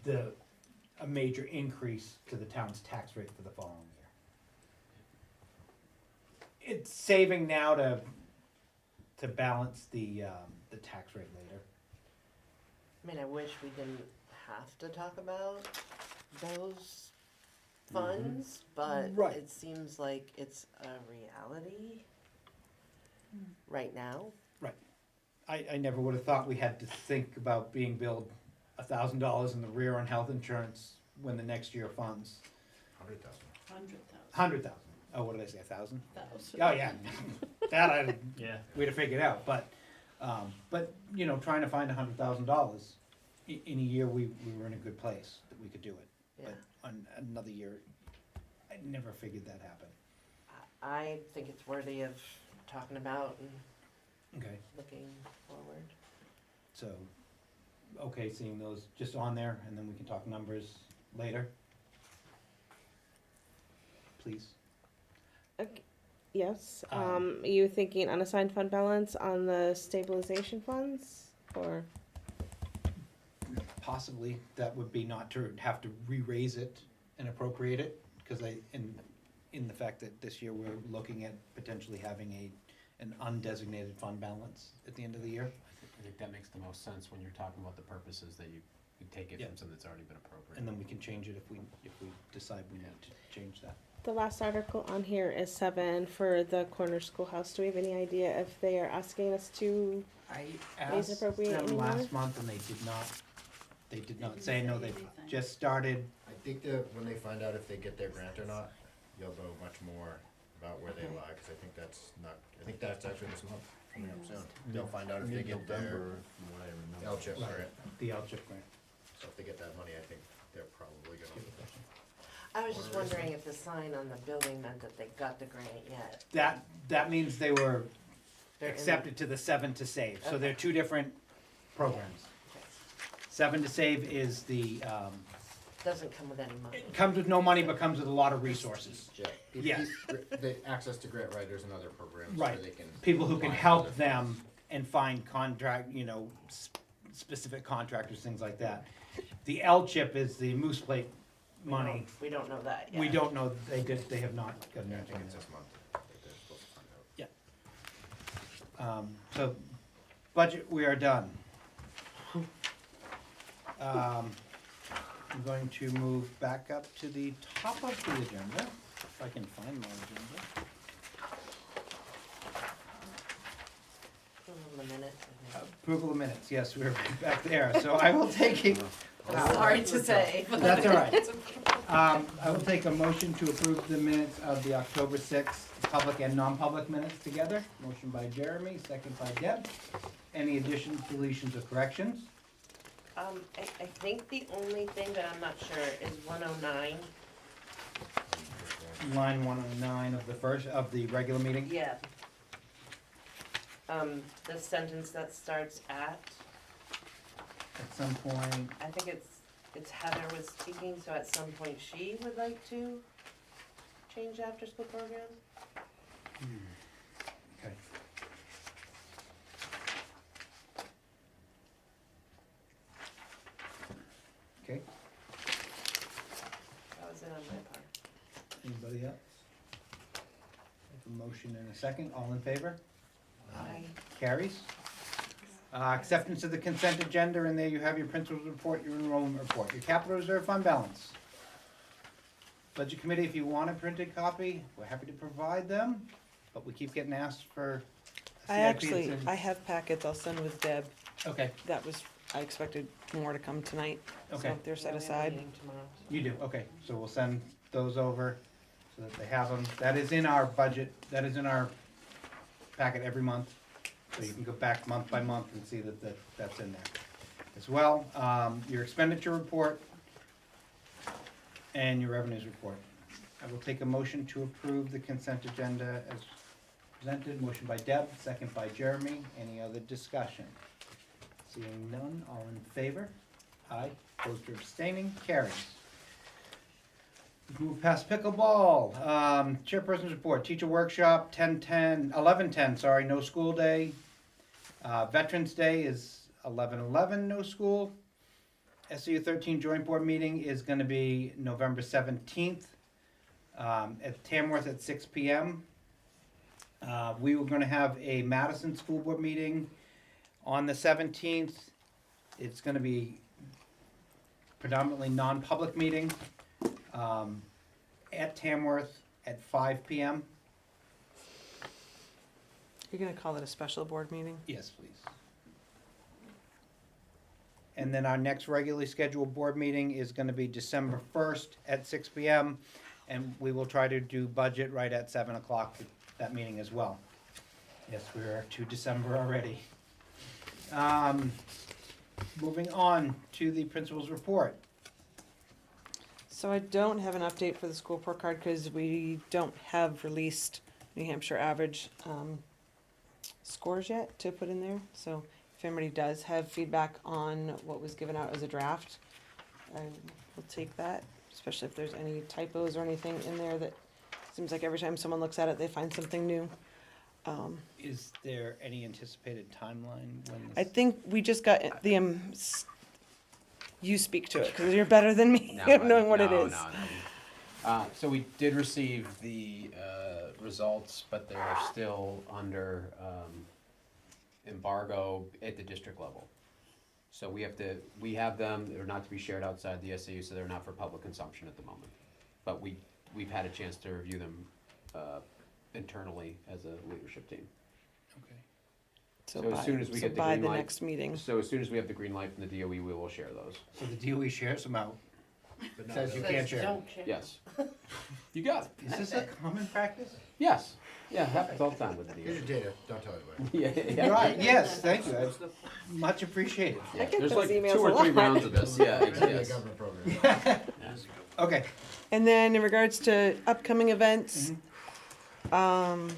a major increase to the town's tax rate for the following year. It's saving now to balance the tax rate later. I mean, I wish we didn't have to talk about those funds, but Right. it seems like it's a reality right now. I never would have thought we had to think about being billed $1,000 in the rear on health insurance when the next year funds 100,000. 100,000. 100,000. Oh, what did I say, 1,000? Thousand. Oh, yeah, that Yeah. we'd have figured out, but, you know, trying to find $100,000 in a year, we were in a good place that we could do it. Yeah. But on another year, I never figured that happened. I think it's worthy of talking about and Okay. looking forward. So, okay, seeing those just on there, and then we can talk numbers later. Please. Okay. Yes, Um, are you thinking unassigned fund balance on the stabilization funds, or? Possibly, that would be not to have to re-raise it and appropriate it, because in the fact that this year we're looking at potentially having an undesignated fund balance at the end of the year. I think that makes the most sense when you're talking about the purposes that you take it Yeah. from something that's already been appropriated. And then we can change it if we decide we need to change that. The last article on here is 7 for the corner schoolhouse. Do we have any idea if they are asking us to? I Is asked appropriate them anymore? last month and they did not didn't say, no, say they've anything. just started. I think that when they find out if they get their grant or not, you'll know much more about where they Okay. lie, cause I think that's actually this month, coming up soon. They'll find out if they get their LCHIP grant, The LCHIP grant. so if they get that money, I think they're probably gonna. I was just wondering if the sign on the building meant that they got the grant yet. That means they were They're in- accepted to the 7 to Save, so Okay. they're 2 different programs. 7 to Save is the, Doesn't come with any money. it comes with no money, but comes with a lot of resources. Yeah. Yes. The access to grant writers and other programs Right. where they can. People who can find help other them and find contract, you know, specific contractors, things like that. The LCHIP is the Moose Plate money. We don't know that yet. We don't know, they have not gotten Yeah, I anything. think it's this month that they're supposed to find out. So, budget, we are done. I'm going to move back up to the top of the agenda, if I can find my agenda. Approval of the minutes, I think. Approval of minutes, yes, we're right back there, so I will take it. Sorry to say. but- That's all right. I will take a motion to approve the minutes of the October 6th, public and non-public minutes together. Motion by Jeremy, second by Deb. Any additions, deletions, or corrections? I think the only thing that I'm not sure is 109. Line 109 of the regular meeting. Yeah. The sentence that starts at, At some point, I think it's Heather was speaking, so at some point she would like to change the after-school program. motion and a second, all in favor? Aye. Carries. Acceptance of the consent agenda, and there you have your principal's report, your enrollment report, your capital reserve fund balance. Budget committee, if you want a printed copy, we're happy to provide them, but we keep getting asked for. I have packets I'll send with Deb. Okay, I expected more to come tonight, okay, so they're set Yeah, we have a aside. meeting tomorrow. you do, okay, so we'll send those over so that they have them. That is in our budget, that is in our packet every month. So you can go back month by month and see that's in there. As well, your expenditure report and your revenues report. I will take a motion to approve the consent agenda as presented. Motion by Deb, second by Jeremy. Any other discussion? Seeing none, all in favor? Aye. Opposed or abstaining? Carries. Move past pickleball. Chairperson's report, teacher workshop, 11:10, sorry, no school day. Veterans Day is 11:11, no school. SU 13 joint board meeting is gonna be November 17th, at Tamworth at 6 p.m. We were gonna have a Madison School Board meeting on the 17th. It's gonna be predominantly non-public meeting, at Tamworth at 5 p.m. You're gonna call it a special board meeting? Yes, please. And then our next regularly scheduled board meeting is gonna be December 1st at 6 p.m. And we will try to do budget right at 7 o'clock, that meeting as well. Yes, we're to December already. Moving on to the principal's report. So I don't have an update for the school report card because we don't have released New Hampshire average scores yet to put in there. So if anybody does have feedback on what was given out as a draft, I will take that, especially if there's any typos or anything in there that seems like every time someone looks at it, they find something new. Is there any anticipated timeline when I this? think we just got the, you speak to it because you're better than me No, knowing what it no, is. no. So we did receive the results, but they're still under embargo at the district level. So we have them, they're not to be shared outside the SAU, so they're not for public consumption at the moment. But we've had a chance to review them internally as a leadership team. Okay. So as soon as we get the by green the light- next meeting. So as soon as we have the green light from the DOE, we will share those. So the DOE shares them out, But not says you really. can't share. Don't share. Yes. You got it. Is this a common practice? Yes. Yeah, happens all the time with the Here's DOE. your data, don't tell anybody. Yeah. Right, yes, thank you, that's much appreciated. Yeah, get there's those like emails 2 or a 3 lot. rounds of this, yeah, It's a yes. government program. Okay, And then in regards to upcoming events, Mm-hmm.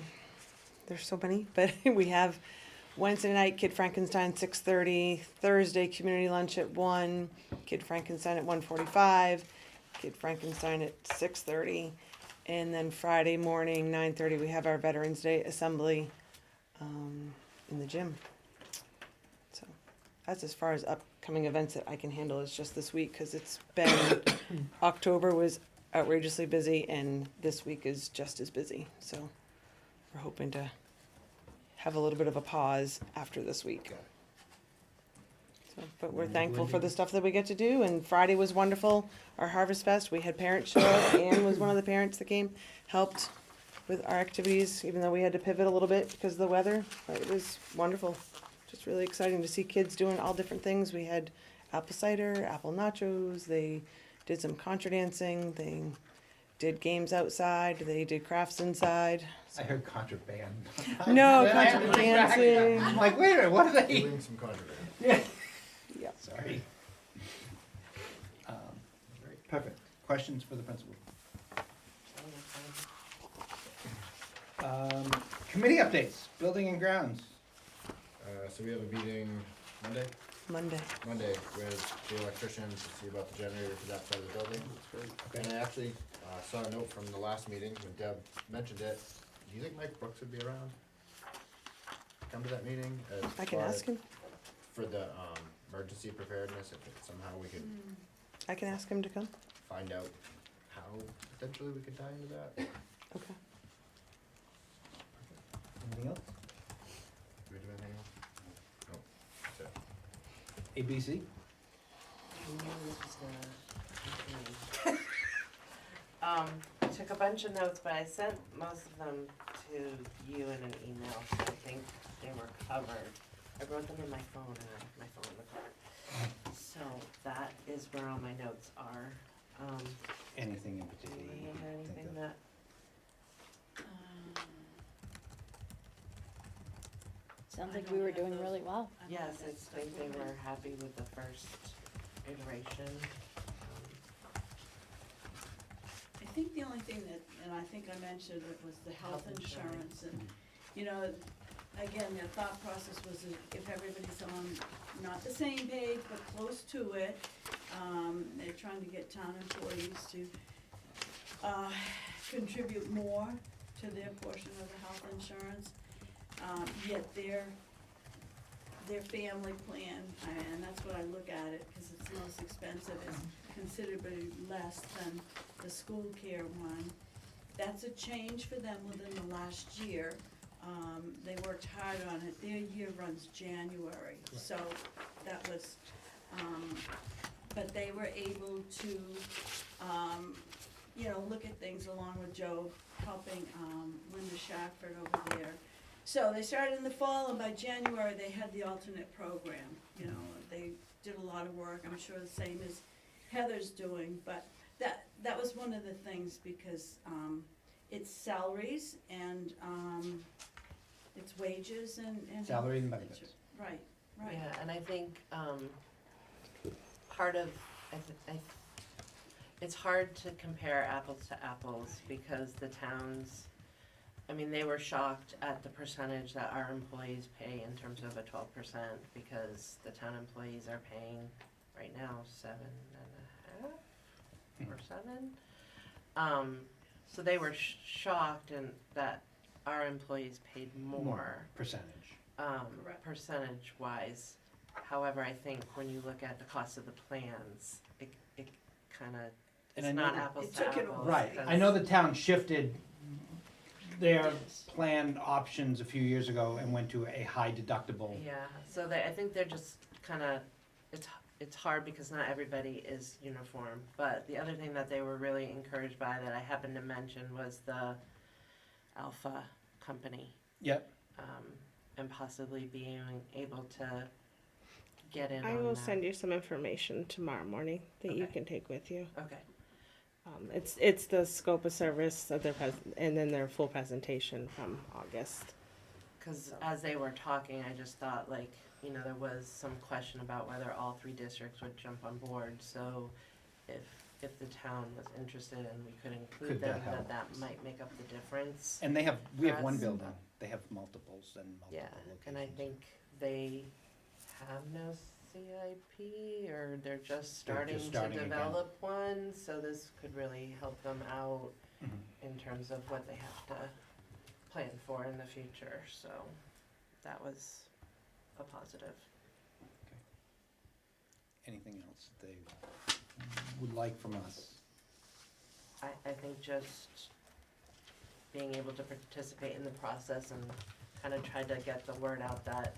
there's so many, but we have Wednesday night, Kid Frankenstein, 6:30, Thursday, community lunch at 1, Kid Frankenstein at 1:45, Kid Frankenstein at 6:30, and then Friday morning, 9:30, we have our Veterans Day Assembly, in the gym. So, that's as far as upcoming events that I can handle, is just this week, cause it's been, October was outrageously busy, and this week is just as busy, so we're hoping to have a little bit of a pause after this week. So, but we're thankful for the stuff that we get to do, and Friday was wonderful, our Harvest Fest, we had parents show up, Anne was one of the parents that came, helped with our activities, even though we had to pivot a little bit because of the weather, but it was wonderful. Just really exciting to see kids doing all different things. We had apple cider, apple nachos, they did some contra dancing, they did games outside, they did crafts inside. I heard contraband. No, contra dancing. I'm like, wait a minute, what are they? Doing some contraband. Yeah. Sorry. Perfect. Questions for the principal? Committee updates, building and grounds. So we have a meeting Monday with the electrician to see about the generator for that side of the building. And I actually saw a note from the last meeting when Deb mentioned it. Do you think Mike Brooks would be around? Come to that meeting? as I can far ask him. For the emergency preparedness, if somehow we could I can ask him to come. find out how potentially we could tie into that. Okay. Anything else? Do we do anything else? No, that's it. ABC? I knew this was gonna I took a bunch of notes, but I sent most of them to you in an email, so I think they were covered. I wrote them in my phone and I left my phone in the car. So that is where all my notes are. Anything in Do particular? you you have think anything of? that, Sounds I like don't we were have doing those. really well. yes, I think they were happy with the first iteration. I think the only thing that, and I think I mentioned it, was the health insurance, and, you know, again, their thought process was if everybody's on, not the same page, but close to it, they're trying to get town employees to, contribute more to their portion of the health insurance, yet their family plan, and that's what I look at it, cause it's the most expensive, is considerably less than the school care one. That's a change for them within the last year. They worked hard on it. Their year runs January, so that was, but they were able to, you know, look at things along with Joe, helping, Linda Shackford over there. So they started in the fall, and by January, they had the alternate program, you know, they did a lot of work, I'm sure the same as Heather's doing, but that was one of the things, because, it's salaries and, it's wages and. Salary and benefits. Right, right. Yeah, and I think, part of, it's hard to compare apples to apples because the towns, I mean, they were shocked at the percentage that our employees pay in terms of a 12% because the town employees are paying right now 7.5 or 7. So they were shocked and that our employees paid more. Percentage. Correct. Percentage wise. However, I think when you look at the cost of the plans, it kinda, And it's I know not that- apples It to took it apples. over. Right, I know the town shifted their planned options a few years ago and went to a high deductible. Yeah, so I think they're just kinda, it's hard because not everybody is uniform. But the other thing that they were really encouraged by that I happened to mention was the Alpha company. Yep, And possibly being able to get in on I that. will send you some information tomorrow morning that you Okay. can take with you. Okay, It's the scope of service of their and then their full presentation from August. cause as they were talking, I just thought like, you know, there was some question about whether all 3 districts would jump on board, so if the town was interested and we could include Could that them, help? that might make up the difference. and we have one Us. building, they have multiples and multiple Yeah, locations. and I think they have no CIP, or they're just starting to starting again. develop one, so this could really help them out Mhm. in terms of what they have to plan for in the future, so that was a positive. Anything else they would like from us? I think just being able to participate in the process and kind of try to get the word out that,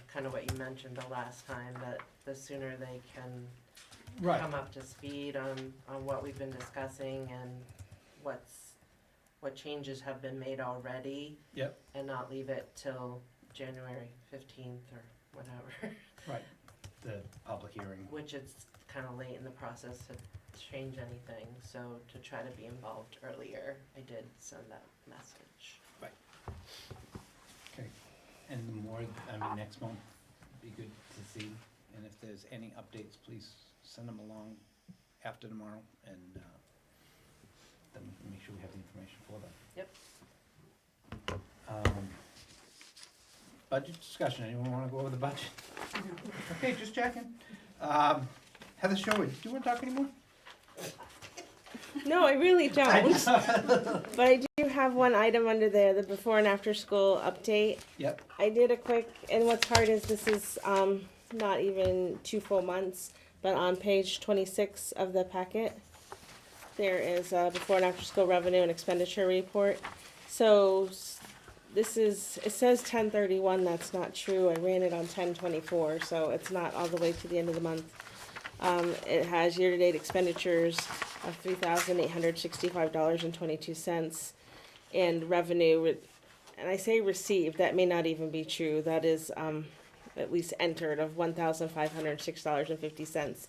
kind of what you mentioned the last time, that the sooner they can come up to speed on what we've been discussing and what changes have been made already. Yep. And not leave it till January 15th or whatever, Right, the public hearing. which it's kind of late in the process to change anything, so to try to be involved earlier, I did send that message. Okay, and the more, I mean, next month, be good to see, and if there's any updates, please send them along after tomorrow, and, then we can make sure we have the information for them. Yep. Budget discussion, anyone wanna go over the budget? Okay, just checking. Heather Sherwood, do you wanna talk anymore? No, I really don't. But I do have one item under there, the before and after school update. Yep, I did a quick, and what's hard is this is not even 2 full months, but on page 26 of the packet, there is a before and after school revenue and expenditure report. So this is, it says 10/31, that's not true, I ran it on 10/24, so it's not all the way to the end of the month. It has year-to-date expenditures of $3,865.22, and revenue, and I say received, that may not even be true, that is, at least entered of $1,506.50.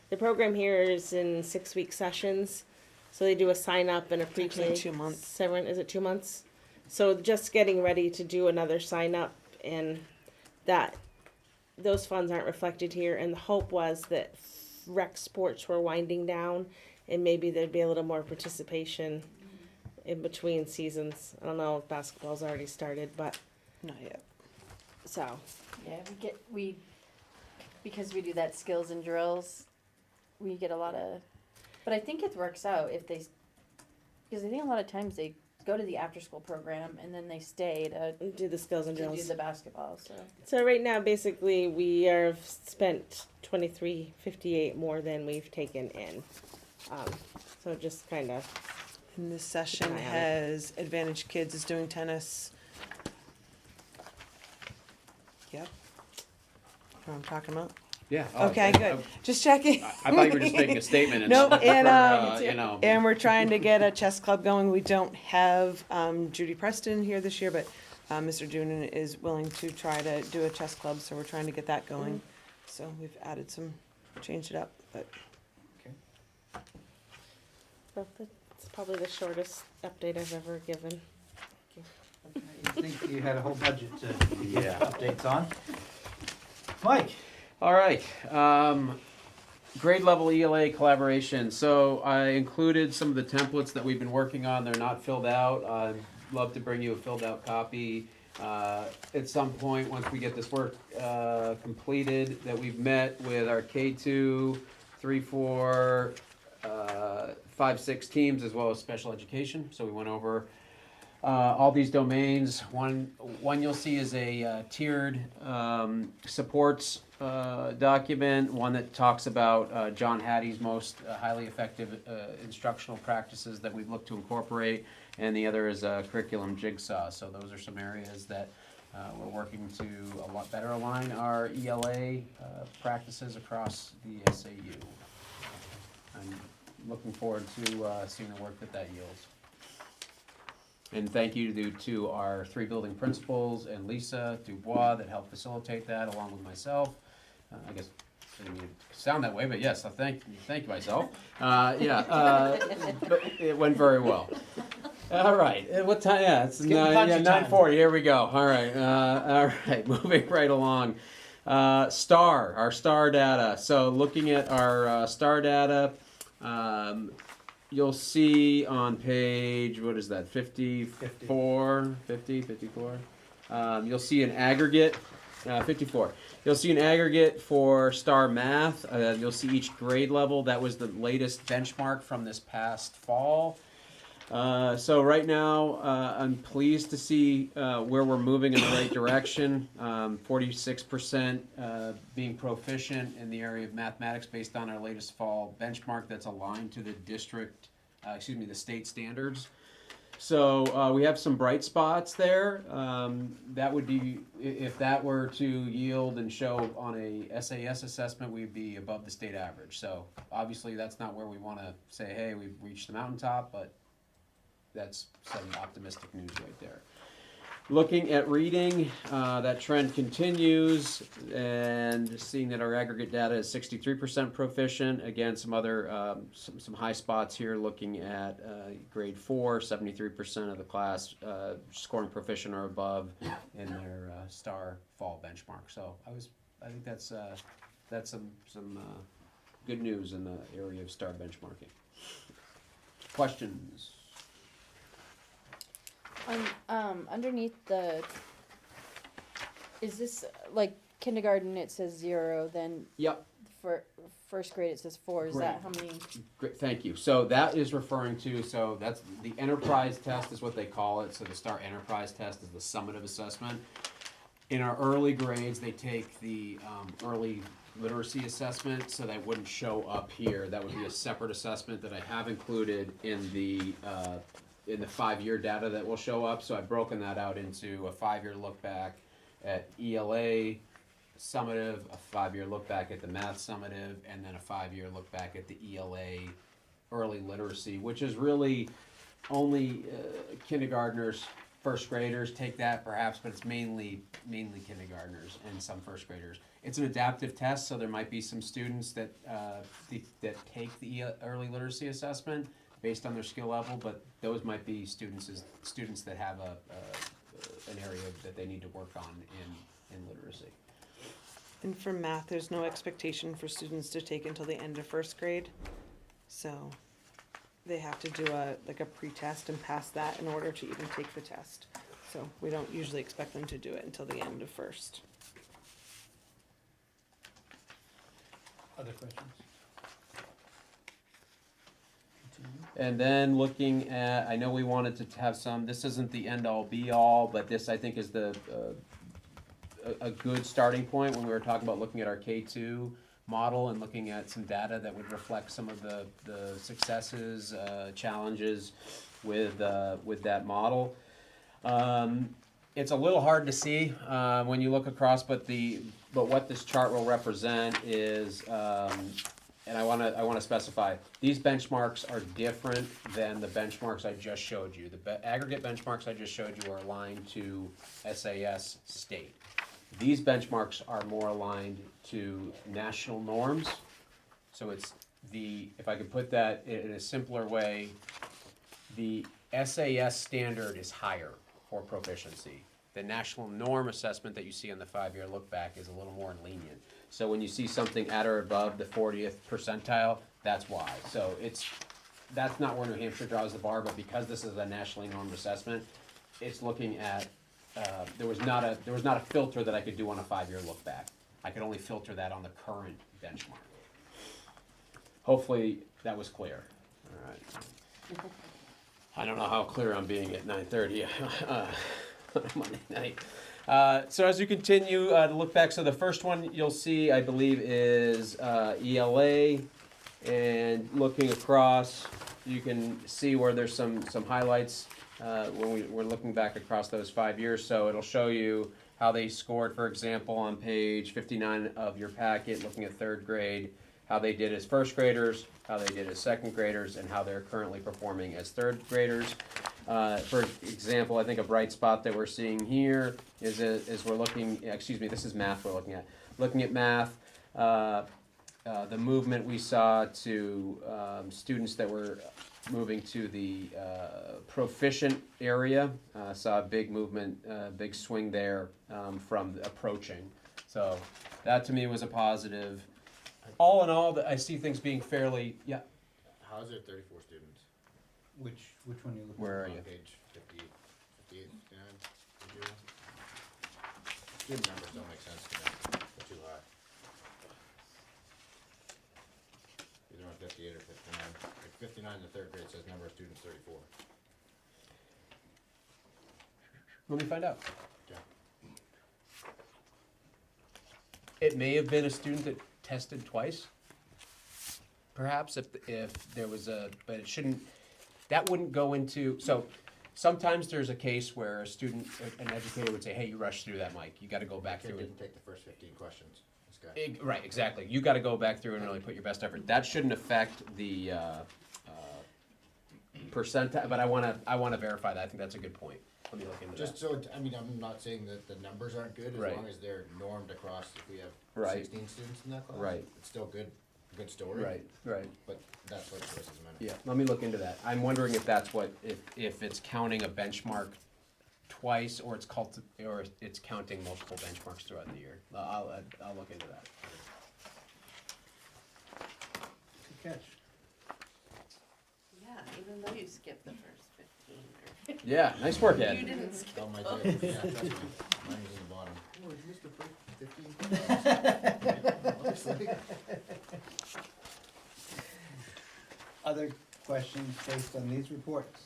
The program here is in 6-week sessions, so they do a sign-up and a Actually, pre-K. 2 months. Is it 2 months? So just getting ready to do another sign-up, and that, those funds aren't reflected here, and the hope was that rec sports were winding down, and maybe there'd be a little more participation in between seasons. I don't know if basketball's already started, but, Not yet. so, Yeah, because we do that skills and drills, we get a lot of, but I think it works out if they, because I think a lot of times they go to the after-school program and then they stay to do the skills and do drills. the basketball, so. So right now, basically, we have spent $23.58 more than we've taken in. So just kind of, And this session Keep an eye on it. has Advantage Kids is doing tennis. Yep. You know what I'm talking about? Yeah. Okay, good. Just checking. I thought you were just making a statement and Nope, stuff and, for, you know. And we're trying to get a chess club going. We don't have Judy Preston here this year, but Mr. Doonan is willing to try to do a chess club, so we're trying to get that going. So we've added some, changed it up, but so it's probably the shortest update I've ever given. I think you had a whole budget to give Yeah. updates on. Mike? All right. Grade level ELA collaboration. So I included some of the templates that we've been working on. They're not filled out. I'd love to bring you a filled out copy at some point once we get this work completed. That we've met with our K2, 3, 4, 5, 6 teams as well as special education. So we went over all these domains. One you'll see is a tiered supports document, one that talks about John Hattie's most highly effective instructional practices that we've looked to incorporate, and the other is a curriculum jigsaw. So those are some areas that we're working to a lot better align our ELA practices across the SAU. I'm looking forward to seeing the work that yields. And thank you to our 3 building principals and Lisa Dubois that helped facilitate that along with myself. I guess I didn't mean to sound that way, but yes, I thank you myself. But it went very well. All right, what time? Yeah, it's getting punchy time. 9:40. Here we go. All right, moving right along. Our STAR data. So looking at our STAR data. You'll see on page, what is that, 54? You'll see an aggregate, 54. You'll see an aggregate for STAR Math. You'll see each grade level. That was the latest benchmark from this past fall. So right now, I'm pleased to see where we're moving in the right direction. 46% being proficient in the area of mathematics based on our latest fall benchmark that's aligned to the the state standards. So we have some bright spots there. That would be, if that were to yield and show on a SAS assessment, we'd be above the state average. So obviously that's not where we want to say, hey, we've reached the mountaintop, but that's some optimistic news right there. Looking at reading, that trend continues, and seeing that our aggregate data is 63% proficient. Again, some other some high spots here. Looking at grade 4, 73% of the class scoring proficient or above in their STAR fall benchmark. So I think that's some good news in the area of STAR benchmarking. Questions? Underneath is this like kindergarten? It says 0. Then Yep. for first grade it says 4. Is that how many? Great, thank you. So that is referring to, so that's the enterprise test is what they call it. So the STAR enterprise test is the summative assessment. In our early grades, they take the early literacy assessment, so that wouldn't show up here. That would be a separate assessment that I have included in the in the 5-year data that will show up. So I've broken that out into a 5-year look back at ELA summative, a 5-year look back at the math summative, and then a 5-year look back at the ELA early literacy, which is really only kindergartners, first graders take that perhaps, but it's mainly kindergartners and some first graders. It's an adaptive test, so there might be some students that take the early literacy assessment based on their skill level, but those might be students that have an area that they need to work on in literacy. And for math, there's no expectation for students to take until the end of first grade. So they have to do a pre-test and pass that in order to even take the test. So we don't usually expect them to do it until the end of first. Other questions? And then looking at, I know we wanted to have some, this isn't the end-all be-all, but this I think is a good starting point when we were talking about looking at our K2 model and looking at some data that would reflect some of the successes, challenges with that model. It's a little hard to see when you look across, but what this chart will represent is, and I want to specify, these benchmarks are different than the benchmarks I just showed you. The aggregate benchmarks I just showed you are aligned to SAS state. These benchmarks are more aligned to national norms. So it's if I could put that in a simpler way, the SAS standard is higher for proficiency. The national norm assessment that you see on the 5-year look back is a little more lenient. So when you see something at or above the 40th percentile, that's why. So that's not where New Hampshire draws the bar, but because this is a nationally normed assessment, it's looking at there was not a filter that I could do on a 5-year look back. I could only filter that on the current benchmark. Hopefully that was clear. All right. I don't know how clear I'm being at 9:30 Monday night. So as you continue to look back, so the first one you'll see, I believe, is ELA, and looking across, you can see where there's some highlights when we're looking back across those 5 years. So it'll show you how they scored, for example, on page 59 of your packet, looking at 3rd grade, how they did as first graders, how they did as second graders, and how they're currently performing as 3rd graders. For example, I think a bright spot that we're seeing here is we're looking, this is math we're looking at. Looking at math, the movement we saw to students that were moving to the proficient area, saw a big movement, big swing there from approaching. So that to me was a positive. All in all, I see things being fairly, yeah. How is there 34 students? Which one are you looking Where are On you? page 50, 58, 59, student numbers don't make sense to me, they're too high. Either on 58 or 59. Like 59 in the 3rd grade says number of students 34. Let me find out. Okay. It may have been a student that tested twice. Perhaps if there was but it shouldn't, that wouldn't go into, so sometimes there's a case where a student, an educator would say, hey, you rushed through that, Mike, you gotta go back Kid through it. didn't take the first 15 questions, this guy. Right, exactly. You gotta go back through and really put your best effort. That shouldn't affect the percentile, but I wanna verify that. I think that's a good point. Let me look into Just that. so, I mean, I'm not saying that the numbers aren't good, as Right. long as they're normed across, if we have Right. 16 students in that class. Right. It's still good story. Right. But that's what choices meant. Yeah, let me look into that. I'm wondering if that's if it's counting a benchmark twice, or it's counting multiple benchmarks throughout the year. I'll look into that. Good catch. Yeah, even though you skipped the first 15. Yeah, nice work, Ed. You didn't skip. Oh, my did, yeah, trust me, mine was in the bottom. Oh, you missed the first 15? Honestly. Other questions based on these reports?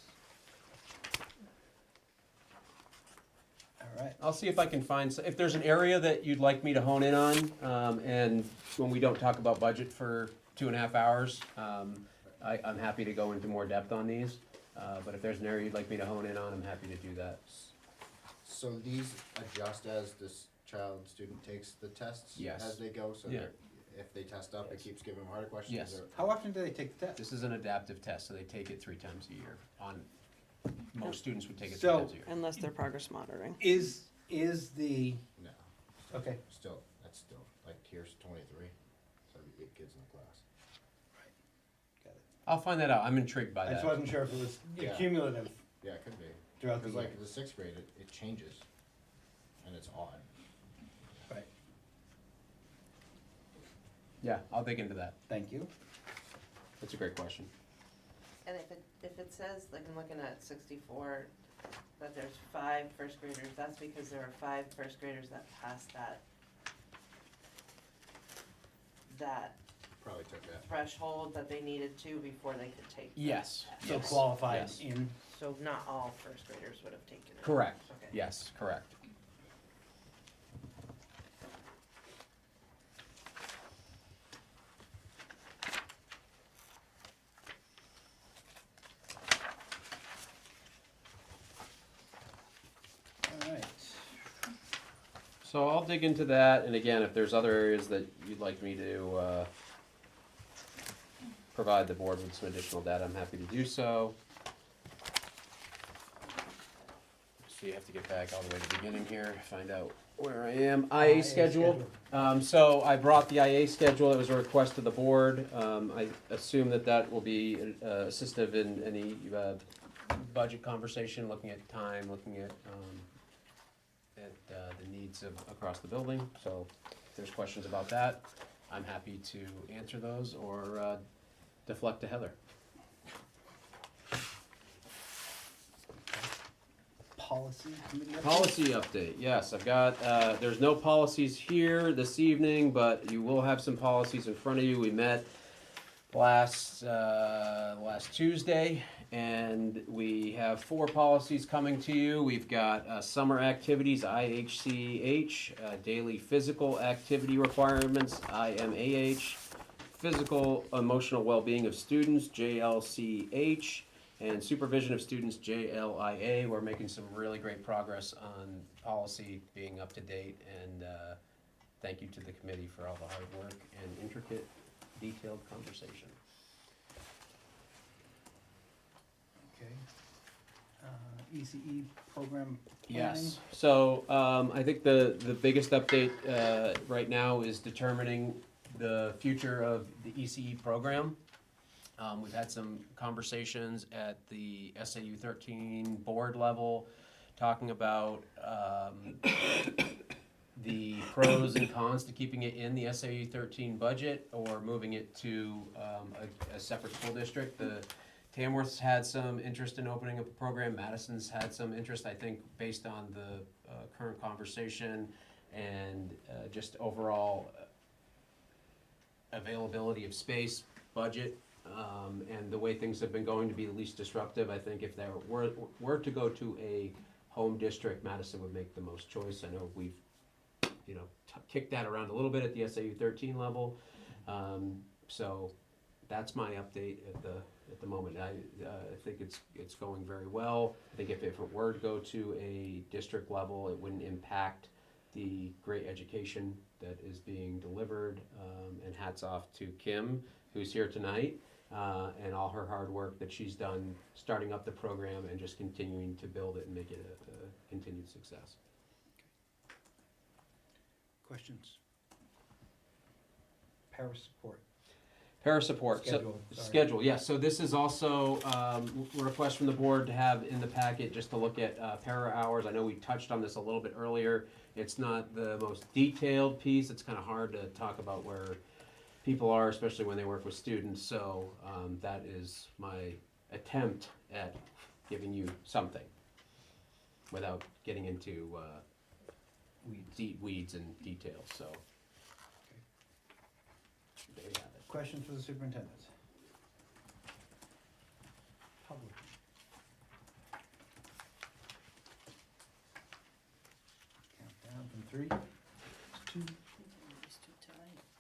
All right. I'll see if I can find, if there's an area that you'd like me to hone in on, and when we don't talk about budget for 2.5 hours, I'm happy to go into more depth on these. But if there's an area you'd like me to hone in on, I'm happy to do that. So these adjust as this student takes the tests? Yes. As they go, so Yeah. if they test up, it Yes. keeps giving them harder questions? Yes. or- How often do they take the test? This is an adaptive test, so they take it 3 times a year. Most students would take it 3 So- times a year. Unless they're progress monitoring. Is the, No, okay, that's still, like, here's 23, so there'd be 8 kids in the class. got it. I'll find that out. I'm intrigued by I just that. wasn't sure if it was Yeah. cumulative Yeah, it could be. throughout the Because year. like the 6th grade, it changes, and it's odd. Right, Yeah, I'll dig into that. thank you. That's a great question. And if it says, like I'm looking at 64, that there's 5 first graders, that's because there are 5 first graders that passed that Probably took that. threshold that they needed to before they could take the Yes. test. So Yes. qualified Yes. in, So not all first graders would have taken it. Correct. Okay. Yes, correct. all right. So I'll dig into that, and again, if there's other areas that you'd like me to provide the board with some additional data, I'm happy to do so. So you have to get back all the way to the beginning here, find out where I am. IA schedule. So I brought the IA schedule, it was a request of the board. I assume that will be assistive in any budget conversation, looking at time, looking at the needs of across the building. So if there's questions about that, I'm happy to answer those or deflect to Heather. Policy committee update? Policy update, yes, I've got, there's no policies here this evening, but you will have some policies in front of you. We met last Tuesday, and we have 4 policies coming to you. We've got summer activities, IHCH, daily physical activity requirements, IMAH, physical emotional well-being of students, JLCH, and supervision of students, JLIA. We're making some really great progress on policy being up to date, and thank you to the committee for all the hard work and intricate, detailed conversation. Okay. ECE program planning? Yes, so I think the biggest update right now is determining the future of the ECE program. We've had some conversations at the SAU 13 board level, talking about the pros and cons to keeping it in the SAU 13 budget or moving it to a separate school district. The Tamworth's had some interest in opening up a program. Madison's had some interest, I think, based on the current conversation and just overall availability of space, budget, and the way things have been going to be the least disruptive. I think if there were to go to a home district, Madison would make the most choice. I know we've, kicked that around a little bit at the SAU 13 level. So that's my update at the moment. I think it's going very well. I think if it were to go to a district level, it wouldn't impact the great education that is being delivered. And hats off to Kim, who's here tonight, and all her hard work that she's done starting up the program and just continuing to build it and make it a continued success. Questions? Para support. Para support. Schedule, So, sorry. schedule, yes. So this is also a request from the board to have in the packet just to look at para hours. I know we touched on this a little bit earlier. It's not the most detailed piece. It's kind of hard to talk about where people are, especially when they work with students. So that is my attempt at giving you something without getting into weeds and details. So there you have it. Questions for the superintendent? Public. Count down from 3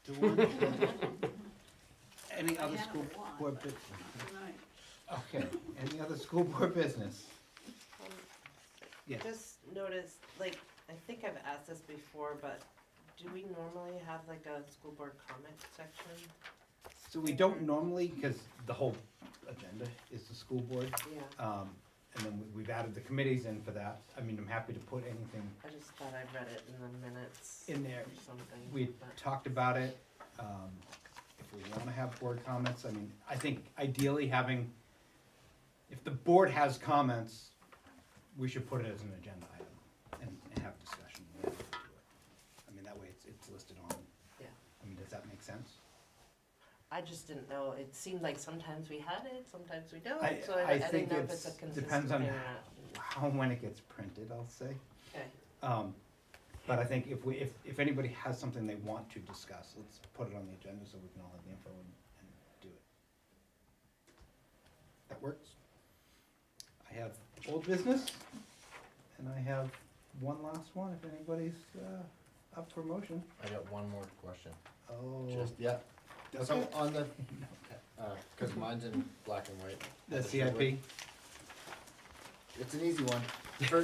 to 1. Any I other have school one, board but- business? Right. Okay, any other school board business? Yes. Just noticed, like, I think I've asked this before, but do we normally have like a school board comment section? So we don't normally, because the whole agenda is the school board. Yeah, And then we've added the committees in for that. I mean, I'm happy to put anything I just thought I read it in the minutes in there. or something. We but- talked about it. If we wanna have board comments, I mean, I think ideally having, if the board has comments, we should put it as an agenda item and have discussion. when we do it. I mean, that way it's listed on. Yeah. I mean, does that make sense? I just didn't know, it seemed like sometimes we had it, sometimes we don't, I- so I I didn't think know if it's a it's- consistent depends thing on or not. How and when it gets printed, I'll say. Okay, But I think if anybody has something they want to discuss, let's put it on the agenda so we can all have the info and do it. That works. I have old business, and I have one last one, if anybody's, up for motion. I got one more question. Oh, Just, yeah. So okay. on the, cause mine's in black and white. The CIP, It's an easy one.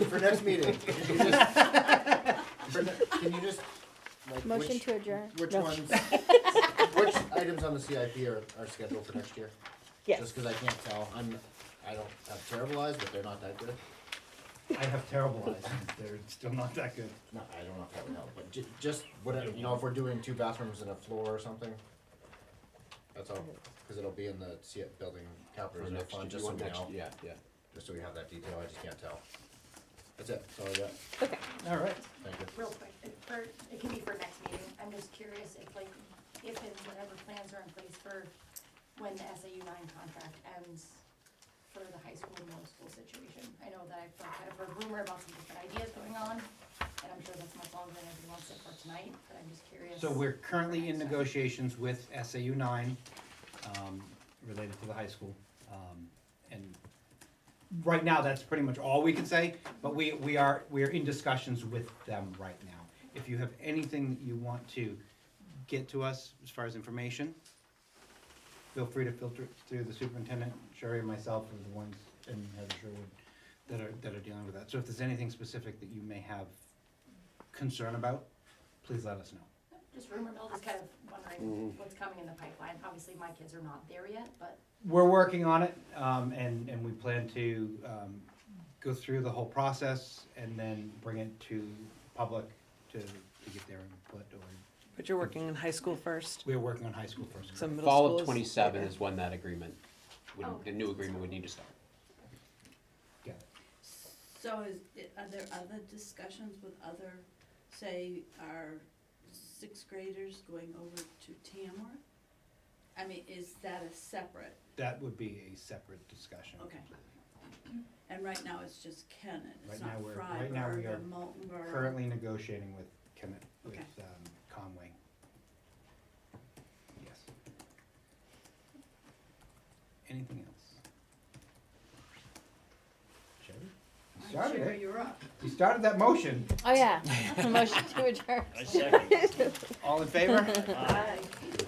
For next meeting, can you just, like, Motion to adjourn. which No. ones, which items on the CIP are scheduled for next year? Yes. Just cause I can't tell, I don't have terrible eyes, but they're not that good. I have terrible eyes, and they're still not that good. No, I don't know if that would help, but just whatever, you know, if we're doing 2 bathrooms and a floor or something. That's all, cause it'll be in the building capital For reserve next, fund, you just so want we next, know, yeah, yeah. just so we have that detail, I just can't tell. That's it, that's all I got, Okay. All right. thank you. Real quick, it can be for next meeting, I'm just curious if like, if and whatever plans are in place for when the SAU 9 contract ends for the high school and middle school situation. I know that I've kind of heard rumor about some different ideas going on, and I'm sure that's much longer than everyone wants it for tonight, but I'm just curious. So we're currently in negotiations with SAU 9, related to the high school. And right now, that's pretty much all we can say, but we are in discussions with them right now. If you have anything that you want to get to us as far as information, feel free to filter it through the superintendent. Sherry and myself are the ones, and Heather Sherwood, that are dealing with that. So if there's anything specific that you may have concern about, please let us know. Just rumor mill, just kind of wondering what's coming in the pipeline. Obviously, my kids are not there yet, but We're working on it, and we plan to go through the whole process and then bring it to public to get their input. Or But you're working in high school first, we're working on high school first. so middle Fall school of is '27 later. is when that agreement, the new agreement would need to start. Yeah. So are there other discussions with other, say, our 6th graders going over to Tamworth? I mean, is that a separate, That would be a separate discussion. okay. And right now it's just Kennet, it's Right not now right now we Freiburg are or Moltenborough? Currently negotiating with Okay. Conway. Yes. Anything else? Sherry? You started Sure, it. you're up. You started that motion. Oh, yeah. Motion to adjourn. I second. All in favor? Aye. Bye.